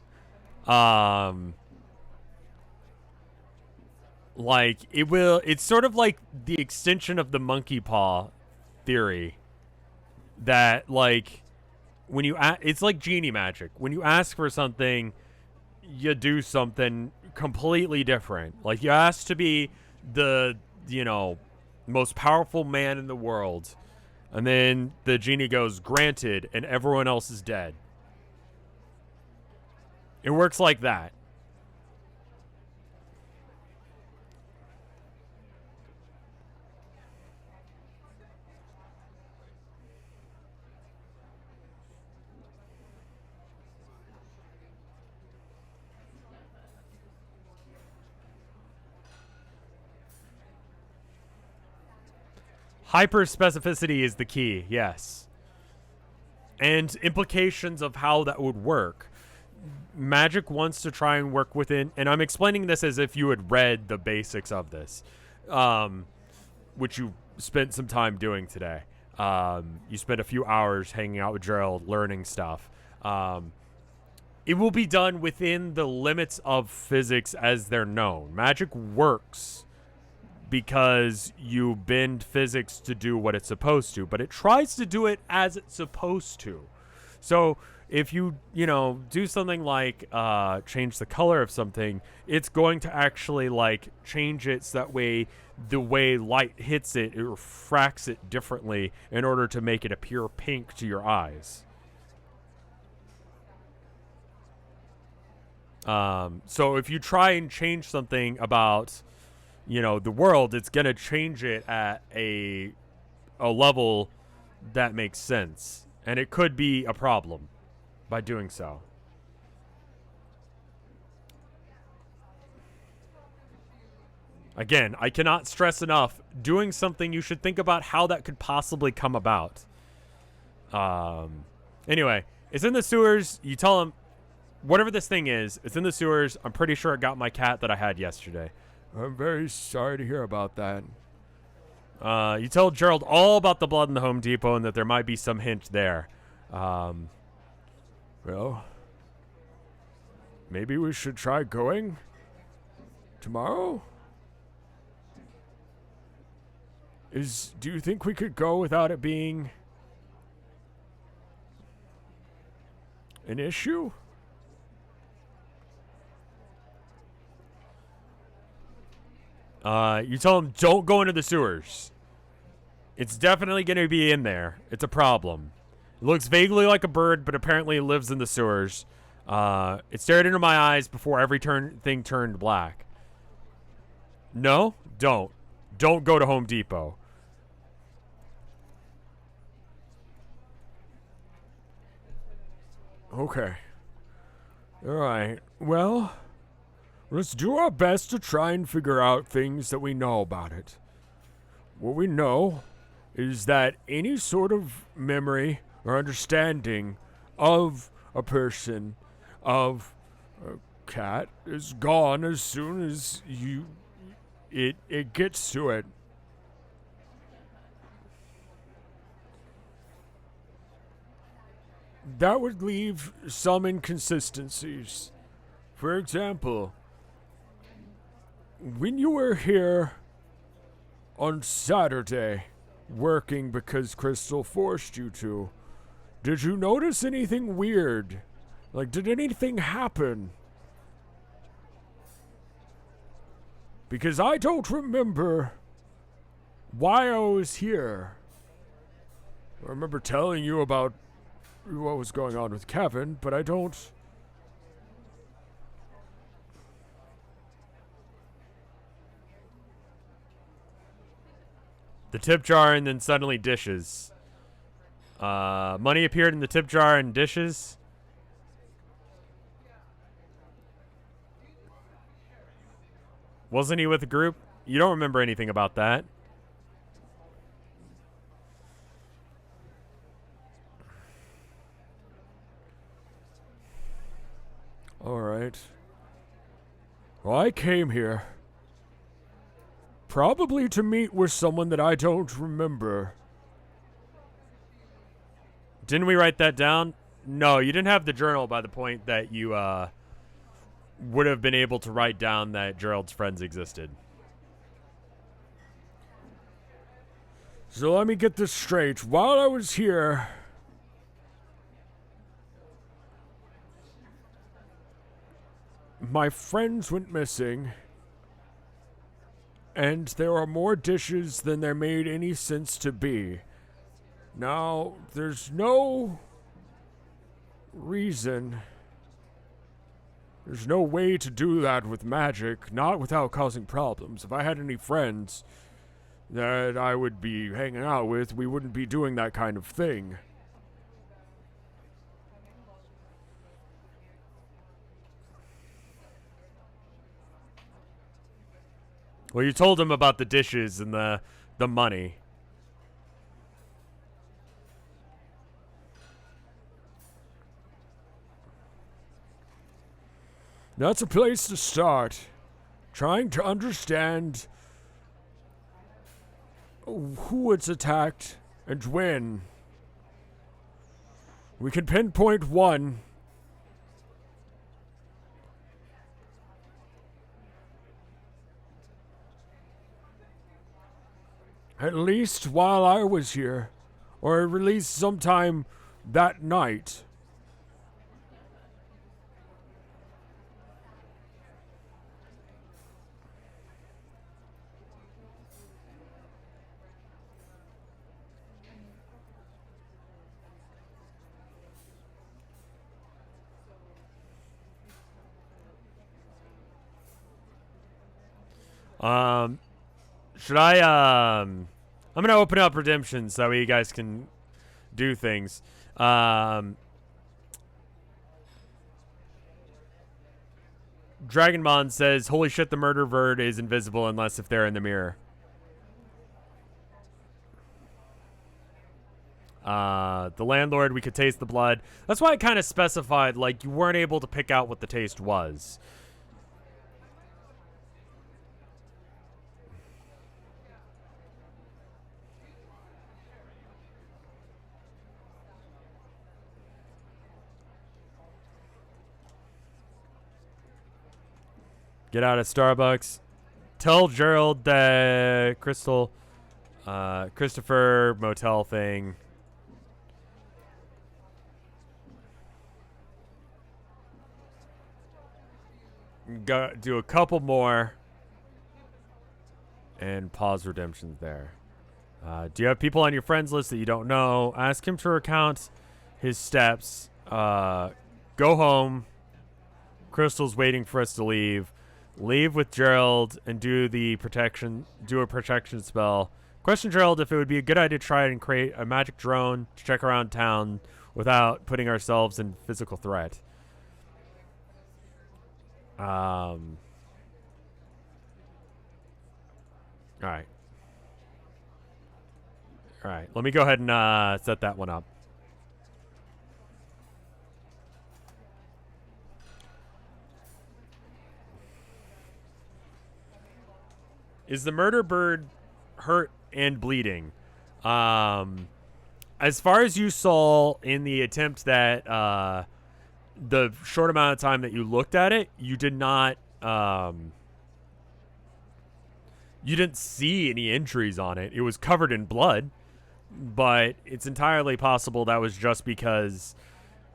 Like, it's sort of like the extension of the monkey paw theory. That, like, when you it's like genie magic. When you ask for something, you do something completely different. Like, you ask to be the, you know, most powerful man in the world, and then the genie goes, granted, and everyone else is dead. It works like that. Hyper specificity is the key, yes. And implications of how that would work. Magic wants to try and work within, and I'm explaining this as if you had read the basics of this, which you spent some time doing today. You spent a few hours hanging out with Gerald, learning stuff. It will be done within the limits of physics as they're known. Magic works because you bend physics to do what it's supposed to, but it tries to do it as it's supposed to. So if you do something like change the color of something, it's going to actually, like, change it so that way the way light hits it, it refracts it differently in order to make it appear pink to your eyes. So if you try and change something about, the world, it's going to change it at a level that makes sense. And it could be a problem by doing so. Again, I cannot stress enough, doing something, you should think about how that could possibly come about. Anyway, it's in the sewers. You tell him, whatever this thing is, it's in the sewers. I'm pretty sure it got my cat that I had yesterday. I'm very sorry to hear about that. You tell Gerald all about the blood in the Home Depot and that there might be some hint there. Well, maybe we should try going tomorrow? Do you think we could go without it being an issue? You tell him don't go into the sewers. It's definitely going to be in there. It's a problem. It looks vaguely like a bird, but apparently it lives in the sewers. It stared into my eyes before every thing turned black. No, don't. Don't go to Home Depot. Okay. Alright. Well, let's do our best to try and figure out things that we know about it. What we know is that any sort of memory or understanding of a person, of a cat, is gone as soon as it gets to it. That would leave some inconsistencies. For example, when you were here on Saturday, working because Crystal forced you to, did you notice anything weird? Like, did anything happen? Because I don't remember why I was here. I remember telling you about what was going on with Kevin, but I don't... The tip jar and then suddenly dishes. Money appeared in the tip jar and dishes. Wasn't he with the group? You don't remember anything about that. Alright. Well, I came here probably to meet with someone that I don't remember. Didn't we write that down? No, you didn't have the journal by the point that you would have been able to write down that Gerald's friends existed. So let me get this straight. While I was here, my friends went missing, and there are more dishes than there made any sense to be. Now, there's no reason, there's no way to do that with magic, not without causing problems. If I had any friends that I would be hanging out with, we wouldn't be doing that kind of thing. Well, you told him about the dishes and the money. That's a place to start. Trying to understand who it's attacked and when. We can pinpoint one. At least while I was here, or at least sometime that night. Should I, I'm gonna open up redemption so you guys can do things. Dragonmon says, holy shit, the murder bird is invisible unless if they're in the mirror. The landlord, we could taste the blood. That's why I kind of specified, like, you weren't able to pick out what the taste was. Get out of Starbucks. Tell Gerald that Crystal Christopher motel thing. Go do a couple more. And pause redemptions there. Do you have people on your friends list that you don't know? Ask him to recount his steps. Go home. Crystal's waiting for us to leave. Leave with Gerald and do a protection spell. Question Gerald if it would be a good idea to try and create a magic drone to check around town without putting ourselves in physical threat. All right. All right. Let me go ahead and set that one up. Is the murder bird hurt and bleeding? As far as you saw in the attempt that the short amount of time that you looked at it, you did not you didn't see any injuries on it. It was covered in blood, but it's entirely possible that was just because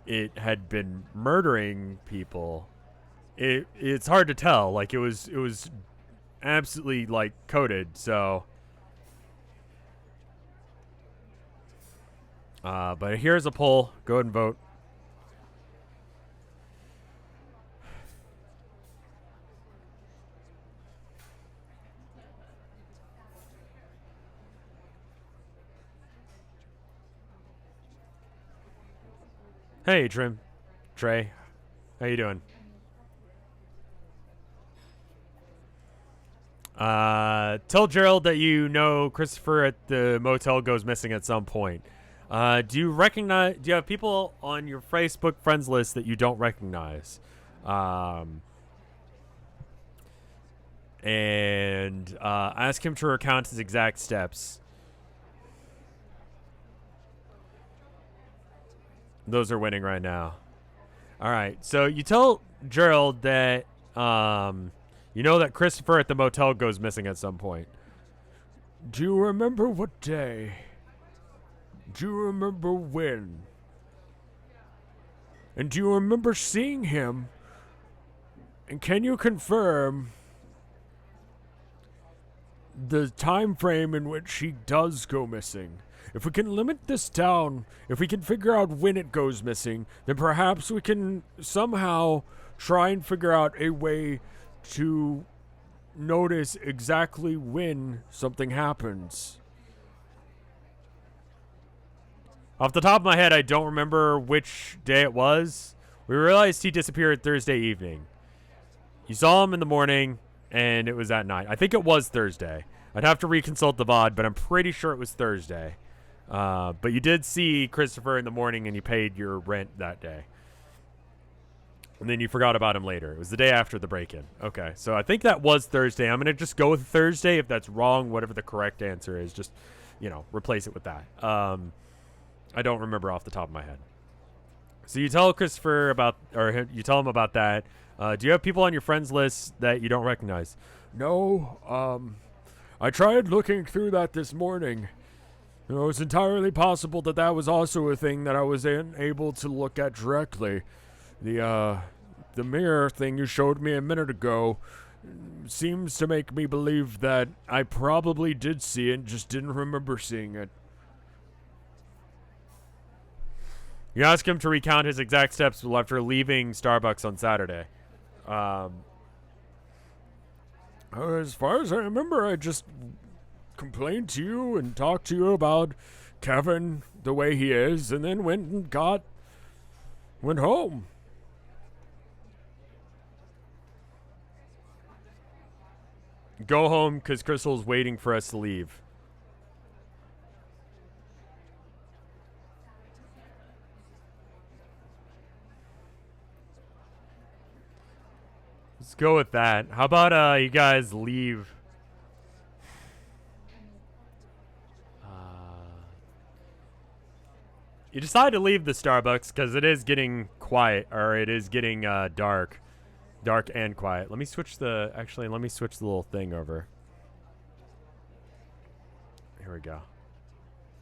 it had been murdering people. It's hard to tell. Like it was absolutely like coated, so but here's a poll. Go ahead and vote. Hey, Trey, how you doing? Tell Gerald that you know Christopher at the motel goes missing at some point. Do you have people on your Facebook friends list that you don't recognize? And ask him to recount his exact steps. Those are winning right now. All right. So you tell Gerald that you know that Christopher at the motel goes missing at some point. Do you remember what day? Do you remember when? And do you remember seeing him? And can you confirm the time frame in which he does go missing? If we can limit this down, if we can figure out when it goes missing, then perhaps we can somehow try and figure out a way to notice exactly when something happens. Off the top of my head, I don't remember which day it was. We realized he disappeared Thursday evening. You saw him in the morning, and it was at night. I think it was Thursday. I'd have to reconsult the VOD, but I'm pretty sure it was Thursday. But you did see Christopher in the morning, and you paid your rent that day. And then you forgot about him later. It was the day after the break-in. Okay, so I think that was Thursday. I'm going to just go with Thursday. If that's wrong, whatever the correct answer is, just, replace it with that. I don't remember off the top of my head. So you tell Christopher you tell him about that. Do you have people on your friends list that you don't recognize? No. I tried looking through that this morning. It's entirely possible that was also a thing that I was unable to look at directly. The mirror thing you showed me a minute ago seems to make me believe that I probably did see it and just didn't remember seeing it. You ask him to recount his exact steps after leaving Starbucks on Saturday. As far as I remember, I just complained to you and talked to you about Kevin the way he is, and then went home. Go home because Crystal's waiting for us to leave. Let's go with that. How about you guys leave? You decide to leave the Starbucks because it is getting quiet, or it is getting dark. Dark and quiet. Let me switch the little thing over. Here we go.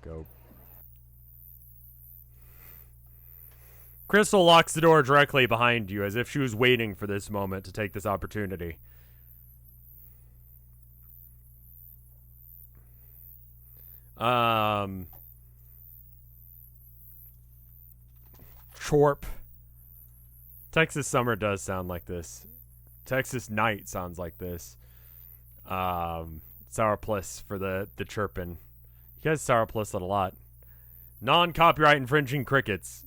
Go. Crystal locks the door directly behind you as if she was waiting for this moment to take this opportunity. Chorp. Texas summer does sound like this. Texas night sounds like this. Sour plus for the chirping. You guys sour plus it a lot. Non-copyright infringing crickets.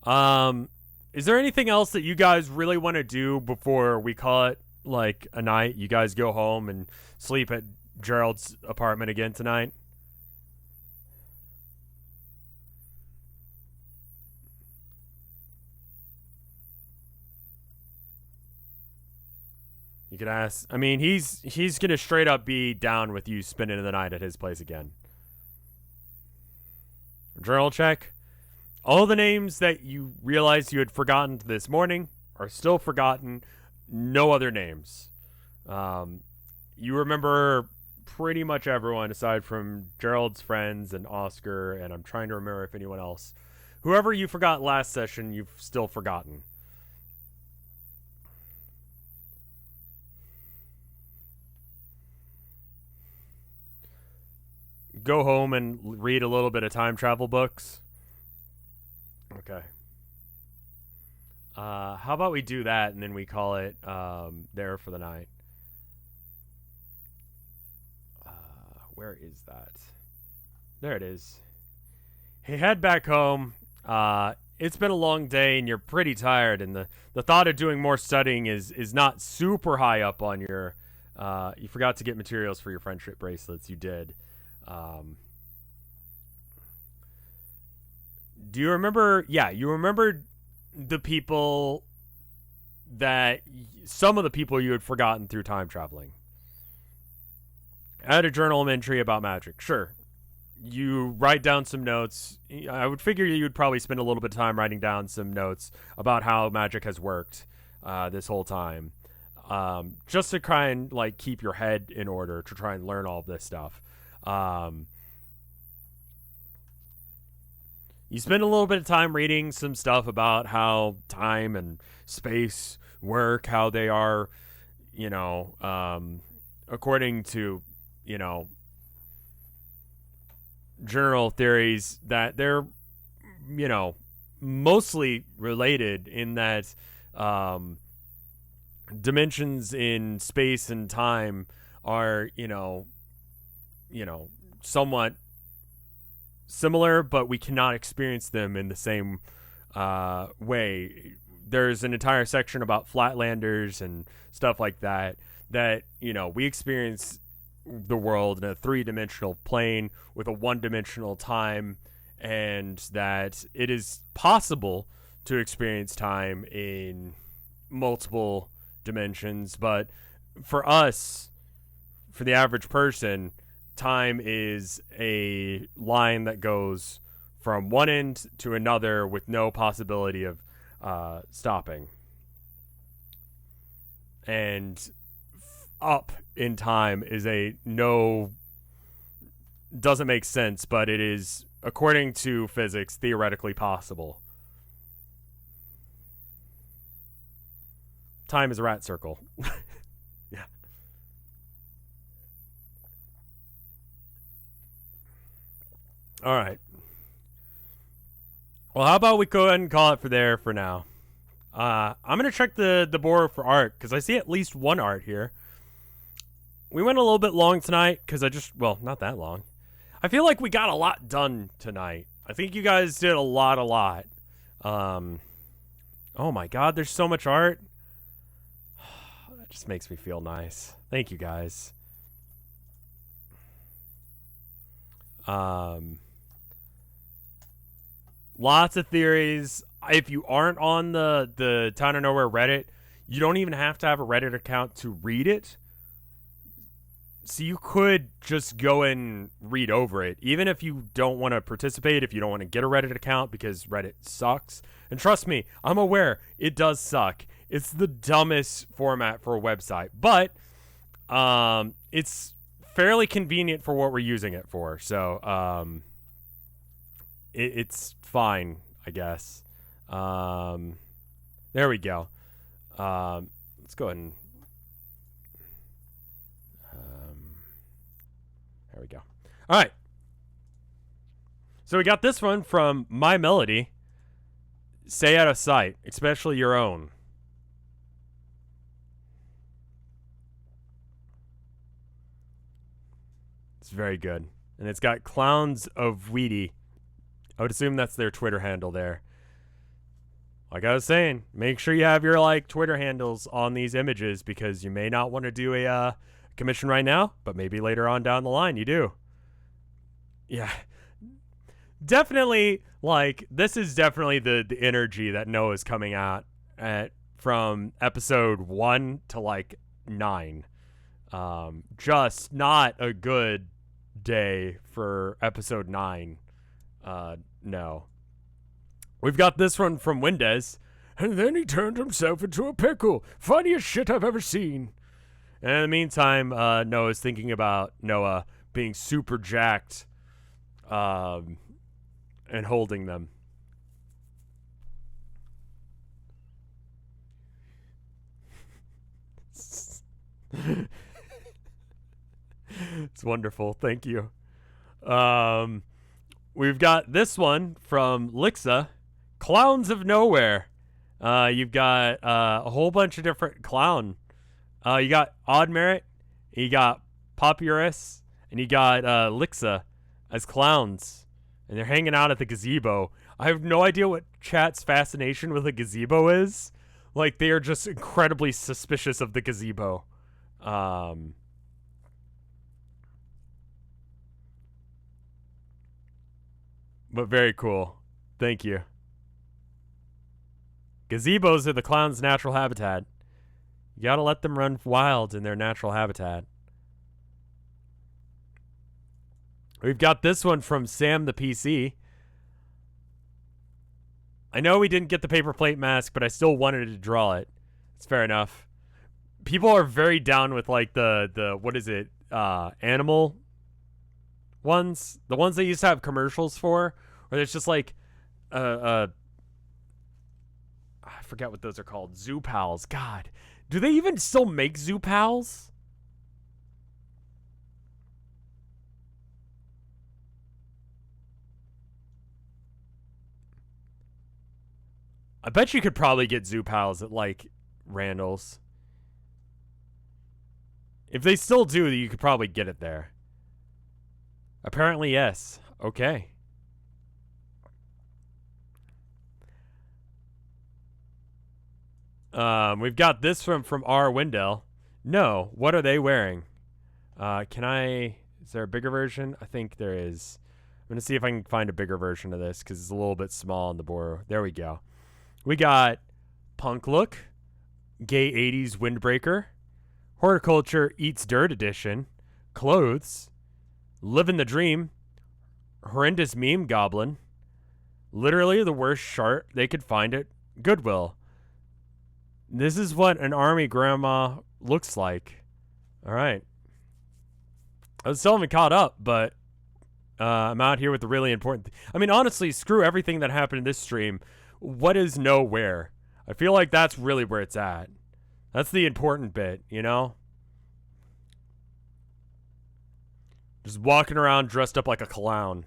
Is there anything else that you guys really want to do before we call it like a night? You guys go home and sleep at Gerald's apartment again tonight? You could ask. I mean, he's gonna straight up be down with you spending the night at his place again. Journal check. All the names that you realized you had forgotten this morning are still forgotten. No other names. You remember pretty much everyone aside from Gerald's friends and Oscar, and I'm trying to remember if anyone else. Whoever you forgot last session, you've still forgotten. Go home and read a little bit of time travel books. Okay. How about we do that and then we call it there for the night. Where is that? There it is. Hey, head back home. It's been a long day and you're pretty tired, and the thought of doing more studying is not super high up on your you forgot to get materials for your friendship bracelets. You did. Do you remember? Yeah, you remember the people that some of the people you had forgotten through time traveling. Add a journal entry about magic. Sure. You write down some notes. I would figure you would probably spend a little bit of time writing down some notes about how magic has worked this whole time. Just to try and like keep your head in order to try and learn all of this stuff. You spend a little bit of time reading some stuff about how time and space work, how they are, according to, general theories, that they're, mostly related in that dimensions in space and time are, somewhat similar, but we cannot experience them in the same way. There's an entire section about flatlanders and stuff like that, we experience the world in a three-dimensional plane with a one-dimensional time, and that it is possible to experience time in multiple dimensions, but for us, for the average person, time is a line that goes from one end to another with no possibility of stopping. And up in time is doesn't make sense, but it is, according to physics, theoretically possible. Time is a rat circle. Yeah. All right. Well, how about we go ahead and call it for there for now. I'm going to check the board for art, because I see at least one art here. We went a little bit long tonight, because not that long. I feel like we got a lot done tonight. I think you guys did a lot. Oh my god, there's so much art. That just makes me feel nice. Thank you, guys. Lots of theories. If you aren't on the Town of Nowhere Reddit, you don't even have to have a Reddit account to read it. So you could just go and read over it, even if you don't want to participate, if you don't want to get a Reddit account, because Reddit sucks. And trust me, I'm aware it does suck. It's the dumbest format for a website, but it's fairly convenient for what we're using it for. So it's fine, I guess. There we go. Let's go ahead and there we go. All right. So we got this one from My Melody. Stay out of sight, especially your own. It's very good. And it's got Clowns of Weedy. I would assume that's their Twitter handle there. Like I was saying, make sure you have your like Twitter handles on these images because you may not want to do a commission right now, but maybe later on down the line you do. Yeah. Definitely, like, this is definitely the energy that Noah's coming at from episode 1 to, like, 9. Just not a good day for episode 9. No. We've got this one from Windez. And then he turned himself into a pickle. Funniest shit I've ever seen. And in the meantime, Noah's thinking about Noah being super jacked. And holding them. It's wonderful. Thank you. We've got this one from Lixa, Clowns of Nowhere. You've got a whole bunch of different clown. You got Odd Merit, you got Papyrus, and you got Lixa as clowns. And they're hanging out at the gazebo. I have no idea what chat's fascination with a gazebo is. Like, they are just incredibly suspicious of the gazebo. But very cool. Thank you. Gazebos are the clown's natural habitat. You gotta let them run wild in their natural habitat. We've got this one from Sam the PC. I know we didn't get the paper plate mask, but I still wanted to draw it. It's fair enough. People are very down with like the what is it? Animal ones. The ones they used to have commercials for. Where it's just like I forget what those are called. Zoo Pals. God. Do they even still make Zoo Pals? I bet you could probably get Zoo Pals at, like, Randall's. If they still do, you could probably get it there. Apparently, yes. Okay. We've got this from R. Wendell. No, what are they wearing? Is there a bigger version? I think there is. I'm going to see if I can find a bigger version of this because it's a little bit small on the border. There we go. We got Punk Look, Gay 80s Windbreaker, Horticulture Eats Dirt Edition, Clothes, Living the Dream, Horrendous Meme Goblin, literally the worst chart they could find at Goodwill. This is what an army grandma looks like. All right. I still haven't caught up, but I'm out here with the really important I mean, honestly, screw everything that happened in this stream. What is nowhere? I feel like that's really where it's at. That's the important bit, you know? Just walking around dressed up like a clown.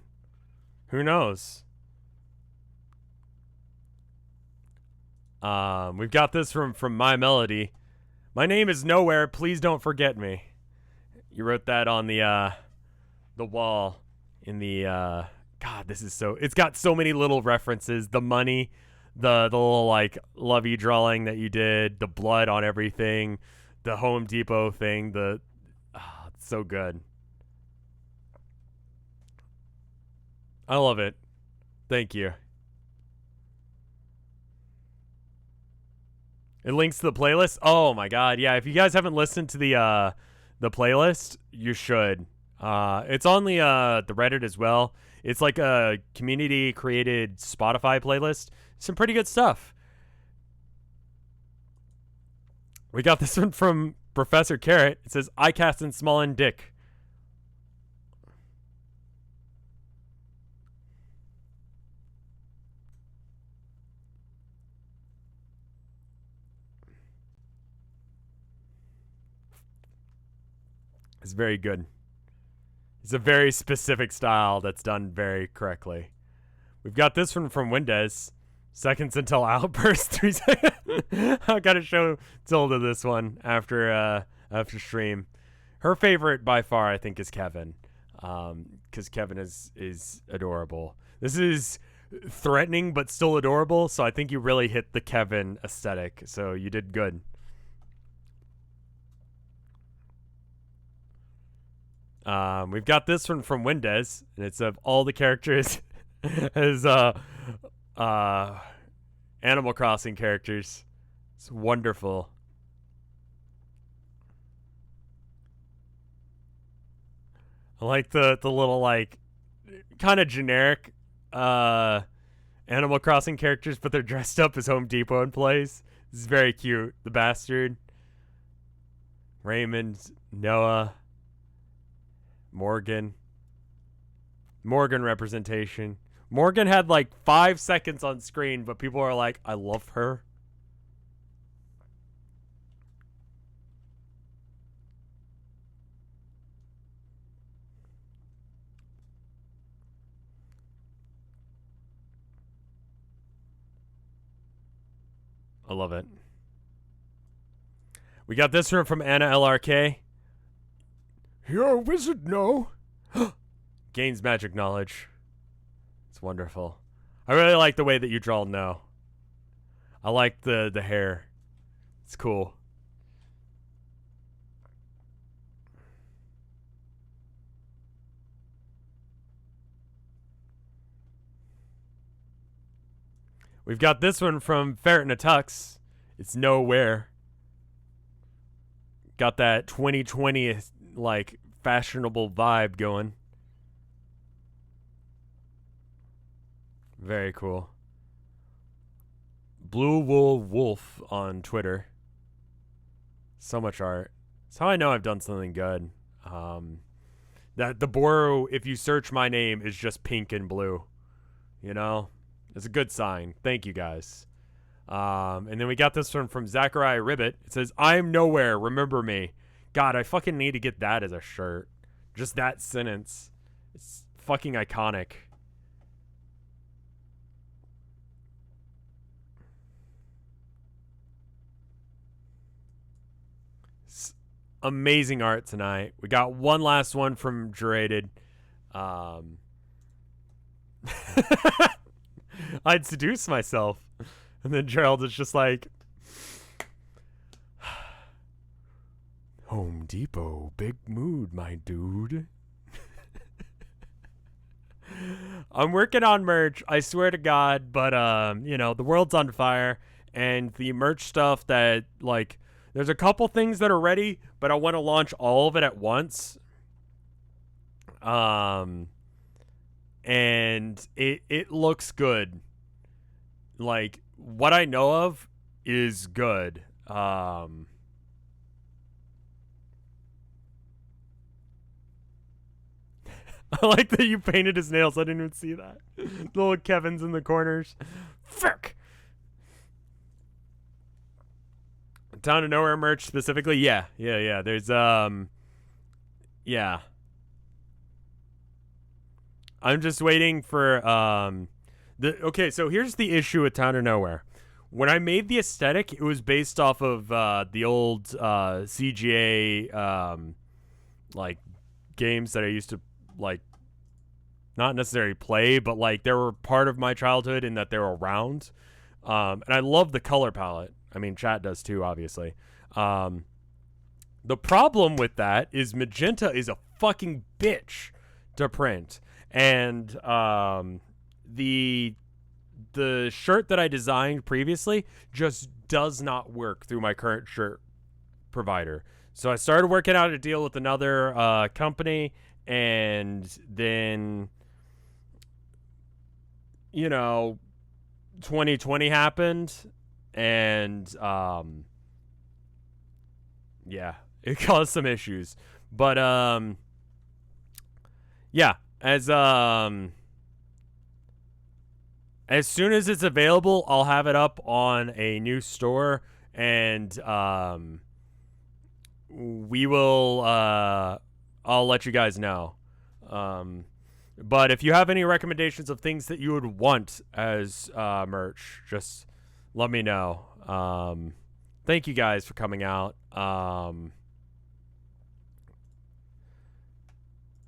Who knows? We've got this from My Melody. My name is Nowhere. Please don't forget me. You wrote that on the wall in the God, this is so. It's got so many little references. The money, the little like lovey drawing that you did, the blood on everything, the Home Depot thing. It's so good. I love it. Thank you. It links to the playlist. Oh my god, yeah. If you guys haven't listened to the playlist, you should. It's on the Reddit as well. It's like a community-created Spotify playlist. Some pretty good stuff. We got this one from Professor Carrot. It says, I cast in small and dick. It's very good. It's a very specific style that's done very correctly. We've got this one from Windows. Seconds until outburst. 3 seconds. I gotta show Tilda this one after stream. Her favorite by far, I think, is Kevin. Because Kevin is adorable. This is threatening but still adorable, so I think you really hit the Kevin aesthetic. So you did good. We've got this one from Windows, and it's of all the characters as Animal Crossing characters. It's wonderful. I like the little, like, kind of generic Animal Crossing characters, but they're dressed up as Home Depot employees. This is very cute. The bastard, Raymond, Noah, Morgan representation. Morgan had like 5 seconds on screen, but people are like, I love her. I love it. We got this one from Anna LRK. Your wizard know. Gains magic knowledge. It's wonderful. I really like the way that you draw No. I like the hair. It's cool. We've got this one from Ferret in a Tux. It's Nowhere. Got that 2020 like fashionable vibe going. Very cool. Blue Wool Wolf on Twitter. So much art. That's how I know I've done something good. That the Boro, if you search my name, is just pink and blue. You know? It's a good sign. Thank you, guys. And then we got this one from Zachariah Ribbit. It says, I'm nowhere, remember me. God, I fucking need to get that as a shirt. Just that sentence. It's fucking iconic. It's amazing art tonight. We got one last one from Geraded. I'd seduce myself. And then Gerald is just like, Home Depot, big mood, my dude. I'm working on merch, I swear to God, but you know, the world's on fire, and the merch stuff that, like, there's a couple things that are ready, but I want to launch all of it at once. And it looks good. Like, what I know of is good. I like that you painted his nails. I didn't even see that. Little Kevin's in the corners. Frick. Town of Nowhere merch specifically? Yeah. There's, yeah. I'm just waiting for, okay, so here's the issue with Town of Nowhere. When I made the aesthetic, it was based off of the old CGA like games that I used to like not necessarily play, but like they were part of my childhood in that they were around. And I love the color palette. I mean, chat does too, obviously. The problem with that is magenta is a fucking bitch to print. And the shirt that I designed previously just does not work through my current shirt provider. So I started working out a deal with another company, and then, you know, 2020 happened, and yeah, it caused some issues. But yeah, as soon as it's available, I'll have it up on a new store, and we will I'll let you guys know. But if you have any recommendations of things that you would want as merch, just let me know. Thank you guys for coming out.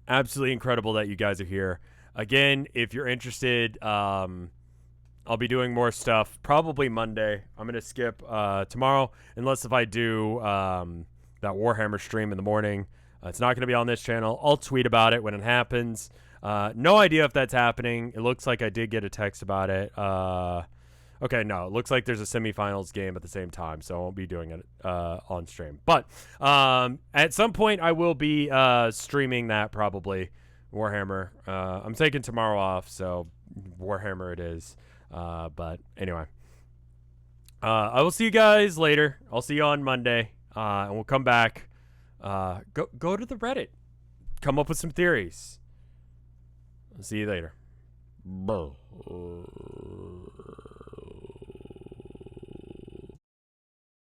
Absolutely incredible that you guys are here. Again, if you're interested, I'll be doing more stuff probably Monday. I'm going to skip tomorrow, unless if I do that Warhammer stream in the morning. It's not going to be on this channel. I'll tweet about it when it happens. No idea if that's happening. It looks like I did get a text about it. Okay, no, it looks like there's a semifinals game at the same time, so I won't be doing it on stream. But at some point, I will be streaming that probably, Warhammer. I'm taking tomorrow off, so Warhammer it is. But anyway, I will see you guys later. I'll see you on Monday, and we'll come back. Go to the Reddit. Come up with some theories. I'll see you later.